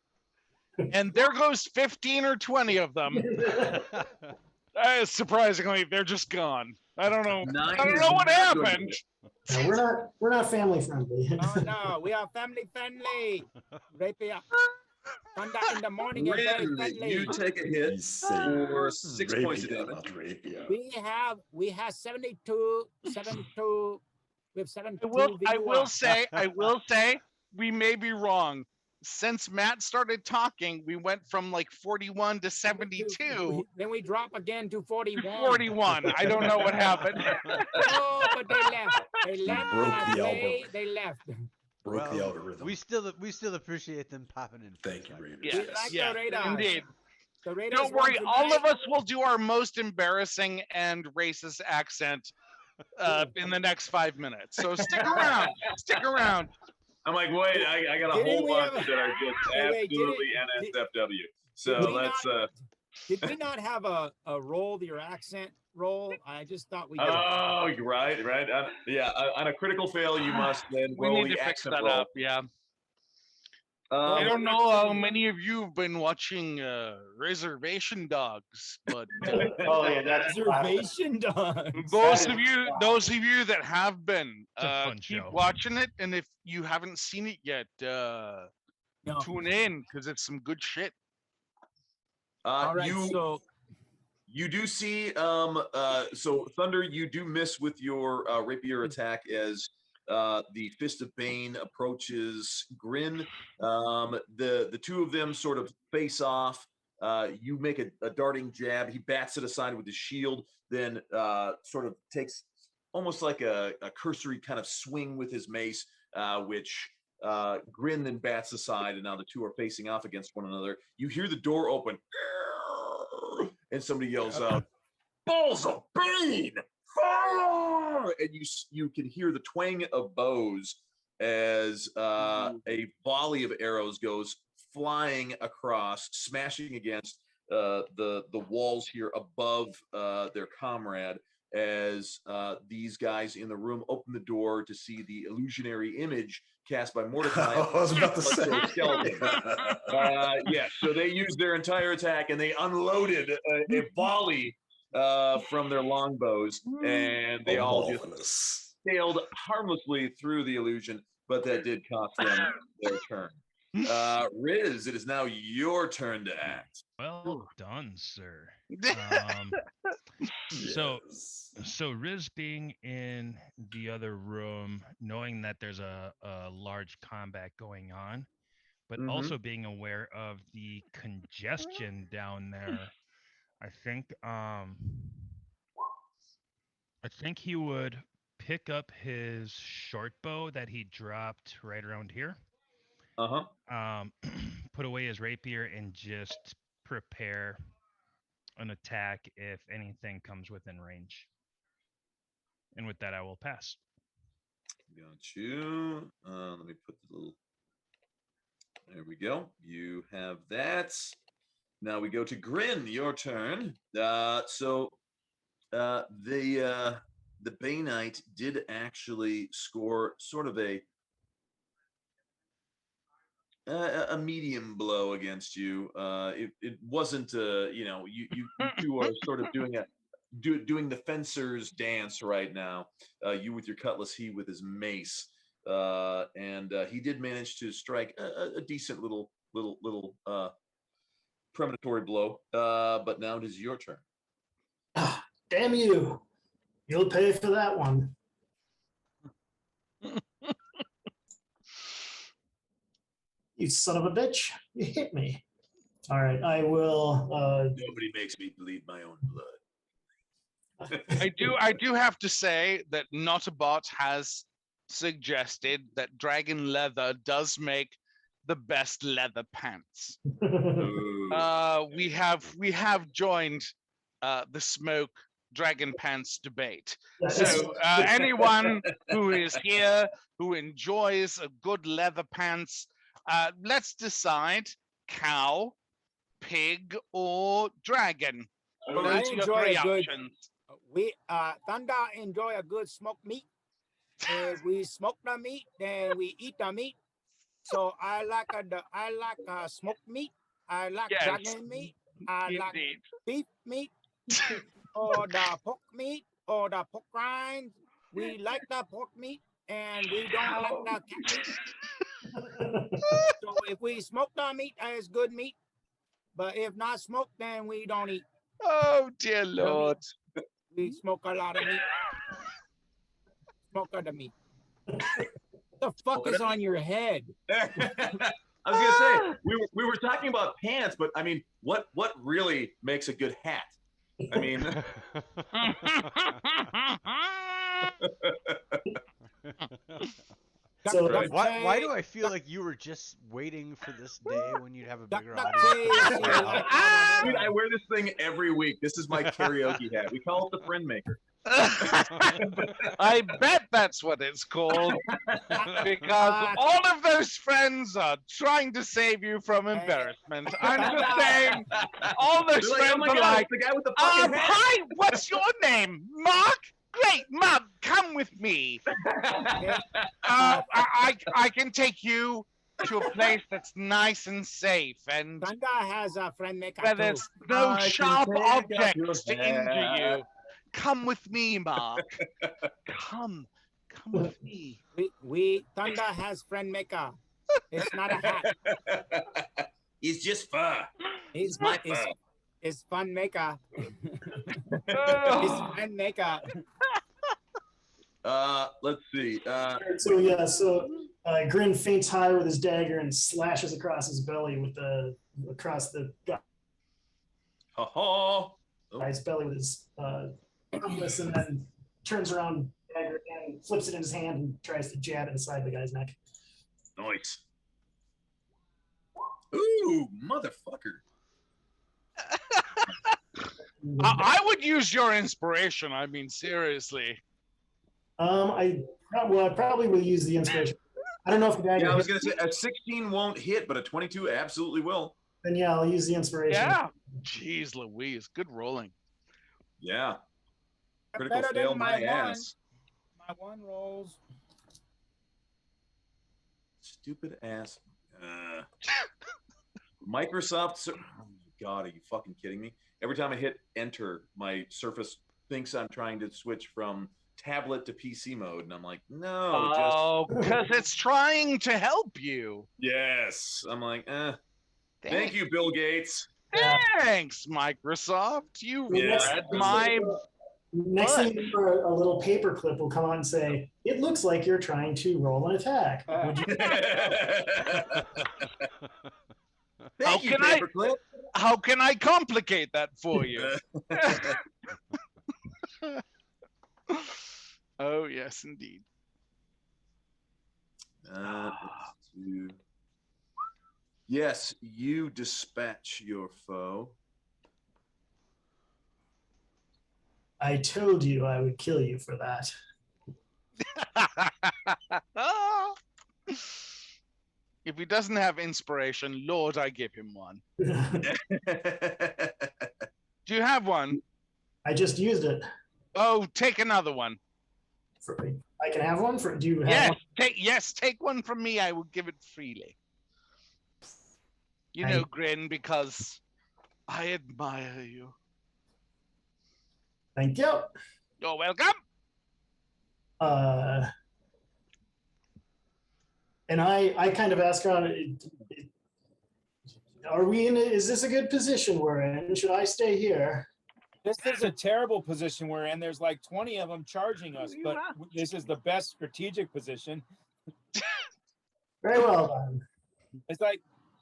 And there goes 15 or 20 of them. Surprisingly, they're just gone. I don't know. I don't know what happened. No, we're not family friendly. Oh no, we are family friendly. Rapier. Thunder in the morning and very Grin, friendly. you take a hit for 6 points of damage. We have 72 with 72. I will say, we may be wrong. Since Matt started talking, we went from like 41 to 72. Then we drop again to 41. 41. I don't know what happened. Oh, but they left. They left. broke when I the played, algorithm. they left. Broke the algorithm. We still appreciate them popping in. Thank you, Raiders. Yes, like the yeah, Raiders. indeed. The Raiders Don't worry, won all of tonight. us will do our most embarrassing and racist accent in the next 5 minutes. So stick around. Stick around. I'm like, wait, I got a Didn't whole we bunch have that are just Wait, absolutely NSFW. So did we let's. Did we not have a roll your accent roll? I just thought we did. Oh, you're right. On a critical fail, you must then We roll need the to fix accent that roll. up. Yeah. I don't know how many of you have been watching Reservation Dogs, but Oh yeah, that's Reservation Dogs. those That of is you, classic. those of you that have been, It's a fun keep show. watching it, and if you haven't seen it yet, No. tune in because it's some good shit. All right, you so you do see so Thunder, you do miss with your rapier attack as the Fist of Bane approaches Grin. The two of them sort of face off. You make a darting jab. He bats it aside with his shield, then sort of takes almost like a cursory kind of swing with his mace, which Grin then bats aside, and now the two are facing off against one another. You hear the door open, and somebody yells out, "Balls of Bane!" And you can hear the twang of bows as a volley of arrows goes flying across, smashing against the walls here above their comrade. As these guys in the room open the door to see the illusionary image cast by Mordecai. I was about to say. Skeleton. Yeah, so they used their entire attack and they unloaded a volley from their longbows, and they all just Marvelous. sailed harmlessly through the illusion, but that did cost them their turn. Riz, it is now your turn to act. Well done, sir. So Riz being in the other room, knowing that there's a large combat going on, but Mhm. also being aware of the congestion down there, I think he would pick up his short bow that he dropped right around here. Put away his rapier and just prepare an attack if anything comes within range. And with that, I will pass. Got you. Let me put the little. There we go. You have that. Now we go to Grin. Your turn. So the Banite did actually score sort of a medium blow against you. It wasn't you two are sort of doing the fencer's dance right now. You with your cutlass, he with his mace, and he did manage to strike a decent little premonitory blow. But now it is your turn. Ah, damn you! You'll pay for that one. You son of a bitch! You hit me. All right, I will. Nobody makes me bleed my own blood. I do have to say that Notabot has suggested that dragon leather does make the best leather pants. We have joined the smoke dragon pants debate. So anyone who is here who enjoys a good leather pants, let's decide cow, pig, or dragon. Well, Those I are your enjoy three a good- options. we Thunder enjoy a good smoked meat. If we smoke the meat, then we eat the meat. So I like smoked meat. I like Yes, dragon meat. I like indeed. beef meat, or the pork meat, or the pork rinds. We like the pork meat, and we don't like the cat meat. So if we smoke the meat, it's good meat. But if not smoked, then we don't eat. Oh dear Lord. We smoke a lot of meat. Smoke the meat. What the fuck is on your head? I was gonna say we were talking about pants, but I mean, what really makes a good hat? I mean, So Right. Why do I feel like you were just waiting for this day when you'd have a bigger Duck, audience? duck, dude, I wear this thing every week. This is my karaoke hat. We call it the friend maker. I bet that's what it's called. Because all of those friends are trying to save you from embarrassment. I'm just saying, all those They're like, friends oh my are God, like, it's the guy with the fucking hat. hi, what's your name? Mark? Great, Mark, come with me. I can take you to a place that's nice and safe and Tanda has a friend mecha where too. there's no I can sharp take up objects your to injure hat. you. Come with me, Mark. Come with me. We Tanda has friend mecha. It's not a hat. He's just fur. It's my it's fun mecha. It's Oh. friend mecha. Let's see. So Grin faints high with his dagger and slashes across his belly with across the guy's belly with his cutlass, and then turns around, dagger again, flips it in his hand, and tries to jab it inside the guy's neck. Nice. Ooh, motherfucker. I would use your inspiration. I mean, seriously. I probably will use the inspiration. I don't know if the dagger. Yeah, I was gonna say a 16 won't hit, but a 22 absolutely will. Then yeah, I'll use the inspiration. Yeah. Jeez Louise. Good rolling. Yeah. Critical Better fail than my my ass. My one rolls. Stupid ass. Microsoft. Oh my God, are you fucking kidding me? Every time I hit enter, my Surface thinks I'm trying to switch from tablet to PC mode, and I'm like, no, Oh, because it's trying to help you. yes. I'm like, thank you, Bill Gates. Thanks, Microsoft. You Yeah. read my. Next thing you know, a little paper clip will come on and say, "It looks like you're trying to roll an attack." Would you? Thank you, Paperclip. How can I complicate that for you? Oh yes, indeed. Let's do- Yes, you dispatch your foe. I told you I would kill you for that. If he doesn't have inspiration, Lord, I give him one. Do you have one? I just used it. Oh, take another one. I can have one for. Do you have Yes, take one from me. I will give it freely. You know, Grin, because I admire you. Thank you. You're welcome. And I kind of ask around, are we in? Is this a good position we're in? Should I stay here? This is a terrible position we're in. There's like 20 of them charging us, but this is the best strategic position. Very well then. It's like,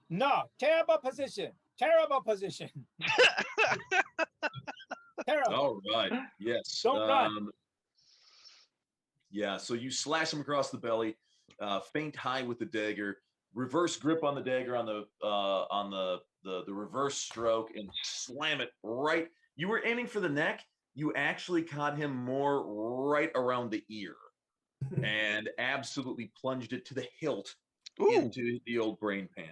no, terrible position. Terrible position. Terrible. All right. Yes. Don't run. Yeah. So you slash him across the belly, feint high with the dagger, reverse grip on the dagger on the reverse stroke, and slam it right. You were aiming for the neck. You actually caught him more right around the ear, and absolutely plunged it to the hilt into the old brain pan.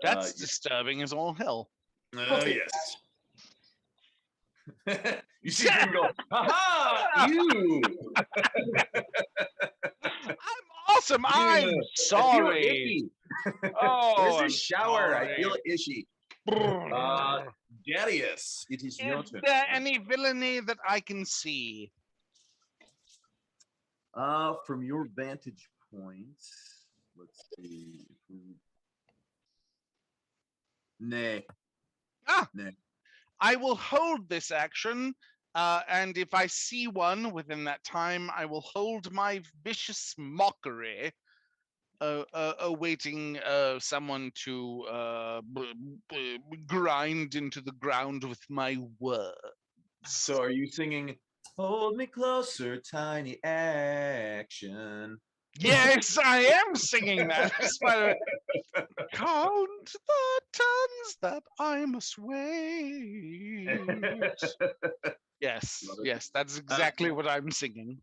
That's disturbing as all hell. Oh yes. You see him go, aha! You. I'm awesome. I'm sorry. Oh, there's a shower. I feel ishy. Darius, it is your Is turn. there any villainy that I can see? From your vantage point, let's see. Nay. Nay. I will hold this action, and if I see one within that time, I will hold my vicious mockery, awaiting someone to grind into the ground with my words. So are you singing, hold me closer, tiny action? Yes, I am singing that. Count the tons that I must wait. Yes, yes, that's exactly what I'm singing.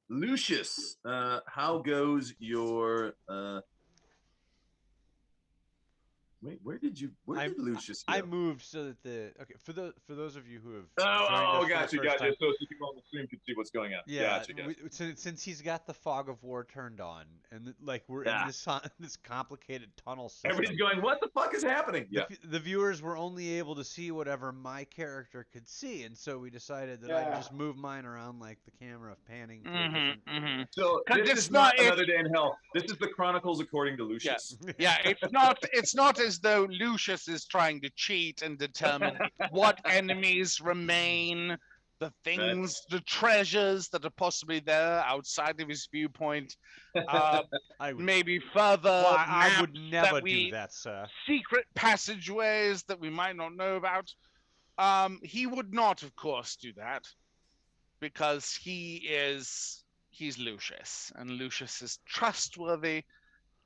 Lucius, how goes your Wait, where did Lucius go? I moved so that for those of you who have Oh, joined us for the gotcha, first gotcha. time, So people on the stream can see what's going on. yeah, Gotcha. since he's got the fog of war turned on, and like we're Yeah. in this complicated tunnel system. Everybody's going, what the fuck is happening? Yeah. The viewers were only able to see whatever my character could see, and so we decided that I'd just move mine around like the camera panning to a different. So 'Cause this it's is not not- another day in hell. This is the Chronicles according to Lucius. Yeah, it's not as though Lucius is trying to cheat and determine what enemies remain, the things, the treasures that are possibly there outside of his viewpoint. Maybe further I would maps never that we, do that, sir. secret passageways that we might not know about. He would not, of course, do that because he's Lucius, and Lucius is trustworthy,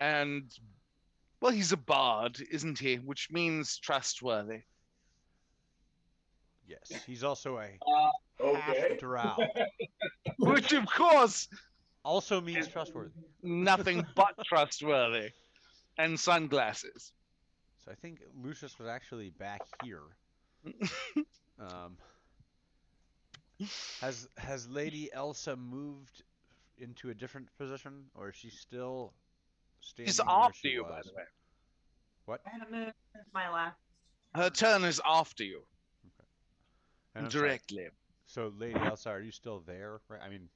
and well, he's a bard, isn't he? Which means trustworthy. Yes, he's also a Okay. half drow. Which, of course, also means trustworthy. Nothing but trustworthy, and sunglasses. So I think Lucius was actually back here. Has Lady Elsa moved into a different position, or is she still standing? She's where after she you, was? by the way. What? I haven't moved since my last. Her turn is after you. And I'm sorry, Directly. So, Lady Elsa, are you still there? Right? I mean,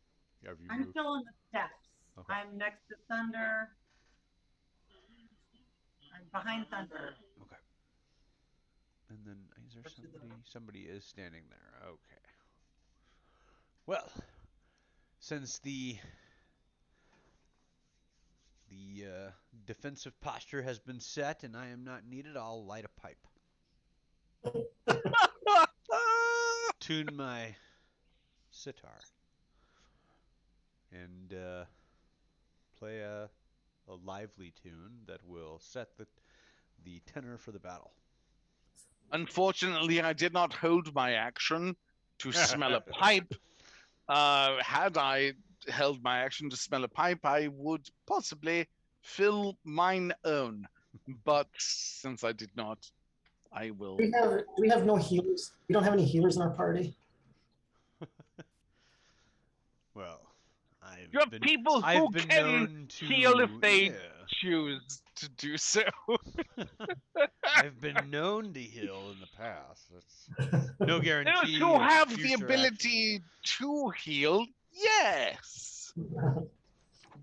have you I'm moved? still on the steps. Okay. I'm next to Thunder. I'm behind Thunder. Okay. And then is there somebody? Somebody is standing there. Okay. Well, since the defensive posture has been set and I am not needed, I'll light a pipe. Tune my sitar and play a lively tune that will set the tenor for the battle. Unfortunately, I did not hold my action to smell a pipe. Had I held my action to smell a pipe, I would possibly fill mine own. But since I did not, I will. Do we have no healers? We don't have any healers in our party. Well, You have people who I've been can known to heal if they yeah. choose to do so. I've been known to heal in the past. That's no guarantee. Those who of have the future ability to heal, yes.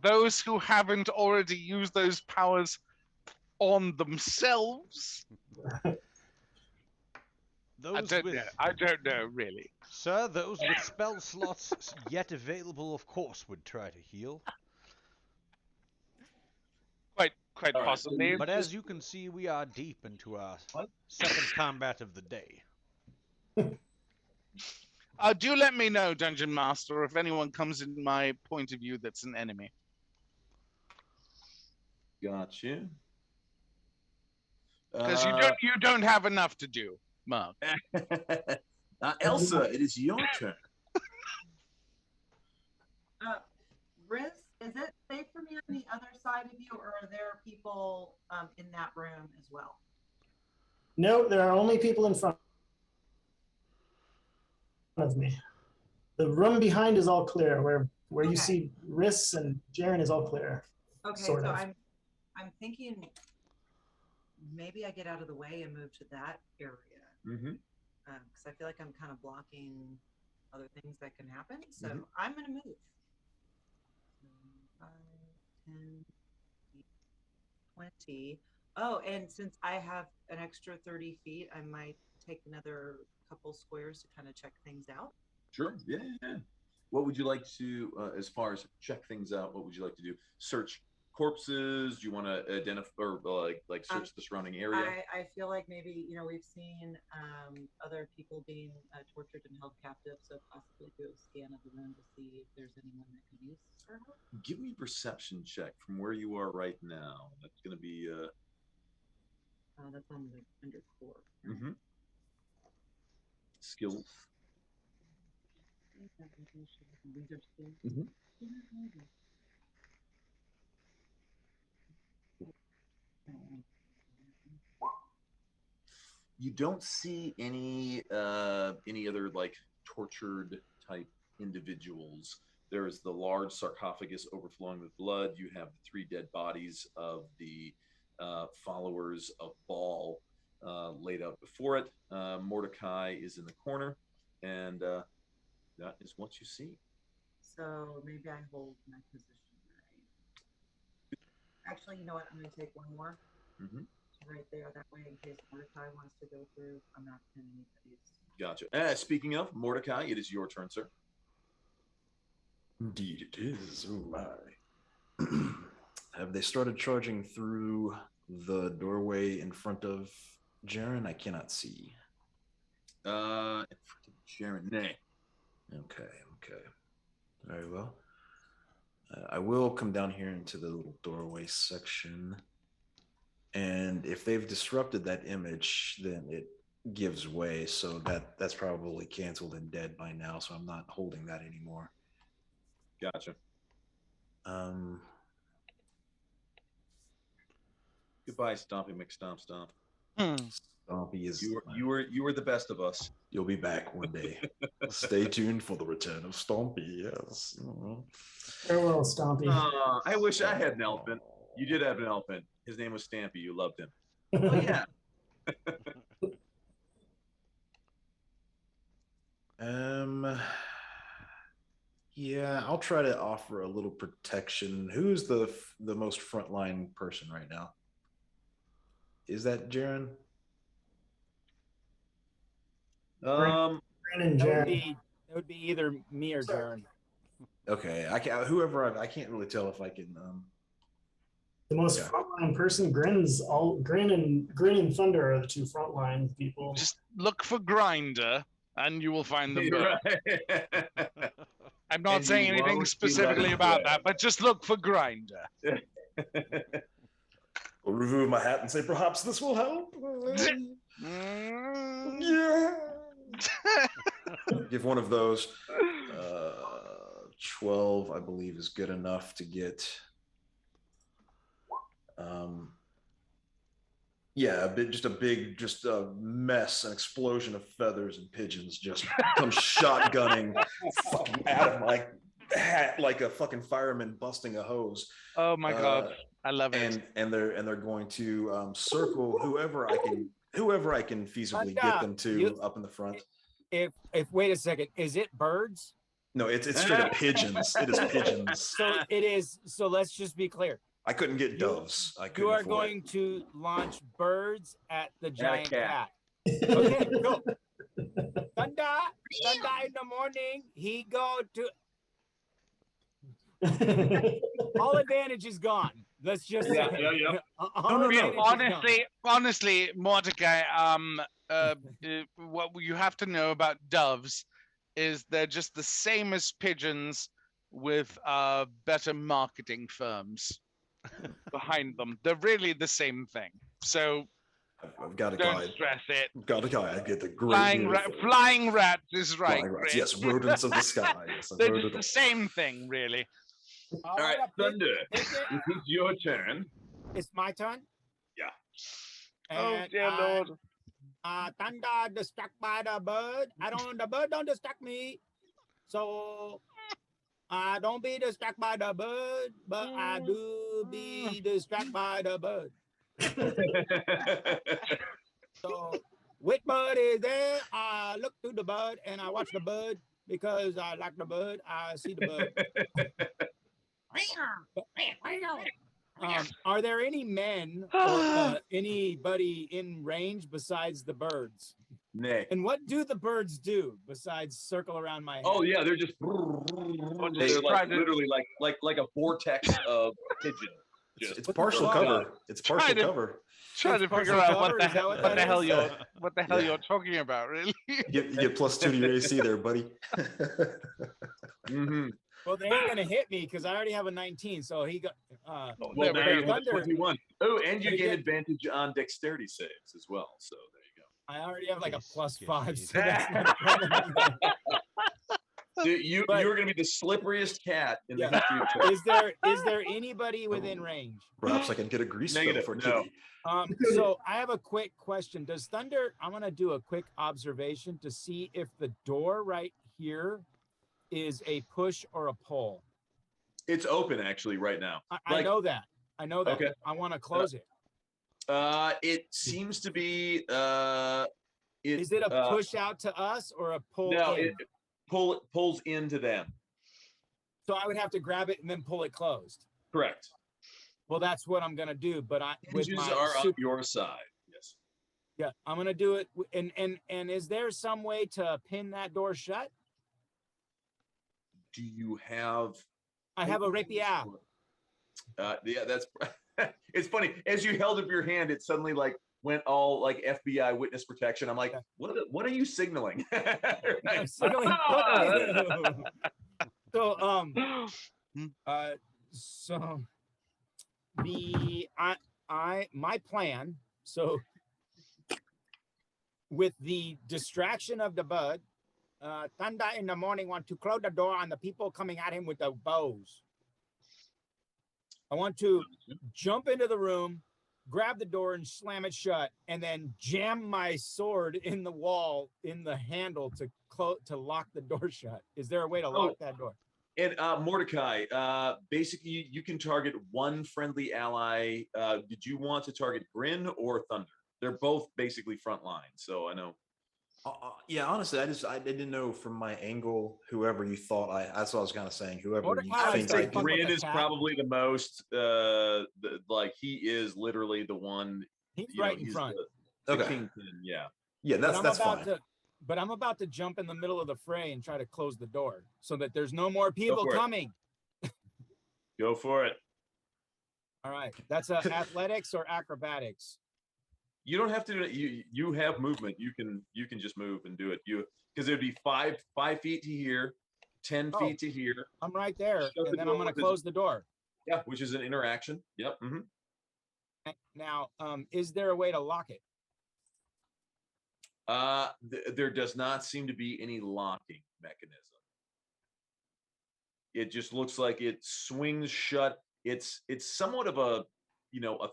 Those who haven't already used those powers on themselves. I don't know, really. Sir, those with spell slots yet available, of course, would try to heal. Quite possibly. But as you can see, we are deep into our second combat of the day. Do let me know, Dungeon Master, if anyone comes in my point of view that's an enemy. Gotcha. Because you don't have enough to do, Mark. Elsa, it is your turn. Riz, is it safe for me on the other side of you, or are there people in that room as well? No, there are only people in front of me. The room behind is all clear. Where you see Riss and Jaren is all clear. Okay, sort so of. I'm thinking maybe I get out of the way and move to that area. Mm-hmm. Because I feel like I'm kind of blocking other things that can happen. So Mhm. I'm going to move. 5, 10, 20. Oh, and since I have an extra 30 feet, I might take another couple squares to kind of check things out. Sure. Yeah. What would you like to, as far as check things out? What would you like to do? Search corpses? Do you want to identify or like search the surrounding area? I feel like maybe we've seen other people being tortured and held captive, so possibly do a scan of the room to see if there's anyone that can use her help. Give me a perception check from where you are right now. That's going to be that's on the under core. mhm. Skills. Wizard skills. Mhm. You don't see any other like tortured type individuals. There is the large sarcophagus overflowing with blood. You have the 3 dead bodies of the followers of Baal laid out before it. Mordecai is in the corner, and that is what you see. So maybe I hold my position, right? Actually, you know what? I'm going to take one more Mm-hmm. right there. That way, in case Mordecai wants to go through, I'm not pinning anybody's. Gotcha. Speaking of Mordecai, it is your turn, sir. Indeed it is. Oh my. Have they started charging through the doorway in front of Jaren? I cannot see. In front of Jaren, nay. Okay. Very well. I will come down here into the little doorway section. And if they've disrupted that image, then it gives way. So that's probably canceled and dead by now. So I'm not holding that anymore. Gotcha. Goodbye, Stompy McStomp Stomp. Stompy is you were the best of us. You'll be back one day. Stay tuned for the return of Stompy. Yes. Farewell, Stompy. I wish I had an elephant. You did have an elephant. His name was Stampy. You loved him. Oh yeah. Yeah, I'll try to offer a little protection. Who's the most frontline person right now? Is that Jaren? Brandon That Jaren. would be either me or Jaren. Okay, I can't really tell if I can. The most frontline person, Grin and Thunder are the 2 frontline people. Just look for Grinder, and you will find them both. Right. I'm not And saying you anything won't be specifically left about away. that, but just look for Grinder. I'll remove my hat and say, perhaps this will help. Yeah. Give one of those. 12, I believe, is good enough to get. Yeah, just a mess, an explosion of feathers and pigeons just come shotgunning fucking out of my hat like a fucking fireman busting a hose. Oh my god, I love it. And they're going to circle whoever I can feasibly get them to up in the front. If wait a second, is it birds? No, it's straight up pigeons. It is pigeons. So it is. So let's just be clear. I couldn't get doves. You are going to launch birds at the giant cat. Okay, go. Thunder in the morning. He go to. All advantage is gone. Let's just say. Honestly, Mordecai, what you have to know about doves is they're just the same as pigeons with better marketing firms behind them. They're really the same thing. So I've got a don't guy. stress it. I've got a guy. I get the great Flying rat is right. Flying rats. Chris. Yes, rodents of the sky. Yes, I've They're heard just it the same thing, really. All right, Thunder. This is your turn. It's my turn. Yeah. Oh dear Lord. Thunder distracted by the bird. The bird don't distract me. So don't be distracted by the bird, but I do be distracted by the bird. So which bird is there? I look through the bird and I watch the bird because I like the bird. I see the bird. Are there any men or anybody in range besides the birds? Nay. And what do the birds do besides circle around my head? Oh yeah, they're just they're like literally like a vortex of pigeon. It's partial cover. It's partial cover. Trying to figure out what the hell you're talking about, really. You get +2 to your AC there, buddy. Mm-hmm. Well, they ain't gonna hit me because I already have a 19. So he got. Well, now you have 21. Oh, and you gain advantage on dexterity saves as well. So there you go. I already have like a +5. So that's not a problem. Dude, you're going to be the slipperiest cat in the history of toys. Is there anybody within range? Perhaps I can get a grease spell Negative, for no. Kitty. So I have a quick question. Does Thunder? I'm gonna do a quick observation to see if the door right here is a push or a pull. It's open actually right now. I know that. I know that. Okay. I want to close it. It seems to be. Is it a push out to us or a pull? No, in? it pulls into them. So I would have to grab it and then pull it closed. Correct. Well, that's what I'm gonna do. But Hinges are on your side. Yes. Yeah, I'm gonna do it. And is there some way to pin that door shut? Do you have? I have a rapier. Yeah, that's. It's funny. As you held up your hand, it suddenly like went all like FBI witness protection. I'm like, what are you signaling? I'm signaling. So so my plan. So with the distraction of the bird, Thunder in the morning want to close the door on the people coming at him with the bows. I want to jump into the room, grab the door and slam it shut, and then jam my sword in the wall in the handle to lock the door shut. Is there a way to lock that door? And Mordecai, basically you can target one friendly ally. Did you want to target Grin or Thunder? They're both basically front line, so I know. Yeah, honestly, I didn't know from my angle whoever you thought that's what I was kind of saying. Whoever you think I Grin is probably the most like he is literally the one. He's right in front. The kingpin, yeah. Yeah, that's fine. But I'm about to jump in the middle of the fray and try to close the door so that there's no more people coming. Go for it. All right. That's athletics or acrobatics? You don't have to do it. You have movement. You can just move and do it. Because it would be 5 feet to here, 10 feet to here. I'm right there, and then I'm going to close the door. Yeah, which is an interaction. Yep. Mm-hmm. Now, is there a way to lock it? There does not seem to be any locking mechanism. It just looks like it swings shut. It's somewhat of a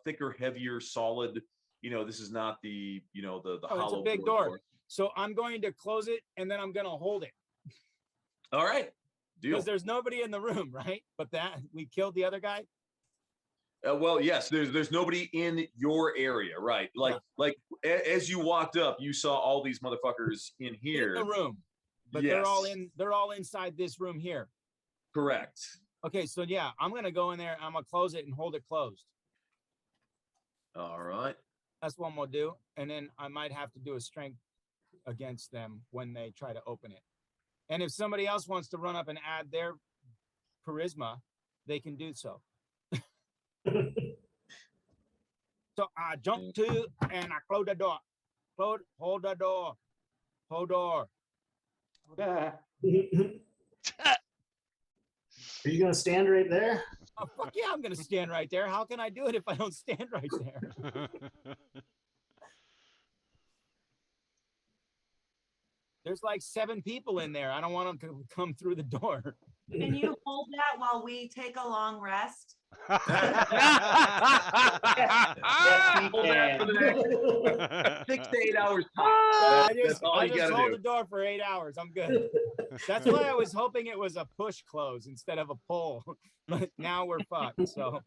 thicker, heavier, solid. This is not the the hollow. It's a big door. So I'm going to close it and then I'm going to hold it. All right. Deal. Because there's nobody in the room, right? But that we killed the other guy. Well, yes, there's nobody in your area, right? Like as you walked up, you saw all these motherfuckers in here. In the room. But yes. they're all inside this room here. Correct. Okay, so yeah, I'm gonna go in there, I'm gonna close it and hold it closed. All right. That's what I'm gonna do. And then I might have to do a strength against them when they try to open it. And if somebody else wants to run up and add their charisma, they can do so. So I jump to and I close the door. Hold the door. Hold door. Yeah. Are you gonna stand right there? Oh, fuck yeah, I'm gonna stand right there. How can I do it if I don't stand right there? There's like 7 people in there. I don't want them to come through the door. Can you hold that while we take a long rest? Yes, he can. 6 to 8 hours. I just That's all you gotta hold do. the door for 8 hours. I'm good. That's why I was hoping it was a push close instead of a pull. But now we're fucked. So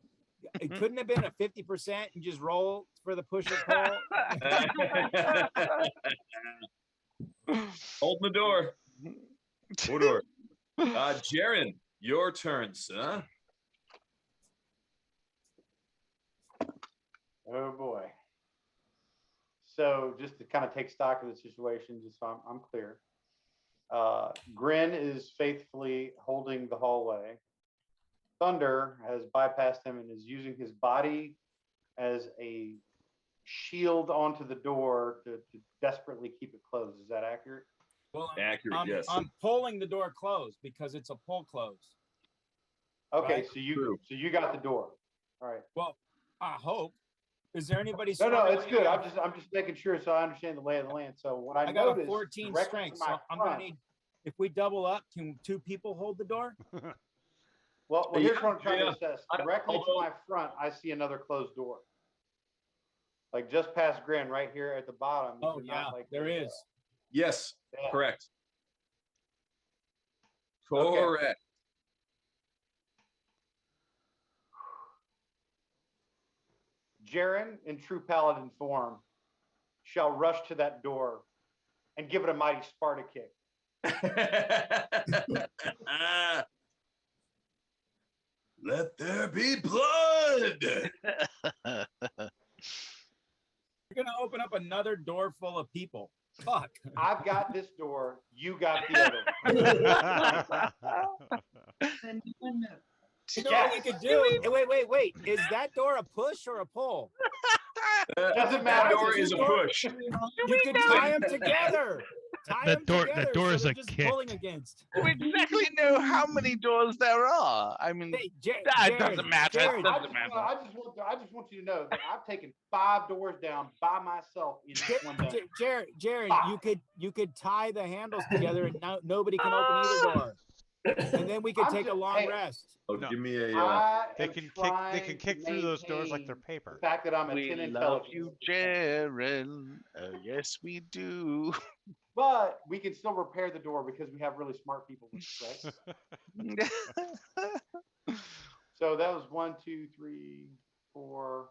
it couldn't have been a 50% and just roll for the push or pull. Hold the door. Hold door. Jaren, your turn, sir. Oh boy. So just to kind of take stock of the situation, just so I'm clear. Grin is faithfully holding the hallway. Thunder has bypassed him and is using his body as a shield onto the door to desperately keep it closed. Is that accurate? Well, Accurate, yes. I'm pulling the door closed because it's a pull close. Okay, Right. so you got the door. All right. Well, I hope. Is there anybody? No, it's good. I'm just making sure so I understand the lay of the land. So what I got a noticed 14 directly strength, to my so I'm gonna front- need If we double up, can 2 people hold the door? Well, here's what I'm trying Yeah. to assess. Directly to my front, I see another closed door. Like just past Grin, right here at the bottom. Oh Is it yeah, not like there there's is. Yes, Yeah. correct. Okay. Correct. Jaren, in true paladin form, shall rush to that door and give it a mighty Sparta kick. Let there be blood. You're gonna open up another door full of people. Fuck. I've got this door. You got the other. Then you wouldn't have- You know what we could do? Wait. Is that door a push or a pull? Doesn't That matter. door is a push. You could tie them together. Tie The them door- the together door so is they're a just kick. pulling against. We exactly know how many doors there are. I mean, Hey, it doesn't matter. It Jared, doesn't matter. I just want you to know that I've taken 5 doors down by myself in one day. Jared, you could tie the handles together and nobody can open either door. And then we could I'm take a just- long hey, rest. Oh, No. give me a. They am can kick. They trying can to kick through those doors like they're maintain paper. The fact that I'm a We 10 love intelligence. you, Jaren. Yes, we do. But we can still repair the door because we have really smart people with us, right? So that was 1, 2, 3, 4,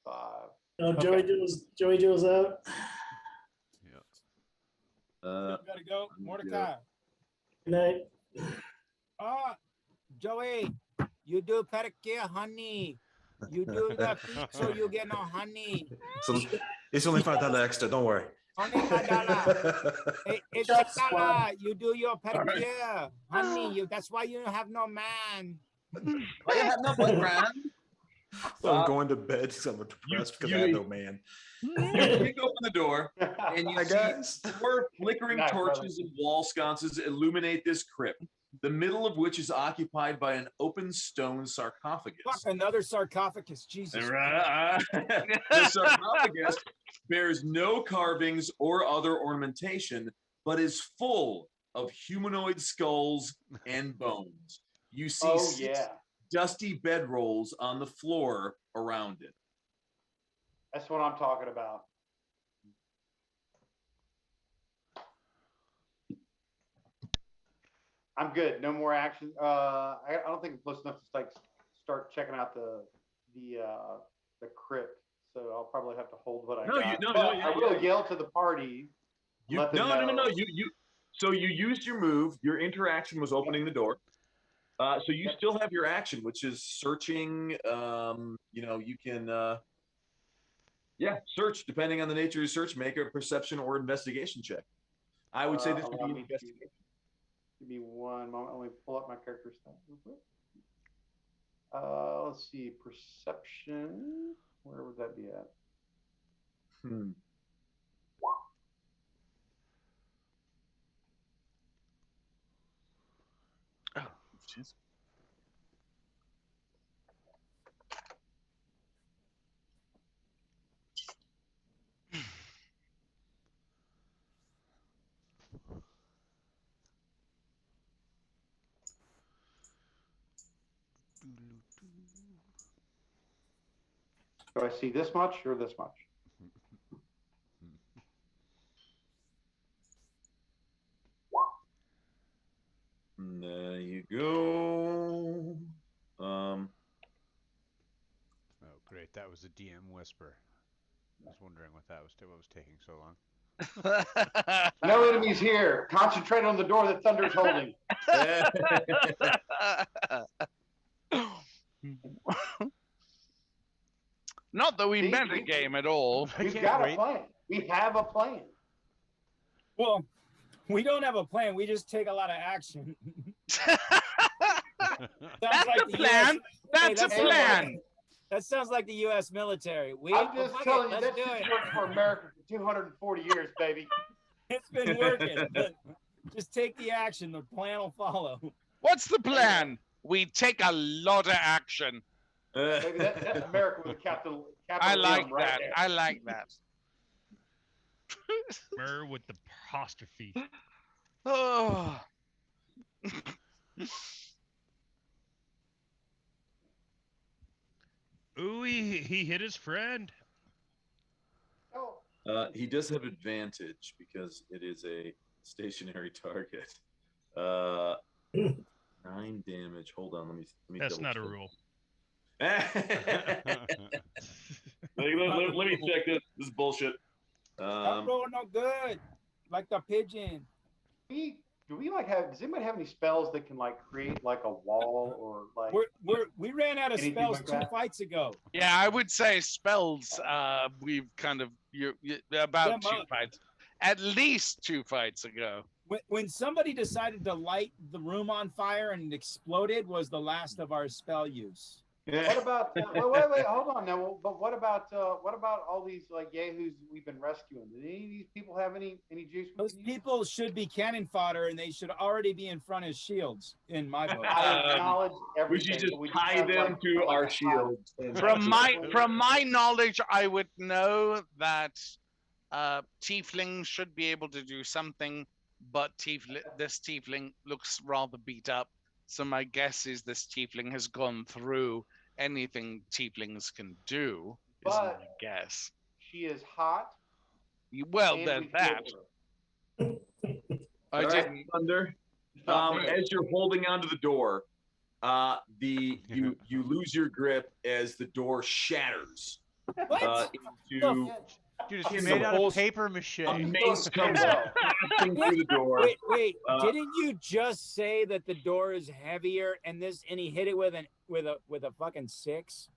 5. Oh, Joey Joe's out. Gotta go. Mordecai. Good night. Joey, you do pedicure, honey. You do the feet so you get no honey. So it's only $5 extra. Don't worry. Only $5. It's Shots $6. You do your pedicure, honey. That's why you have no man. I have no boyfriend. So I'm going to bed because I'm depressed because I have no man. You kick open the door, and you Hi, see guys. 4 flickering Night, brother. torches and wall sconces illuminate this crypt, the middle of which is occupied by an open stone sarcophagus. Fuck, another sarcophagus. Jesus. The sarcophagus bears no carvings or other ornamentation, but is full of humanoid skulls and bones. You see Oh, 6 yeah. dusty bedrolls on the floor around it. That's what I'm talking about. I'm good. No more action. I don't think I'm close enough to like start checking out the crypt. So I'll probably have to hold what I No, got. no, I will yell to the party. No. So you used your move. Your interaction was opening the door. So you still have your action, which is searching. You can, search depending on the nature of your search. Make a perception or investigation check. I would say this would Allow be an me investigation. Give me one moment. Let me pull up my character stuff real quick. Let's see. Perception. Where would that be at? Oh, jeez. Do I see this much or this much? There you go. Oh, great! That was a DM whisper. I was wondering what was taking so long. No enemies here. Concentrate on the door that Thunder's holding. Not that we See, meant a game at all. We've got a plan. We have a plan. Well, we don't have a plan. We just take a lot of action. Sounds That's like a the plan. US That's a that's plan. That sounds like the U.S. military. I'm just telling you, let's that's do just it. worked for America for 240 years, baby. It's been working. Just take the action. The plan will follow. What's the plan? We take a lot of action. Baby, that's America with a capital I M like right that. there. I like that. Mer with the apostrophe. Oh. Ooh, he hit his friend. Oh, He does have advantage because it is a stationary target. 9 damage. Hold on, let me. That's not a double rule. check. let me check this. This is bullshit. That roll no good. Like the pigeon. do we like have? Does anybody have any spells that can like create like a wall or like? We ran out of Anything spells like 2 that? fights ago. Yeah, I would say spells. We've kind of about Them 2 up. fights, at least 2 fights ago. When somebody decided to light the room on fire and it exploded was the last of our spell use. What about? Wait, hold on now. But what about all these like yahoos we've been rescuing? Do any of these people have any juice? we Those can use? people should be cannon fodder and they should already be in front of shields in my book. I acknowledge We everything. should just but we tie have, them like, to like our a hot- shields. From my knowledge, I would know that tiefling should be able to do something, but this tiefling looks rather beat up. So my guess is this tiefling has gone through anything tieflings can do. Is my But guess. she is hot. Well, and then we that killed her. I All right, didn't. Thunder. Stop there. As you're holding onto the door, you lose your grip as the door shatters. What? Into Dude, it's It's made a out of bullshit. paper mache. a mace comes crashing through the door. Wait, Uh, didn't you just say that the door is heavier and he hit it with a fucking 6?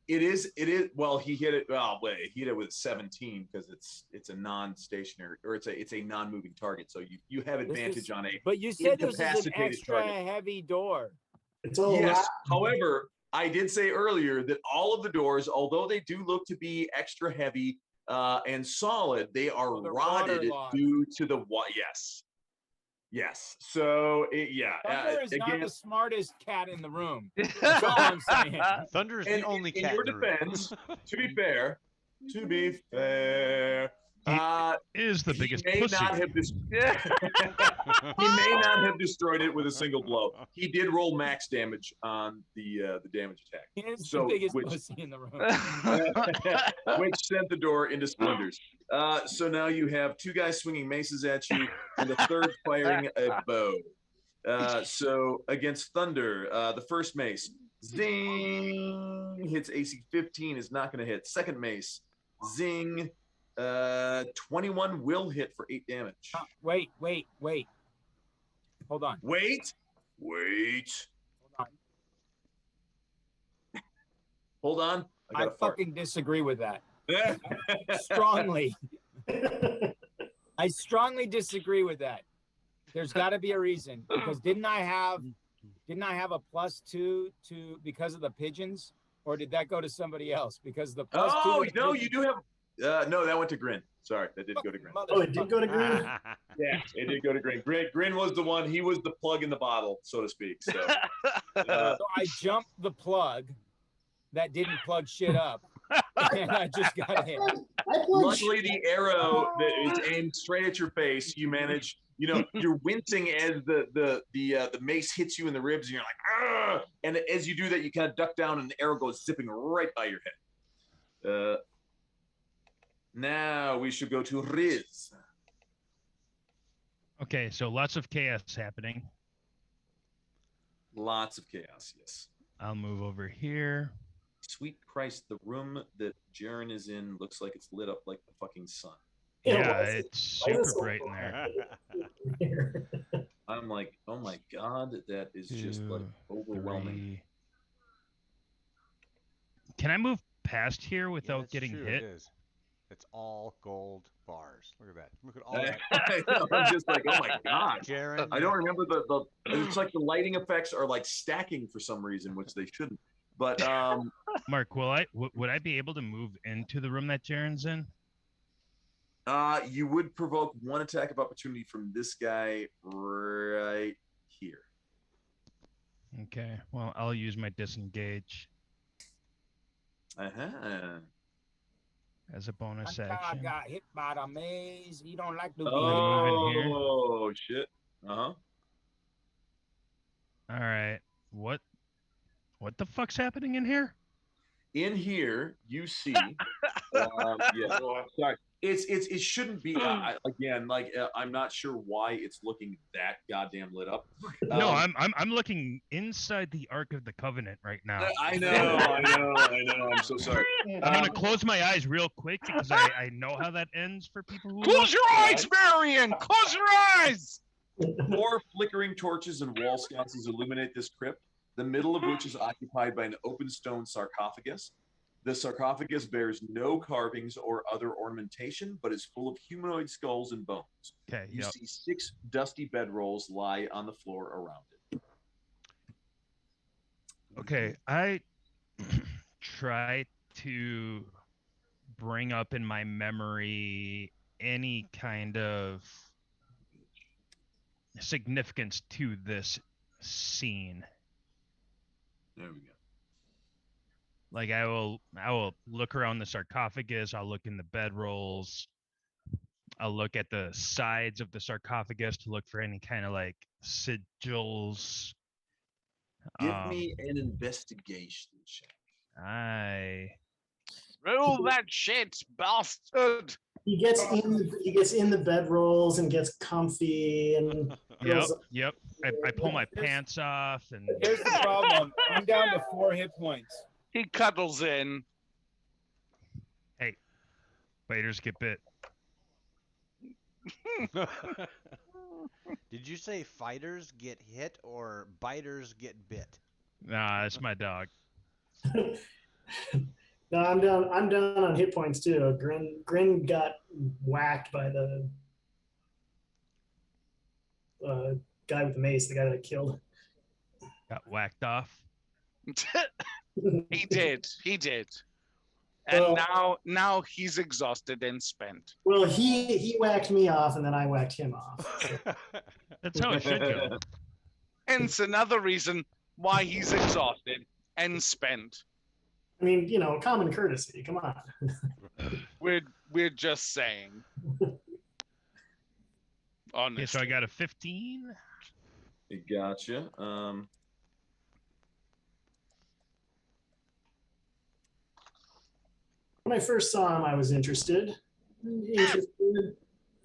It is. Well, he hit it. Well, wait, he hit it with 17 because it's a non-stationary or it's a non-moving target. So you have advantage on a. But you said this is an incapacitated extra target. heavy door. It's all Yes. However, I did say earlier that all of the doors, although they do look to be extra heavy and solid, they are Oh, they're rotted waterlogged. due to the Yes. Yes. So Thunder is not again, the smartest cat in the room. That's all I'm saying. Thunder is the and only in cat your in the room. defense, to be fair, Is the biggest he may pussy. not have he may not have destroyed it with a single blow. He did roll max damage on the damage attack, He is So, the biggest which- pussy in the room. which sent the door into splinters. So now you have 2 guys swinging maces at you, and the third firing a bow. So against Thunder, the first mace, zing, hits AC 15, is not going to hit. Second mace, zing, 21 will hit for 8 damage. Wait. Hold on. Wait. Hold on. I I got a fart. fucking disagree with that. Strongly. I strongly disagree with that. There's got to be a reason because didn't I have a +2 to because of the pigeons, or did that go to somebody else because the +2? Oh, to the no, pigeons- you do have. No, that went to Grin. Sorry, that did go to Grin. Oh, it did go to green. Yeah, it did go to Grin. Grin was the one. He was the plug in the bottle, so to speak. So, So I jumped the plug that didn't plug shit up, and I just got hit. luckily, the arrow that is aimed straight at your face, you manage. You're wincing as the mace hits you in the ribs, and you're like, "Argh!" And as you do that, you kind of duck down, and the arrow goes zipping right by your head. Now we should go to Riz. Okay, so lots of chaos happening. Lots of chaos, yes. I'll move over here. Sweet Christ, the room that Jaren is in looks like it's lit up like the fucking sun. Yeah, it's why is it super so bright in there. I'm like, oh my God, that is just like 2, overwhelming. 3. Can I move past here Yeah, without that's getting true, hit? It is. It's all gold bars. Look at that. Look at all that. I know, I'm just like, oh my God. Jaren, I don't remember the it's like the lighting effects are like stacking for some reason, which they shouldn't. But Mark, would I be able to move into the room that Jaren's in? you would provoke 1 attack of opportunity from this guy right here. Okay, well, I'll use my disengage Uh-huh. as a bonus My guy action. got hit by the maze. He don't like to be move in here? Oh shit. Uh-huh. All right. What the fuck's happening in here? In here, you see, yeah, sorry. It shouldn't be. Again, like I'm not sure why it's looking that goddamn lit up. No, I'm looking inside the Ark of the Covenant right now. I know. I'm so sorry. I'm gonna close my eyes real quick because I know how that ends for people who Close your eyes, Marion. Close your eyes. 4 flickering torches and wall sconces illuminate this crypt, the middle of which is occupied by an open stone sarcophagus. The sarcophagus bears no carvings or other ornamentation, but is full of humanoid skulls and bones. Okay. You see 6 dusty bedrolls lie on the floor around it. Okay, I try to bring up in my memory any kind of significance to this scene. There we go. Like I will look around the sarcophagus, I'll look in the bedrolls, I'll look at the sides of the sarcophagus to look for any kind of like sigils. Give me an investigation check. Roll that shit, bastard. He gets in the bedrolls and gets comfy and Yep. I pull my pants off and Here's the problem. I'm down to 4 hit points. He cuddles in. Hey, biters get bit. Did you say fighters get hit or biters get bit? Nah, that's my dog. No, I'm down on hit points too. Grin got whacked by the guy with the mace, the guy that I killed. Got whacked off. He did. And Well- now he's exhausted and spent. Well, he whacked me off and then I whacked him off. So. That's how it should go. Hence another reason why he's exhausted and spent. I mean, common courtesy. Come on. We're just saying. Honestly. Okay, so I got a 15. Gotcha. When I first saw him, I was interested. Then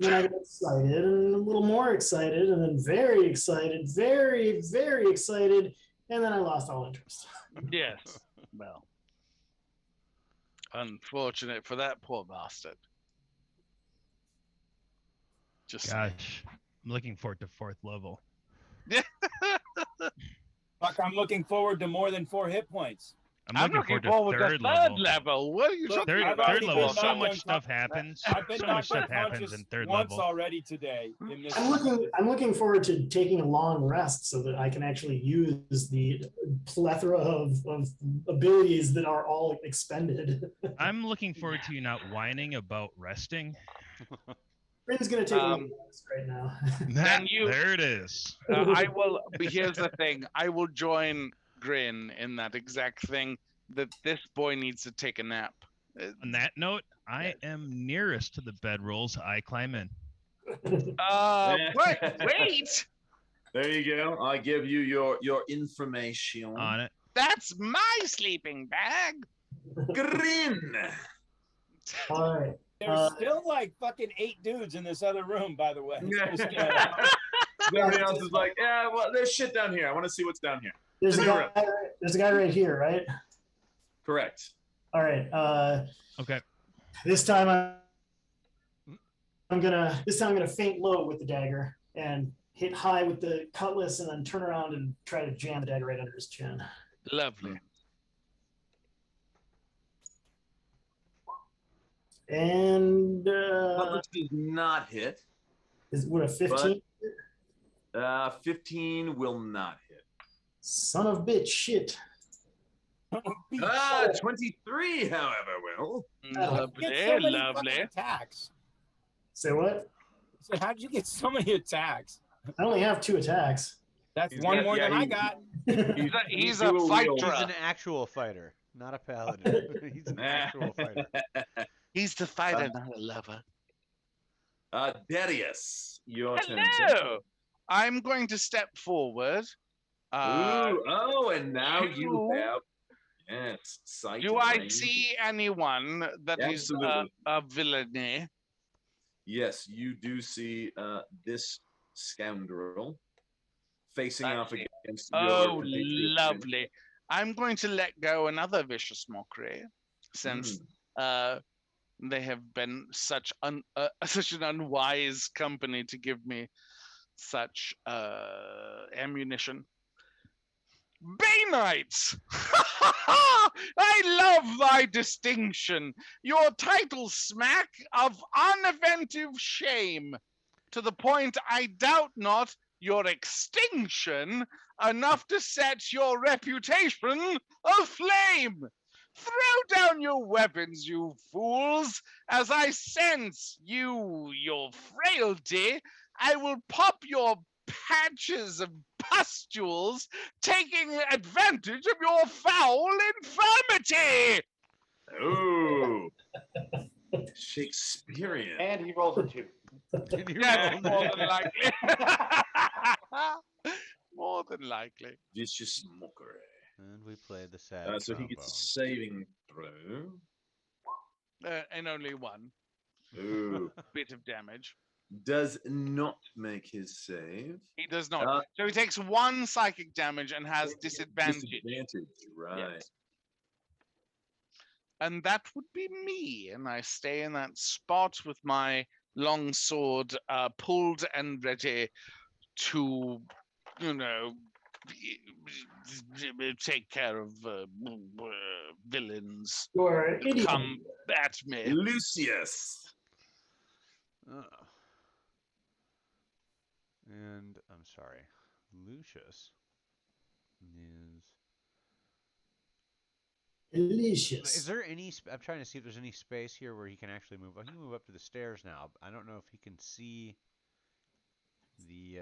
I got excited and a little more excited and then very excited, very, very excited. And then I lost all interest. Yes. Well. Unfortunate for that poor bastard. Just Gosh, I'm looking forward to 4th level. Fuck, I'm looking forward to more than 4 hit points. I'm looking forward to 3rd level. What are you talking Third, about? third level, so knocked much stuff happens. I've been So much knocked stuff happens in 3rd once level. already today. In this I'm looking forward to taking a long rest so that I can actually use the plethora of abilities that are all expended. I'm looking forward to you not whining about resting. Grin's gonna take a long rest right now. There it is. I will. Here's the thing. I will join Grin in that exact thing. That this boy needs to take a nap. On that note, I am nearest to the bedrolls. I climb in. Wait. There you go. I give you your information on it. That's my sleeping bag. Grin. All right. There's still like fucking 8 dudes in this other room, by the way. Everybody else is like, yeah, well, there's shit down here. I want to see what's down here. There's a guy right here, right? Correct. All right. Okay. This time I'm gonna feint low with the dagger and hit high with the cutlass, and then turn around and try to jam the dagger right under his chin. Lovely. And Cutlass does not hit. Would a 15? 15 will not hit. Son of bitch, shit. 23, however, will. Lovely. Attacks. Say what? So how'd you get so many attacks? I only have 2 attacks. That's one more than I got. He's a fighter. He's an actual fighter, not a paladin. He's an actual fighter. He's the fighter, not a lover. Darius, your turn. Hello. I'm going to step forward. Ooh, and now you you- have sight. Do and I range. see anyone that is Absolutely. a villainy? Yes, you do see this scoundrel facing off Lovely. against Oh, your compatriot. lovely. I'm going to let go another vicious mockery, since they have been such such an unwise company to give me such ammunition. Bay Knights! I love thy distinction. Your titles smack of uninventive shame, to the point I doubt not your extinction enough to set your reputation aflame. Throw down your weapons, you fools, as I sense your frailty. I will pop your patches of pustules, taking advantage of your foul infirmity. Ooh, Shakespearean. And he rolls a 2. Yes, more than likely. More than likely. Vicious mockery. And we play the sad. So he gets a saving throw. And only one Ooh. bit of damage. Does not make his save. He does not. So he takes 1 psychic damage and has disadvantage. Disadvantage, right. Yes. And that would be me. And I stay in that spot with my long sword pulled and ready to, take care of villains You are an who idiot. come at me. Lucius. And I'm sorry, Lucius is. Delicious. Is there any? I'm trying to see if there's any space here where he can actually move. He can move up to the stairs now. I don't know if he can see the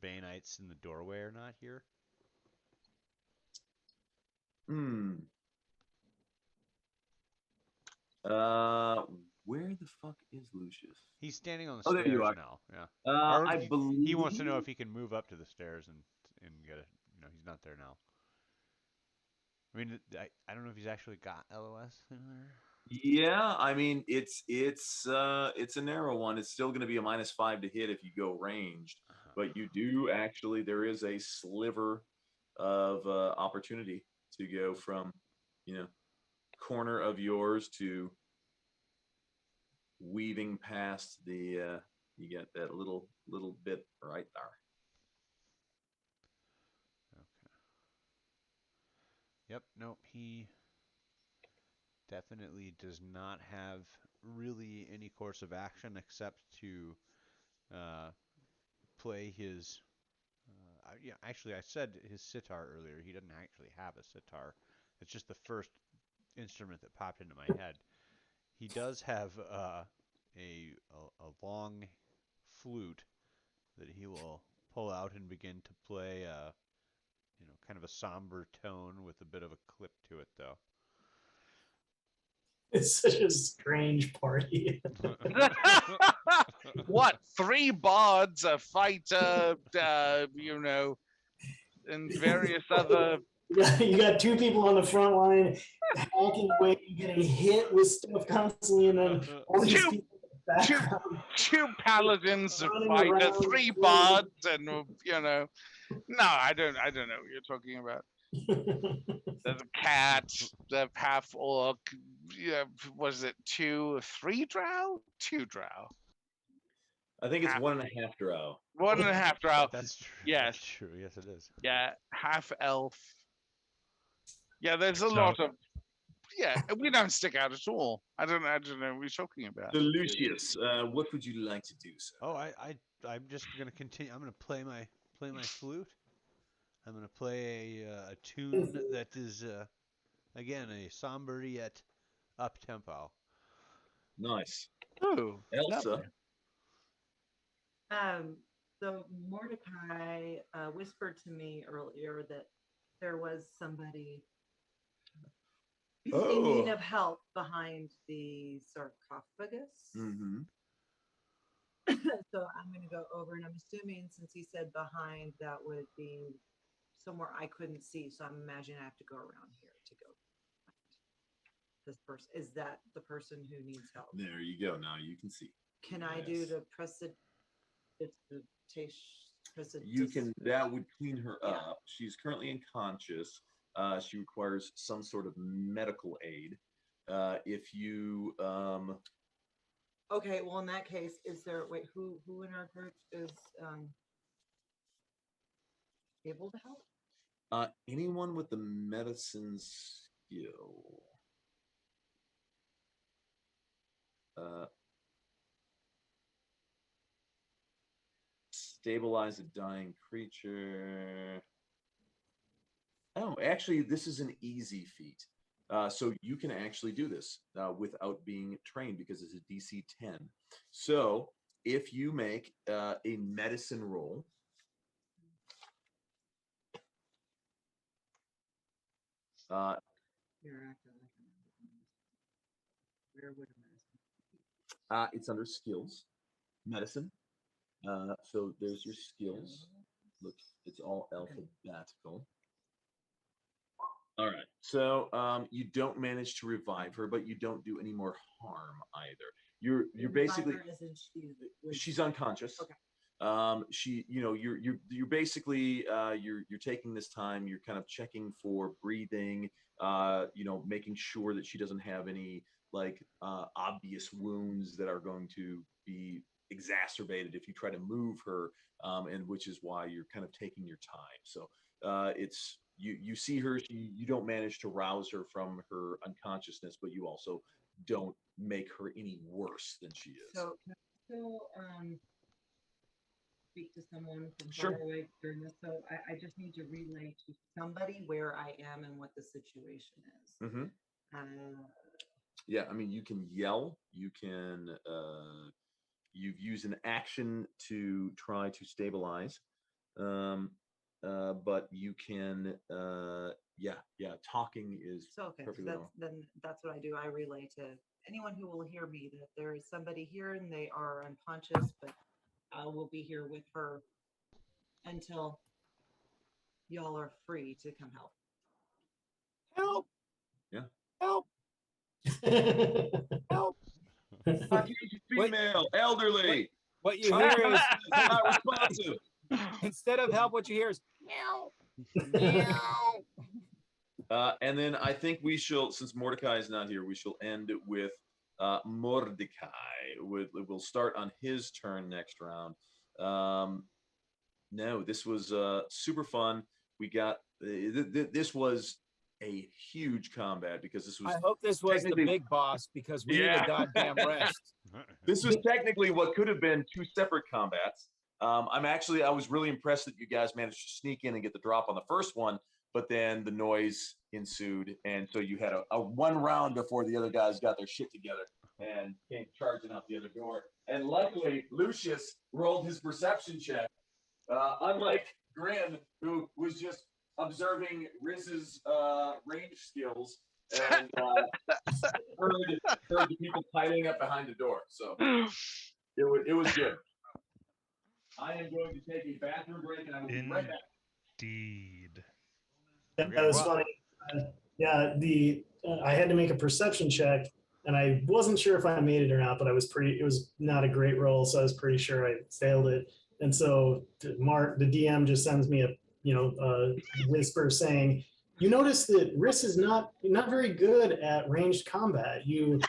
Bay Knights in the doorway or not here. Where the fuck is Lucius? He's standing on the there you stairs are. now. Yeah. I believe he wants to know if he can move up to the stairs and get it. He's not there now. I mean, I don't know if he's actually got LOS in there. Yeah, I mean it's a narrow one. It's still going to be a -5 to hit if you go ranged, but you do actually, there is a sliver of opportunity to go from corner of yours to weaving past the you get that little bit right there. Okay. Yep. Nope. He definitely does not have really any course of action except to play his. Yeah, actually, I said his sitar earlier. He doesn't actually have a sitar. It's just the first instrument that popped into my head. He does have a long flute that he will pull out and begin to play. Kind of a somber tone with a bit of a clip to it, though. It's such a strange party. What? 3 bards, a fighter, and various other. You got 2 people on the front line hacking away, getting hit with stuff constantly, and then all these people in the background. 2 paladins, a Running fighter, around, 3 bards, and No, I don't know what you're talking about. There's a cat, the half orc. Was it 3 drow? 2 drow. I think it's 1.5 drow. 1.5 drow. That's true. Yes. That's true. Yes, it is. Yeah, half elf. Yeah, there's a lot of. Yeah, we don't stick out at all. I don't know what you're talking about. So Lucius, what would you like to do, sir? Oh, I'm just gonna continue. I'm gonna play my flute. I'm gonna play a tune that is again a somber yet up tempo. Nice. Oh, Elsa. So Mordecai whispered to me earlier that there was somebody in need of help behind the sarcophagus. Mm-hmm. So I'm going to go over, and I'm assuming since he said behind, that would be somewhere I couldn't see. So I'm imagining I have to go around here to go find this person. Is that the person who needs help? There you go. Now you can see. Can I do Yes. the precipitation? You can. That would clean her Yeah. up. She's currently unconscious. She requires some sort of medical aid. If you Okay, well, in that case, is there, wait, who in our group is able to help? anyone with the medicine skill. Stabilize a dying creature. Oh, actually, this is an easy feat. So you can actually do this without being trained because it's a DC 10. So if you make a medicine roll, Where would a it's under skills, medicine. So there's your skills. Look, it's all alphabetical. All right. So you don't manage to revive her, but you don't do any more harm either. You're basically she's unconscious. Okay. You're basically you're taking this time. You're kind of checking for breathing. Making sure that she doesn't have any obvious wounds that are going to be exacerbated if you try to move her, and which is why you're kind of taking your time. So it's you see her, you don't manage to rouse her from her unconsciousness, but you also don't make her any worse than she is. So can I still speak to someone from Sure. far away during this? So I just need to relay to somebody where I am and what the situation is. Mm-hmm. Yeah, I mean, you can yell, you can you've used an action to try to stabilize, but you can talking is So okay, so perfectly normal. that's what I do. I relay to anyone who will hear me that there is somebody here and they are unconscious, but I will be here with her until y'all are free to come help. Help! Yeah. Help! Help! Caucasian female, elderly. What you hear is not responsive. instead of help, what you hear is meow. Meow. And then I think we shall, since Mordecai is not here, we shall end with Mordecai. We'll start on his turn next round. No, this was super fun. We got this was a huge combat because this was. I hope this was the big boss because we need a goddamn rest. This was technically what could have been two separate combats. I was really impressed that you guys managed to sneak in and get the drop on the first one, but then the noise ensued, and so you had a one round before the other guys got their shit together and came charging out the other door. And luckily, Lucius rolled his perception check, unlike Grin, who was just observing Riz's range skills and heard the people piling up behind the door. So it was good. I am going to take a bathroom break, and I will be right back. Indeed. That was funny. I had to make a perception check, and I wasn't sure if I made it or not, but it was not a great roll, so I was pretty sure I failed it. And so Mark, the DM, just sends me a whisper saying, "You notice that Riss is not very good at ranged combat. You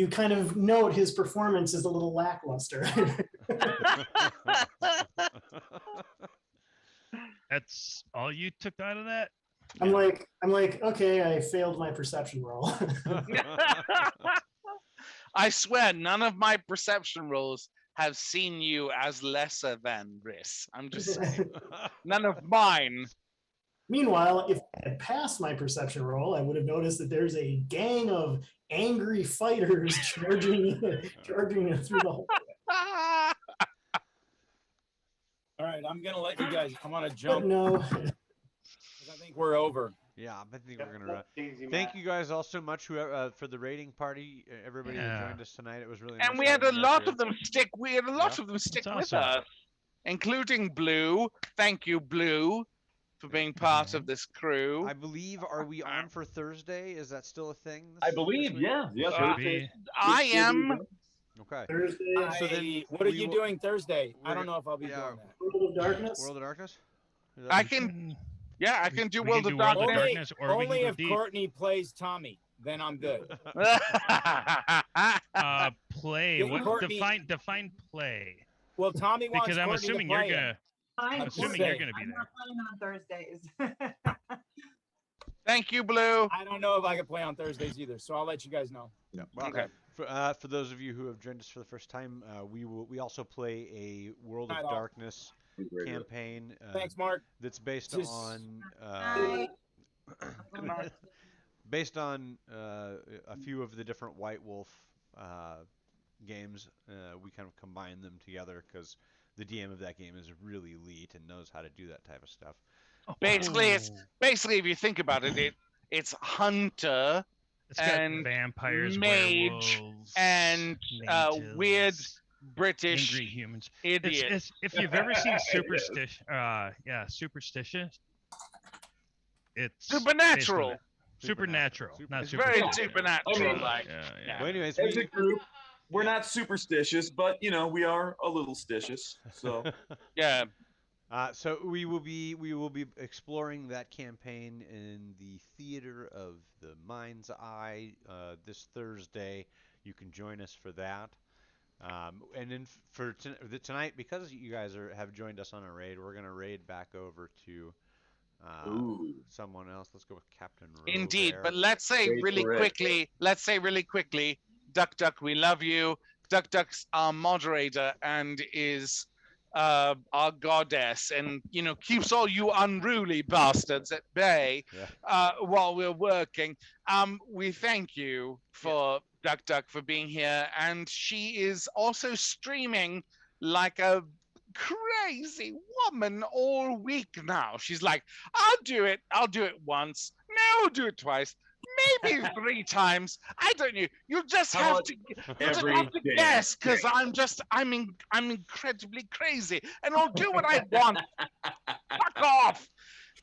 kind of note his performance is a little lackluster." That's all you took out of that? I'm like, okay, I failed my perception roll. I swear, none of my perception rolls have seen you as lesser than Riss. I'm just saying. None of mine. Meanwhile, if I had passed my perception roll, I would have noticed that there's a gang of angry fighters charging through the hall. All right, I'm gonna let you guys. I'm gonna jump. No, I think we're over. Yeah, I think Yep, we're gonna run. that's easy, Thank Matt. you guys all so much for the raiding party. Everybody that Yeah. joined us tonight. It was really nice. And we had a having you guys lot here. of them stick. We had a lot Yeah. of them stick That's with awesome. us, including Blue. Thank you, Blue, for being part of this crew. I believe. Are we on for Thursday? Is that still a thing? I this believe, week? yeah, yeah. Should Thursday. be. I am. Okay. Thursday, So then What are we you will- doing Thursday? I we're don't go- know if I'll be yeah. doing that. World of Darkness. World of Darkness. Is that I what- can. Yeah, I can do we World can of do World of Darkness. Darkness, or we Only can go if deep. Courtney plays Tommy, then I'm good. Play. Get What Courtney- define play? Well, Tommy wants Because I'm Courtney assuming to you're play it. gonna. I'm I'm assuming you're Thursday. gonna be I'm there. not playing on Thursdays. Thank you, Blue. I don't know if I can play on Thursdays either, so I'll let you guys know. Yeah. Okay. For those of you who have joined us for the first time, we also play a World of Right on. Darkness campaign Thanks, Mark. that's based Just- on Bye. based on a few of the different White Wolf games. We kind of combine them together because the DM of that game is really elite and knows how to do that type of stuff. Basically, if you think about it, it's Hunter It's got and vampires, mage werewolves, and weird mages, British angry humans. idiot. If you've ever seen Superstitious, it's Supernatural. based on it. Supernatural, not It's very supernatural. supernatural. I mean, Like, Yeah. Well, anyways, As a we, group, we're not superstitious, but we are a little stitious. So yeah. So we will be exploring that campaign in the Theater of the Mind's Eye this Thursday. You can join us for that. And then for tonight, because you guys have joined us on a raid, we're gonna raid back over to Ooh. someone else. Let's go with Captain Rowe. Indeed, there. but let's say Wait really for it. quickly, Duck Duck, we love you. Duck Duck's our moderator and is our goddess, and keeps all you unruly bastards at bay while we're working. We thank you for Duck Duck for being here, and she is also streaming like a crazy woman all week now. She's like, I'll do it once, no, I'll do it twice, maybe 3 times. I don't know. You'll just How have about to every guess, day? because I'm incredibly crazy, and I'll do what I want. Fuck off.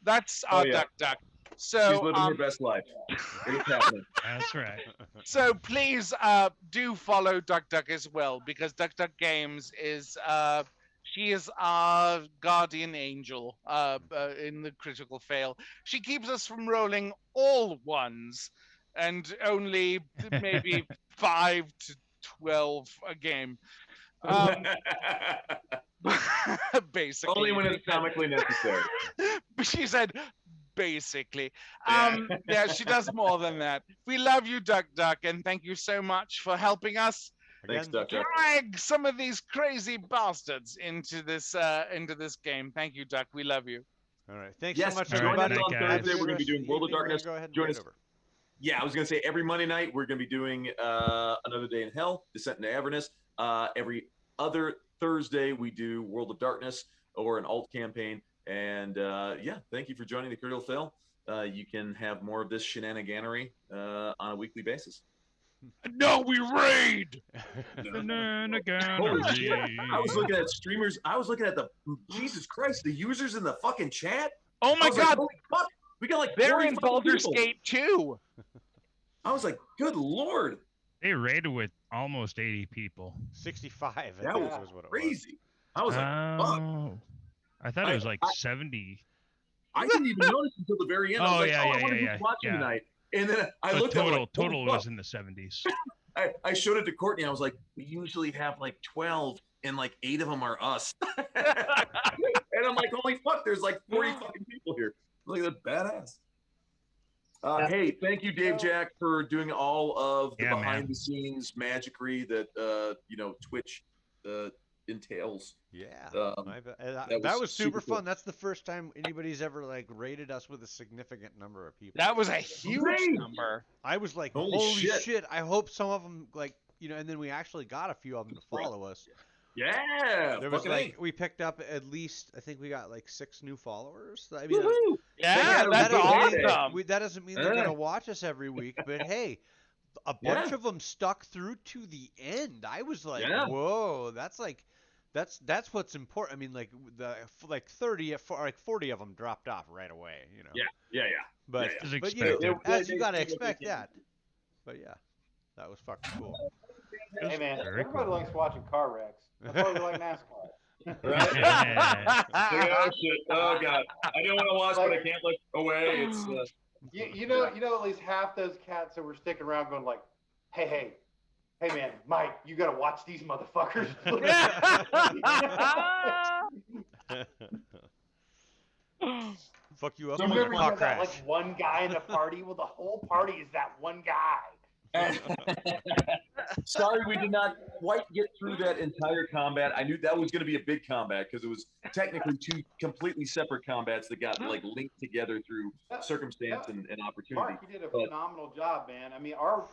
That's our yeah. Duck Duck. She's So living her best life. It's happening. That's right. so please do follow Duck Duck as well, because Duck Duck Games is she is our guardian angel in the critical fail. She keeps us from rolling all ones and only maybe 5 to 12 a game. Basically. Only when it's comically necessary. She said basically. Yeah, she does more than that. We love you, Duck Duck, and thank you so much for helping us Thanks, Again, Duck Duck. drag some of these crazy bastards into this game. Thank you, Duck. We love you. All right. Thanks Yes, so much, all join right, everybody. us on thank you, guys. Thursday. We're going to be doing World of Evening, we're gonna Darkness. Go ahead and Join take us. over. Yeah, I was going to say every Monday night we're going to be doing Another Day in Hell, Descent into Avernus. Every other Thursday we do World of Darkness or an alt campaign. And thank you for joining the Critical Fail. You can have more of this shenaniganery on a weekly basis. No, we raid. Holy shit. I was looking at streamers. I was looking at Jesus Christ, the users in the fucking chat. Oh I my was like, God, holy fuck. We got like they're 40 in fucking Baldur's people. Gate too. I was like, good lord. They raided with almost 80 people. 65. I That think was was what it was. crazy. I was like, fuck. Oh, I thought it was like 70. I didn't even notice until the very end. I was Oh, like, yeah, I yeah, wonder yeah, who's watching yeah. tonight. And then I But looked at it, total like, total holy was fuck. in the 70s. I showed it to Courtney. I was like, we usually have like 12 and like 8 of them are us. And I'm like, holy fuck, there's like 40 fucking people here. Look at that badass. Hey, thank you, Dave Jack, for doing all of the Yeah, man. behind the scenes magicry that Twitch entails. Yeah. Um, That was super super cool. fun. That's the first time anybody's ever rated us with a significant number of people. That was a huge Great. number. I was like, Holy holy shit. shit. I hope some of them and then we actually got a few of them to follow us. Yeah, There was fucking like A. we picked up at least I think we got like 6 new followers. I mean, Woohoo! Yeah, that that's doesn't mean awesome. that doesn't mean they're gonna watch us every week. But hey, a bunch Yeah. of them stuck through to the end. I was like, Yeah. whoa, that's what's important. I mean, like like 30 like 40 of them dropped off right away. You know. Yeah. But yeah. but you know, Expected. as you They- gotta they- they- expect they- that. But yeah, that was fucking cool. Hey man, Very everybody cool. likes watching car wrecks. That's why we like NASCAR. Right? Yeah. Oh shit! Oh god! I don't want to watch, but I can't look away. It's You know, at least half those cats that were sticking around going like, hey man, Mike, you gotta watch these motherfuckers. Fuck you up You in remember a you car had that crash. like one guy in the party? Well, the whole party is that one guy. Sorry, we did not quite get through that entire combat. I knew that was going to be a big combat because it was technically 2 completely separate combats that got like linked together through circumstance and opportunity. Mark, you did a phenomenal job, man. I mean, our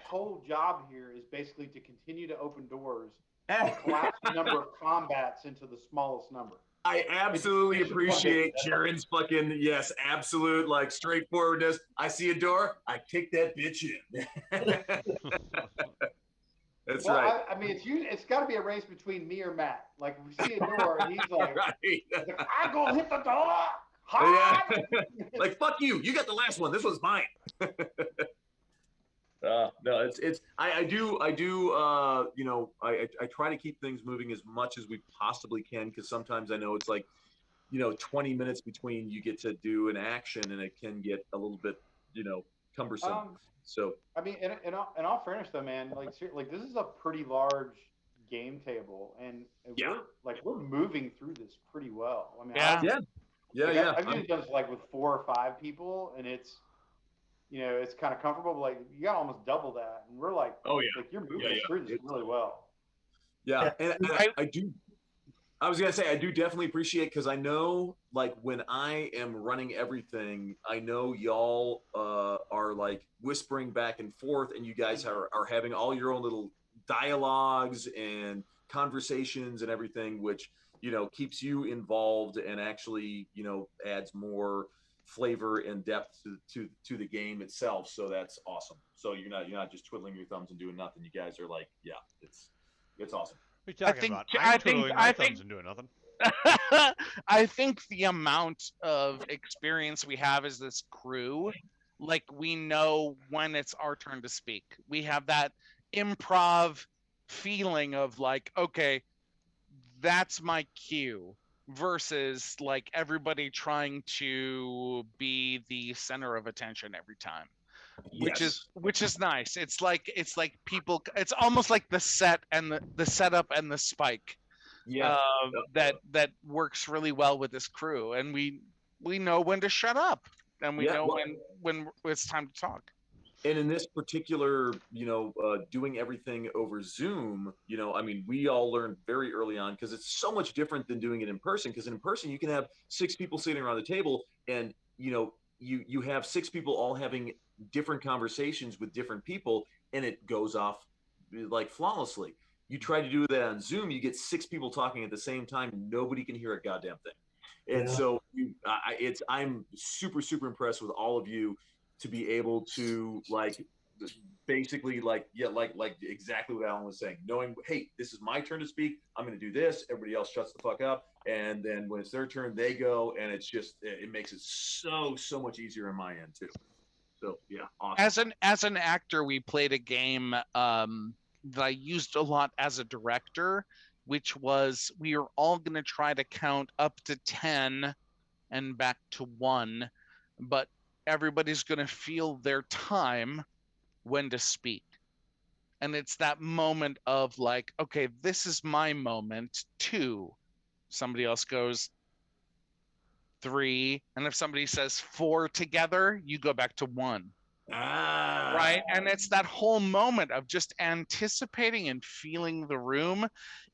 whole job here is basically to continue to open doors and collapse the number of combats into the smallest number. I absolutely appreciate Sharon's fucking absolute like straightforwardness. I see a door, I kick that bitch in. That's Well, right. I mean, it's got to be a race between me or Matt. Like, if we see a door, and he's like, Right. I go hit the door. Yeah. Hard. Like fuck you. You got the last one. This one's mine. No, I do you know, I try to keep things moving as much as we possibly can because sometimes I know it's like, you know, 20 minutes between you get to do an action and it can get a little bit, you know, cumbersome. So I mean, in all fairness, though, man, like this is a pretty large game table, and we're moving through this pretty well. I mean, I've usually done this like with 4 or 5 people, and it's, you know, it's kind of comfortable. But like you got almost double that, and we're like, like you're moving us through this really well. Yeah, and I do. I was gonna say I do definitely appreciate because I know like when I am running everything, I know y'all are like whispering back and forth, and you guys are having all your own little dialogues and conversations and everything, which you know keeps you involved and actually you know adds more flavor and depth to the game itself. So that's awesome. So you're not just twiddling your thumbs and doing nothing. You guys are like, it's awesome. What are you talking about? I'm twiddling my thumbs and doing nothing. I think the amount of experience we have as this crew, like we know when it's our turn to speak. We have that improv feeling of like, okay, that's my cue versus like everybody trying to be the center of attention every time. Which is nice. It's like people. It's almost like the set and the setup and the spike. That works really well with this crew, and we know when to shut up, and we know when it's time to talk. And in this particular, you know, doing everything over Zoom, you know, I mean, we all learned very early on because it's so much different than doing it in person. Because in person, you can have 6 people sitting around the table, and you know, you have 6 people all having different conversations with different people, and it goes off like flawlessly. You try to do that on Zoom, you get 6 people talking at the same time, nobody can hear a goddamn thing. And so I'm super impressed with all of you to be able to like basically like exactly what Alan was saying, knowing, hey, this is my turn to speak, I'm going to do this, everybody else shuts the fuck up, and then when it's their turn they go, and it's just it makes it so much easier on my end too. So yeah, awesome. As an actor, we played a game that I used a lot as a director, which was we were all going to try to count up to 10 and back to 1, but everybody's going to feel their time when to speak. And it's that moment of like, okay, this is my moment. 2, somebody else goes 3, and if somebody says 4 together, you go back to 1. Right. And it's that whole moment of just anticipating and feeling the room,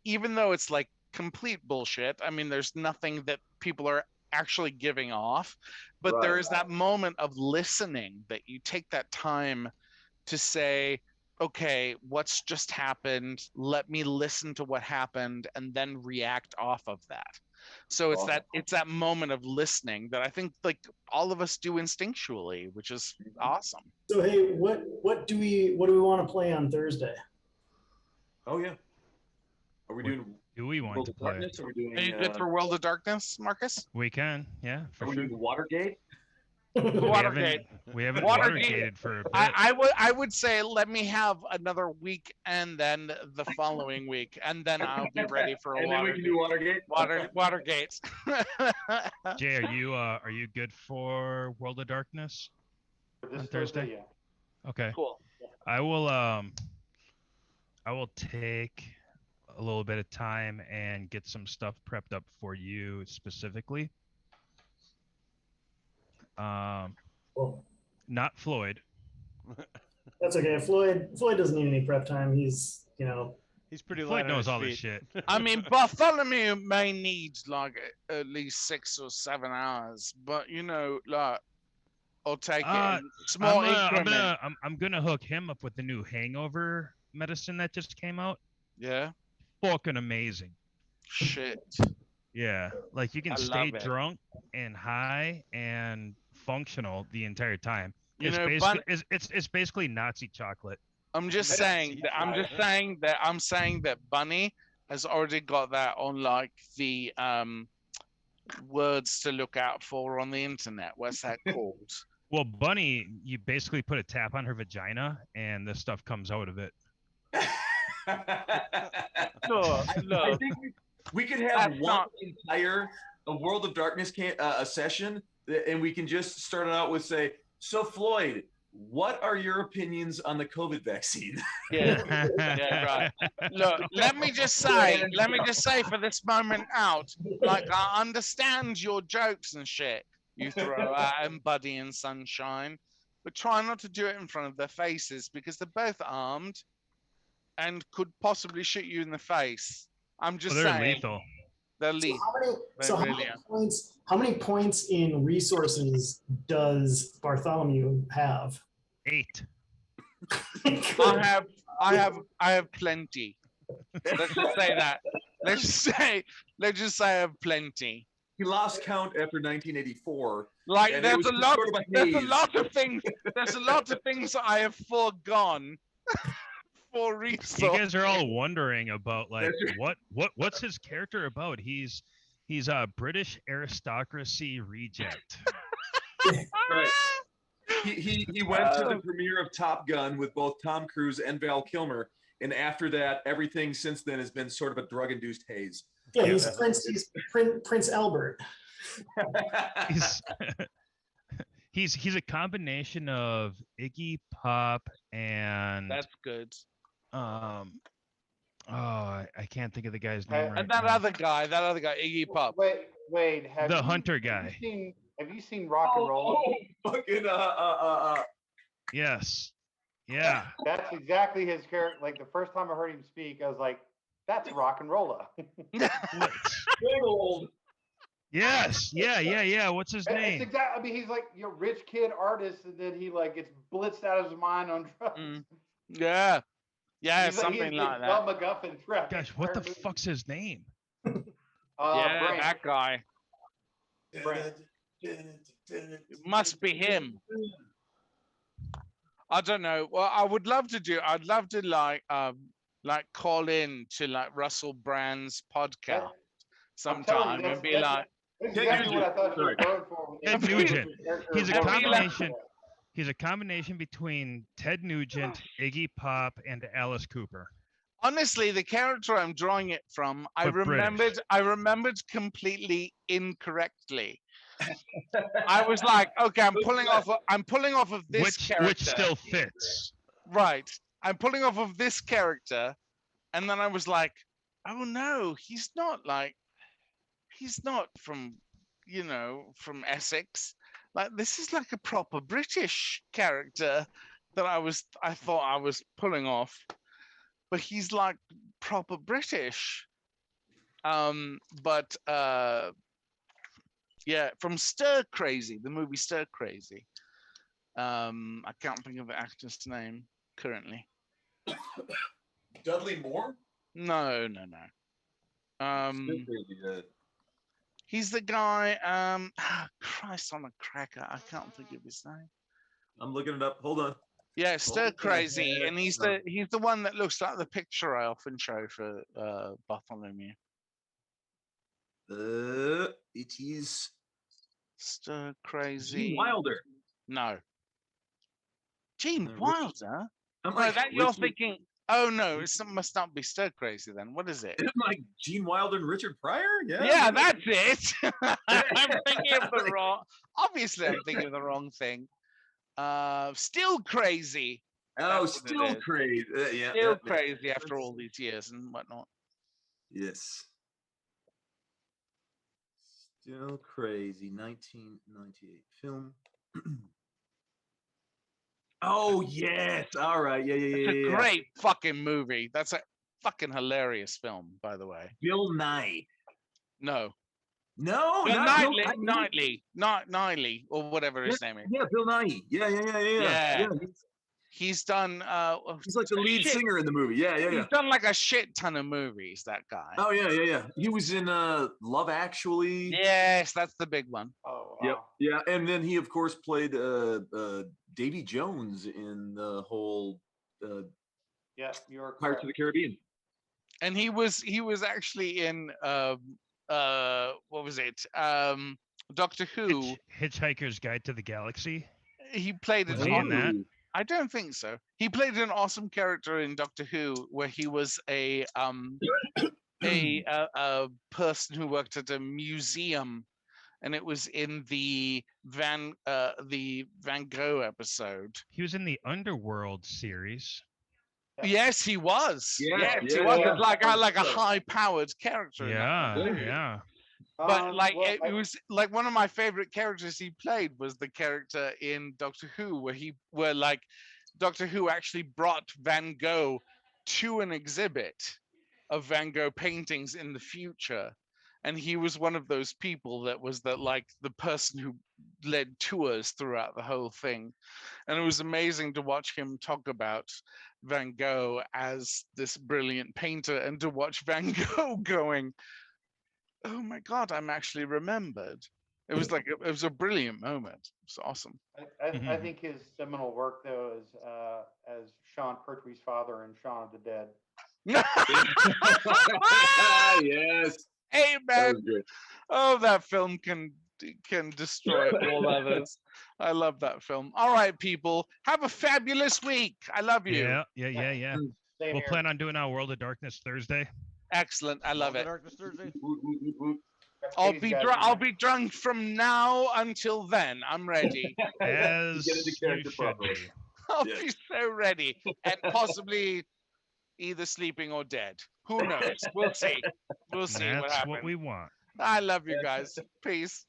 even though it's like complete bullshit. I mean, there's nothing that people are actually giving off, but there is that moment of listening that you take that time to say, okay, what's just happened? Let me listen to what happened and then react off of that. So it's that moment of listening that I think like all of us do instinctually, which is awesome. So hey, what do we want to play on Thursday? Oh yeah. Are we doing Do we want World to of play? Darkness? Are we doing? Are you good for World of Darkness, Marcus? We can, yeah, for Are we sure. doing Watergate? Watergate. We haven't Watergate. Watergated for a bit. I would say let me have another week and then the following week, and then I'll be ready for a And then we can do Watergate. Watergate. Jay, are you good for World of Darkness For this on Thursday? yeah. Okay. Cool. I will take a little bit of time and get some stuff prepped up for you specifically. Cool. Not Floyd. That's okay. Floyd doesn't need any prep time. He's, you know, He's pretty Floyd light on knows his all this feet. shit. I mean, Bartholomew may need like at least 6 or 7 hours, but you know, like, I'll take it in small increments. I'm gonna hook him up with the new hangover medicine that just came out. Yeah. Fucking amazing. Shit. Yeah, like you can I stay love it. drunk and high and functional the entire time. You It's know, basically it's basically Nazi chocolate. I'm saying that Bunny has already got that on like the words to look out for on the internet. What's that called? Well, Bunny, you basically put a tap on her vagina and this stuff comes out of it. No. I think we could have That's one not- entire a World of Darkness a session, and we can just start it out with say, so Floyd, what are your opinions on the COVID vaccine? Yeah, yeah, right. Look, let me just say for this moment out, like I understand your jokes and shit you throw out and Buddy and Sunshine, but try not to do it in front of their faces because they're both armed and could possibly shoot you in the face. I'm just Well, they're saying. lethal. They're lethal. How many points in resources does Bartholomew have? 8. I have plenty. Let's just say that. Let's just say I have plenty. He lost count after 1984. Like and it there's was a lot sort of a there's a haze. lot of things that I have foregone for resources. You guys are all wondering about like what's his character about? He's a British aristocracy reject. Right. He went to the premiere of Top Gun with both Tom Cruise and Val Kilmer, and after that, everything since then has been sort of a drug-induced haze. Yeah, he's Prince Albert. He's a combination of Iggy Pop and That's good. I can't think of the guy's name right And that now. other guy, Iggy Pop. Wait, The hunter guy. Have you seen Rock and Roll? Fucking Yes. Yeah. That's exactly his character. Like the first time I heard him speak, I was like, "That's Rock and Rolla." old. Yes. Yeah. What's his It's name? exactly. I mean, he's like your rich kid artist, and then he like gets blitzed out of his mind on drugs. Yeah. Yeah, He's something like that. Bob McGuffin trap. Gosh, what the fuck's his name? Yeah, Brain. that guy. Brain. It must be him. I don't know. Well, I'd love to like call in to like Russell Brand's podcast sometime and be like, That's exactly what I thought you were going for. Ted Nugent. He's a Or be like- combination. He's a combination between Ted Nugent, Iggy Pop, and Alice Cooper. honestly, the character I'm drawing it from, I But British. remembered completely incorrectly. I was like, okay, I'm pulling off of this character. Which still fits. Right. I'm pulling off of this character. And then I was like, oh no, he's not from, from Essex. Like, this is like a proper British character that I thought I was pulling off. But he's like proper British. Yeah, from Stir Crazy, the movie Stir Crazy. I can't think of the actor's name currently. Dudley Moore? No. Still crazy, yeah. He's the guy. Christ on a cracker. I can't think of his name. I'm looking it up. Hold on. Yeah, Stir Hold Crazy, on. and he's the one that looks like the picture I often show for Bartholomew. It is Stir Crazy. Gene Wilder. No. Gene Richard- Wilder? I'm No, like, that you're Richard- thinking. Oh no, it must not be Stir Crazy then. What is it? Isn't it like Gene Wilder and Richard Pryor? Yeah. Yeah, that's it. I'm thinking of the wrong. Obviously, I'm thinking of the wrong thing. Still Crazy. Oh, That's what it still is. crazy. Yeah. Still that makes Crazy after sense. all these years and whatnot. Yes. Still crazy. 1998 film. Oh yes. All right. Yeah. It's a great fucking movie. That's a fucking hilarious film, by the way. Bill Nye. No. No, Bill not Bill Knightley, or whatever his name is. Yeah, Bill Nye. Yeah. He's done. He's like the lead singer in the movie. Yeah. He's done like a shit ton of movies. That guy. Oh yeah. He was in Love Actually. Yes, that's the big one. Oh, Yep. wow. Yeah, and then he of course played Davy Jones in the whole Yeah, you're Pirates correct. of the Caribbean. And he was actually in what was it? Doctor Who. Hitchhiker's Guide to the Galaxy. He played Was an he in that? I don't think so. He played an awesome character in Doctor Who, where he was a person who worked at a museum, and it was in the Van Gogh episode. He was in the Underworld series. Yes, he was. Yeah, yes, he yeah, was. yeah. It's like a high-powered character. in that Yeah, movie. yeah. But like Well, it was like one of my favorite characters he played was the character in Doctor Who, where like Doctor Who actually brought Van Gogh to an exhibit of Van Gogh paintings in the future, and he was one of those people that was the person who led tours throughout the whole thing, and it was amazing to watch him talk about Van Gogh as this brilliant painter, and to watch Van Gogh going, oh my God, I'm actually remembered. It was a brilliant moment. It's awesome. I think his seminal work though is as Sean Pertwee's father in Shaun of the Dead. Yes. Hey That man, was good. oh that film can destroy all others. I love that film. All right, people, have a fabulous week. I love you. Yeah. Same We'll here. plan on doing our World of Darkness Thursday. Excellent. I love it. Darkness Thursday. I'll These be guys I'll are- be drunk from now until then. I'm ready. As Get into you character should properly. be. I'll Yes. be so ready, and possibly either sleeping or dead. Who knows? We'll see. We'll see what That's happens. what we want. I love you guys. Peace.